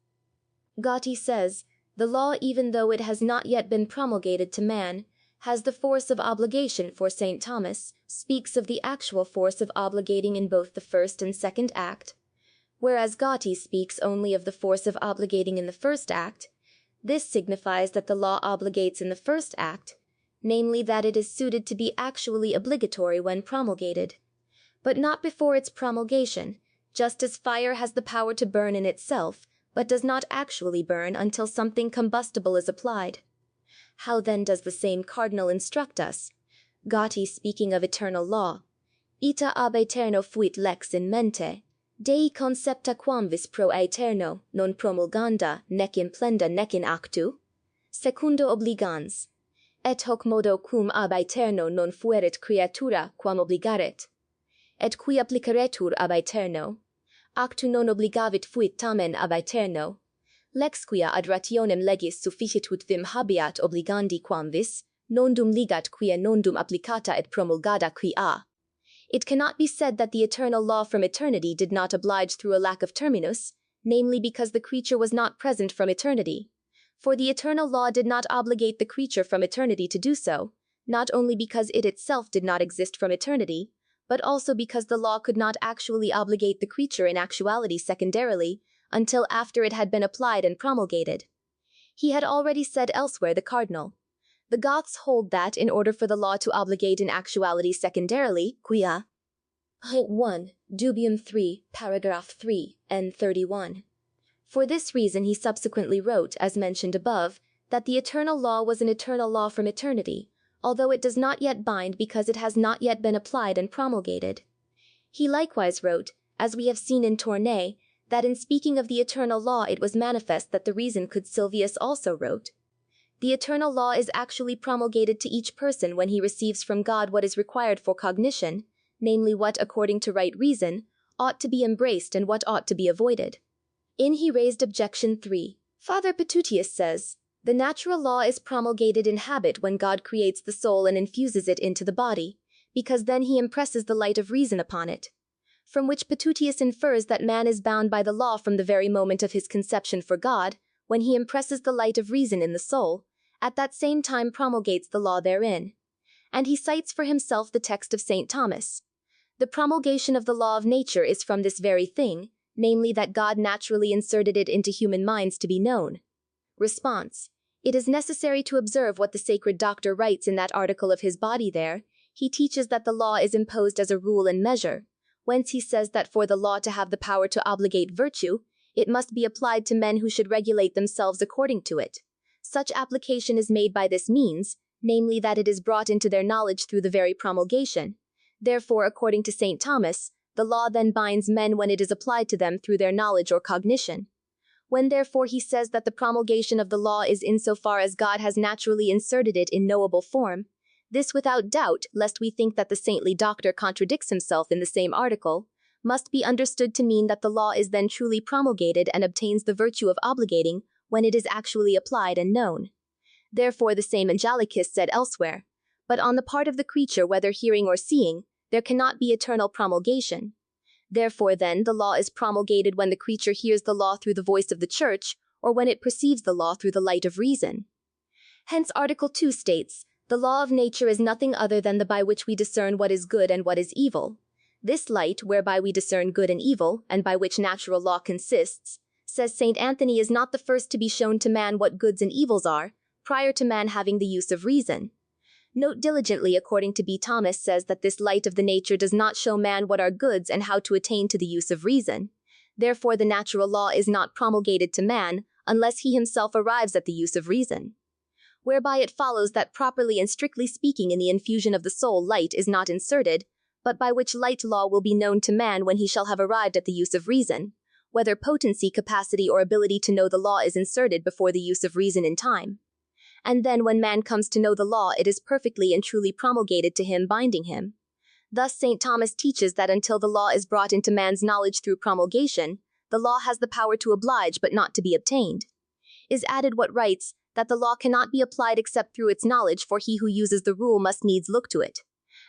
Gotti says, the law, even though it has not yet been promulgated to man, has the force of obligation, for St. Thomas speaks of the actual force of obligating in both the first and second act, whereas Gotti speaks only of the force of obligating in the first act. This signifies that the law obligates in the first act, namely that it is suited to be actually obligatory when promulgated, but not before its promulgation, just as fire has the power to burn in itself, but does not actually burn until something combustible is applied. How then does the same Cardinal instruct us? Gotti speaking of eternal law, ita ab aeterno fuit lex in mente, Dei concepta quamvis pro aeterno, non promulganda, nec implenda nec in actu, secundo obligans, et hoc modo cum ab aeterno non fuerit creatura quam obligaret, et qui applicaretur ab aeterno, actu non obligavit fuit tamen ab aeterno, lex quia ad rationem legis sufficitut vim habeat obligandi quamvis, non dum ligat quia non dum applicata et promulgata quia. It cannot be said that the eternal law from eternity did not oblige through a lack of terminus, namely because the creature was not present from eternity. For the eternal law did not obligate the creature from eternity to do so, not only because it itself did not exist from eternity, but also because the law could not actually obligate the creature in actuality secondarily, until after it had been applied and promulgated. He had already said elsewhere, the Cardinal, The Goths hold that in order for the law to obligate in actuality secondarily, quia 1, Dubium 3, paragraph 3, n. 31. For this reason he subsequently wrote, as mentioned above, that the eternal law was an eternal law from eternity, although it does not yet bind because it has not yet been applied and promulgated. He likewise wrote, as we have seen in Tournay, that in speaking of the eternal law it was manifest that the reason could. Sylvius also wrote, the eternal law is actually promulgated to each person when he receives from God what is required for cognition, namely what, according to right reason, ought to be embraced and what ought to be avoided. In he raised objection 3. Father Petutius says, the natural law is promulgated in habit when God creates the soul and infuses it into the body, because then he impresses the light of reason upon it. From which Petutius infers that man is bound by the law from the very moment of his conception for God, when he impresses the light of reason in the soul, at that same time promulgates the law therein. And he cites for himself the text of St. Thomas. The promulgation of the law of nature is from this very thing, namely that God naturally inserted it into human minds to be known. Response. It is necessary to observe what the sacred doctor writes in that article of his body there. He teaches that the law is imposed as a rule and measure, whence he says that for the law to have the power to obligate virtue, it must be applied to men who should regulate themselves according to it. Such application is made by this means, namely that it is brought into their knowledge through the very promulgation. Therefore, according to St. Thomas, the law then binds men when it is applied to them through their knowledge or cognition. When therefore he says that the promulgation of the law is insofar as God has naturally inserted it in knowable form, this without doubt, lest we think that the saintly doctor contradicts himself in the same article, must be understood to mean that the law is then truly promulgated and obtains the virtue of obligating when it is actually applied and known. Therefore the same Angelicus said elsewhere, but on the part of the creature whether hearing or seeing, there cannot be eternal promulgation. Therefore then the law is promulgated when the creature hears the law through the voice of the church, or when it perceives the law through the light of reason. Hence Article 2 states, the law of nature is nothing other than the by which we discern what is good and what is evil. This light, whereby we discern good and evil, and by which natural law consists, says St. Anthony, is not the first to be shown to man what goods and evils are, prior to man having the use of reason. Note diligently, according to B. Thomas, says that this light of the nature does not show man what are goods and how to attain to the use of reason. Therefore the natural law is not promulgated to man, unless he himself arrives at the use of reason. Whereby it follows that properly and strictly speaking in the infusion of the soul light is not inserted, but by which light law will be known to man when he shall have arrived at the use of reason, whether potency, capacity, or ability to know the law is inserted before the use of reason in time. And then when man comes to know the law, it is perfectly and truly promulgated to him, binding him. Thus St. Thomas teaches that until the law is brought into man's knowledge through promulgation, the law has the power to oblige but not to be obtained. Is added what writes, that the law cannot be applied except through its knowledge, for he who uses the rule must needs look to it.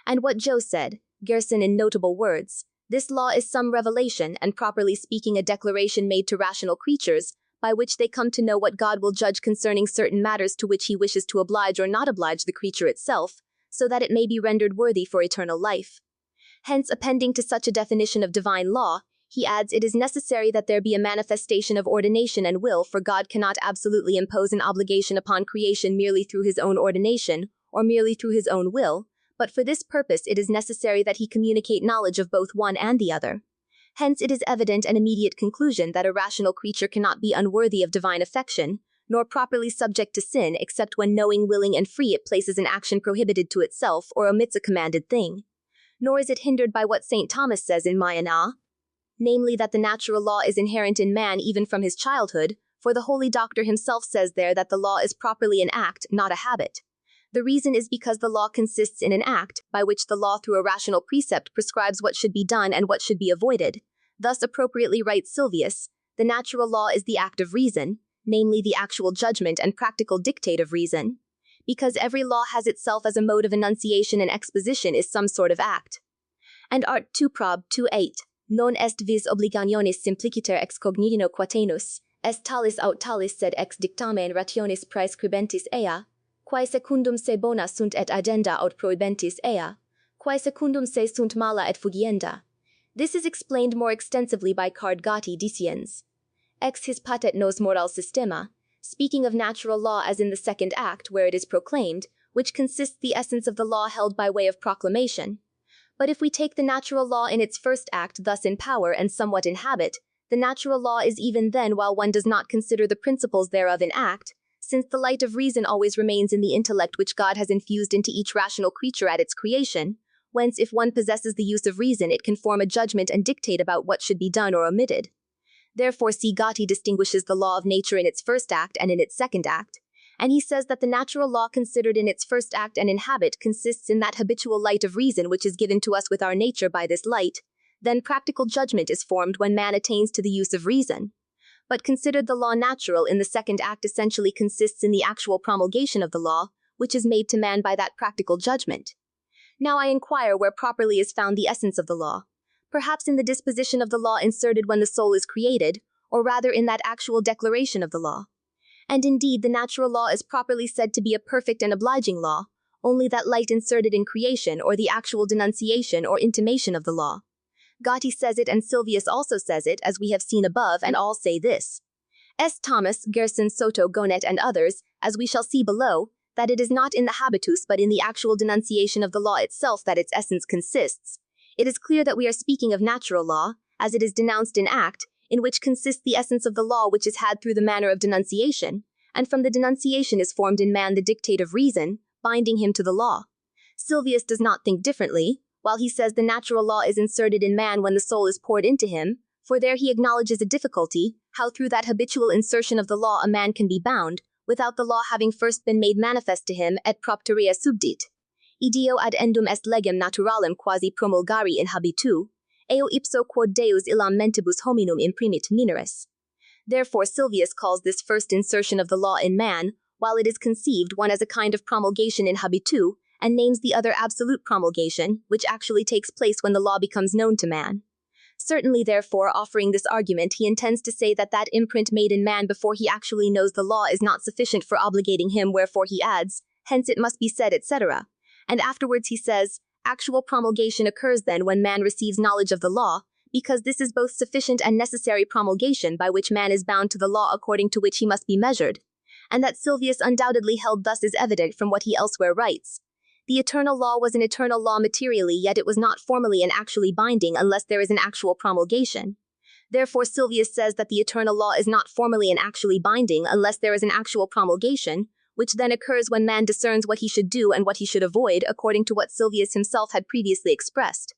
And what Joe said, Gerson in notable words, this law is some revelation, and properly speaking a declaration made to rational creatures, by which they come to know what God will judge concerning certain matters to which he wishes to oblige or not oblige the creature itself, so that it may be rendered worthy for eternal life. Hence, appending to such a definition of divine law, he adds, it is necessary that there be a manifestation of ordination and will, for God cannot absolutely impose an obligation upon creation merely through his own ordination, or merely through his own will, but for this purpose it is necessary that he communicate knowledge of both one and the other. Hence it is evident and immediate conclusion that a rational creature cannot be unworthy of divine affection, nor properly subject to sin, except when knowing, willing, and free it places an action prohibited to itself or omits a commanded thing. Nor is it hindered by what St. Thomas says in Mayana, namely that the natural law is inherent in man even from his childhood, for the holy doctor himself says there that the law is properly an act, not a habit. The reason is because the law consists in an act, by which the law through a rational precept prescribes what should be done and what should be avoided. Thus appropriately writes Sylvius, the natural law is the act of reason, namely the actual judgment and practical dictate of reason. Because every law has itself as a mode of enunciation and exposition is some sort of act. And art 2 prob 2:8, non est vis obligationis simpliciter ex cognitino quatenus, est talis aut talis sed ex dictamen rationis praescribentis ea, quae secundum se bona sunt et agenda aut prohibentis ea, quae secundum se sunt mala et fugienda. This is explained more extensively by Card Gatti diciens. Ex his patet nos moral systema, speaking of natural law as in the second act, where it is proclaimed, which consists the essence of the law held by way of proclamation. But if we take the natural law in its first act, thus in power and somewhat in habit, the natural law is even then while one does not consider the principles thereof in act, since the light of reason always remains in the intellect which God has infused into each rational creature at its creation, whence if one possesses the use of reason it can form a judgment and dictate about what should be done or omitted. Therefore Gotti distinguishes the law of nature in its first act and in its second act, and he says that the natural law considered in its first act and in habit consists in that habitual light of reason which is given to us with our nature by this light. Then practical judgment is formed when man attains to the use of reason. But considered the law natural in the second act essentially consists in the actual promulgation of the law, which is made to man by that practical judgment. Now I inquire where properly is found the essence of the law. Perhaps in the disposition of the law inserted when the soul is created, or rather in that actual declaration of the law. And indeed the natural law is properly said to be a perfect and obliging law, only that light inserted in creation or the actual denunciation or intimation of the law. Gotti says it and Sylvius also says it, as we have seen above, and all say this. S. Thomas, Gerson, Soto, Gonet, and others, as we shall see below, that it is not in the habitus but in the actual denunciation of the law itself that its essence consists. It is clear that we are speaking of natural law, as it is denounced in act, in which consists the essence of the law which is had through the manner of denunciation, and from the denunciation is formed in man the dictate of reason, binding him to the law. Sylvius does not think differently, while he says the natural law is inserted in man when the soul is poured into him, for there he acknowledges a difficulty, how through that habitual insertion of the law a man can be bound, without the law having first been made manifest to him et propterea subdit. Ideo ad endum est legem naturalem quasi promulgari in habitu, eo ipso quod Deus illam mentibus hominum imprimit mineris. Therefore Sylvius calls this first insertion of the law in man, while it is conceived one as a kind of promulgation in habitu, and names the other absolute promulgation, which actually takes place when the law becomes known to man. Certainly, therefore, offering this argument, he intends to say that that imprint made in man before he actually knows the law is not sufficient for obligating him, wherefore he adds, hence it must be said, etc. And afterwards he says, actual promulgation occurs then when man receives knowledge of the law, because this is both sufficient and necessary promulgation by which man is bound to the law according to which he must be measured. And that Sylvius undoubtedly held thus is evident from what he elsewhere writes. The eternal law was an eternal law materially, yet it was not formally and actually binding unless there is an actual promulgation. Therefore Sylvius says that the eternal law is not formally and actually binding unless there is an actual promulgation, which then occurs when man discerns what he should do and what he should avoid according to what Sylvius himself had previously expressed.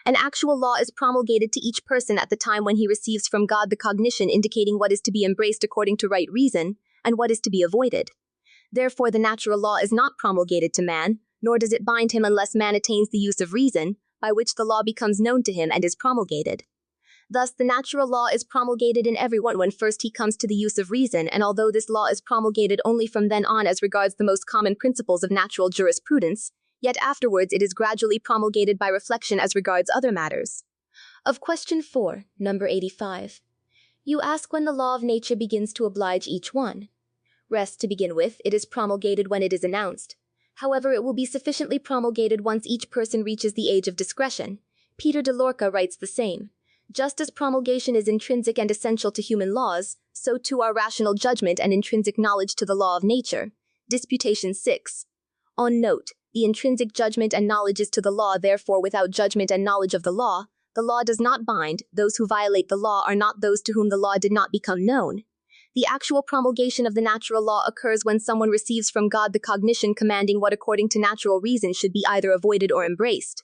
An actual law is promulgated to each person at the time when he receives from God the cognition indicating what is to be embraced according to right reason, and what is to be avoided. Therefore the natural law is not promulgated to man, nor does it bind him unless man attains the use of reason, by which the law becomes known to him and is promulgated. Thus, the natural law is promulgated in everyone when first he comes to the use of reason, and although this law is promulgated only from then on as regards the most common principles of natural jurisprudence, yet afterwards it is gradually promulgated by reflection as regards other matters. Of question 4, number 85. You ask when the law of nature begins to oblige each one. Rest to begin with, it is promulgated when it is announced. However, it will be sufficiently promulgated once each person reaches the age of discretion. Peter de Lorca writes the same. Just as promulgation is intrinsic and essential to human laws, so too are rational judgment and intrinsic knowledge to the law of nature. Disputation 6. On note, the intrinsic judgment and knowledge is to the law, therefore without judgment and knowledge of the law does not bind. Those who violate the law are not those to whom the law did not become known. The actual promulgation of the natural law occurs when someone receives from God the cognition commanding what according to natural reason should be either avoided or embraced.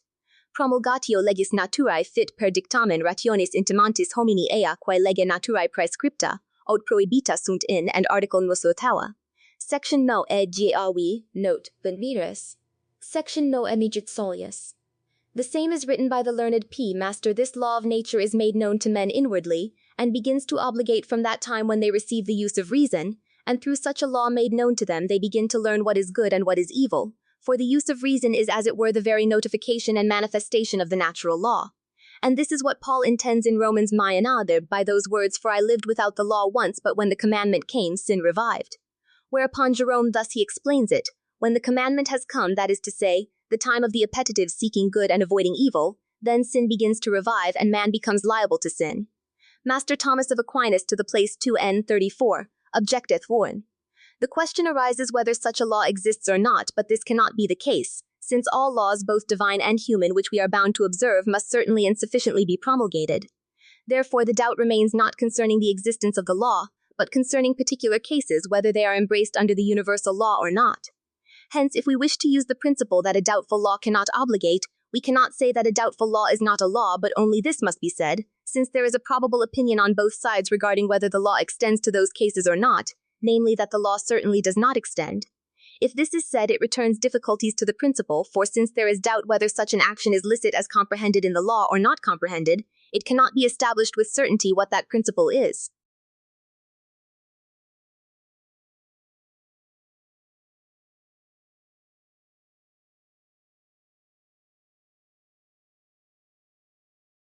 Promulgatio legis naturae fit per dictamen rationis intimantis homini ea quae lege naturae praescripta, aut prohibita sunt in and article nusotawa. Section no e gawi, note, benviris. Section no emigit solius. The same is written by the learned P. Master. This law of nature is made known to men inwardly, and begins to obligate from that time when they receive the use of reason, and through such a law made known to them they begin to learn what is good and what is evil, for the use of reason is as it were the very notification and manifestation of the natural law. And this is what Paul intends in Romans Mayanadib by those words, for I lived without the law once, but when the commandment came, sin revived. Whereupon Jerome thus he explains it, when the commandment has come, that is to say, the time of the appetitive seeking good and avoiding evil, then sin begins to revive and man becomes liable to sin. Master Thomas of Aquinas to the place 2n34, objecteth 1. The question arises whether such a law exists or not, but this cannot be the case, since all laws, both divine and human, which we are bound to observe, must certainly and sufficiently be promulgated. Therefore, the doubt remains not concerning the existence of the law, but concerning particular cases, whether they are embraced under the universal law or not. Hence, if we wish to use the principle that a doubtful law cannot obligate, we cannot say that a doubtful law is not a law, but only this must be said, since there is a probable opinion on both sides regarding whether the law extends to those cases or not, namely that the law certainly does not extend. If this is said, it returns difficulties to the principle, for since there is doubt whether such an action is licit as comprehended in the law or not comprehended, it cannot be established with certainty what that principle is.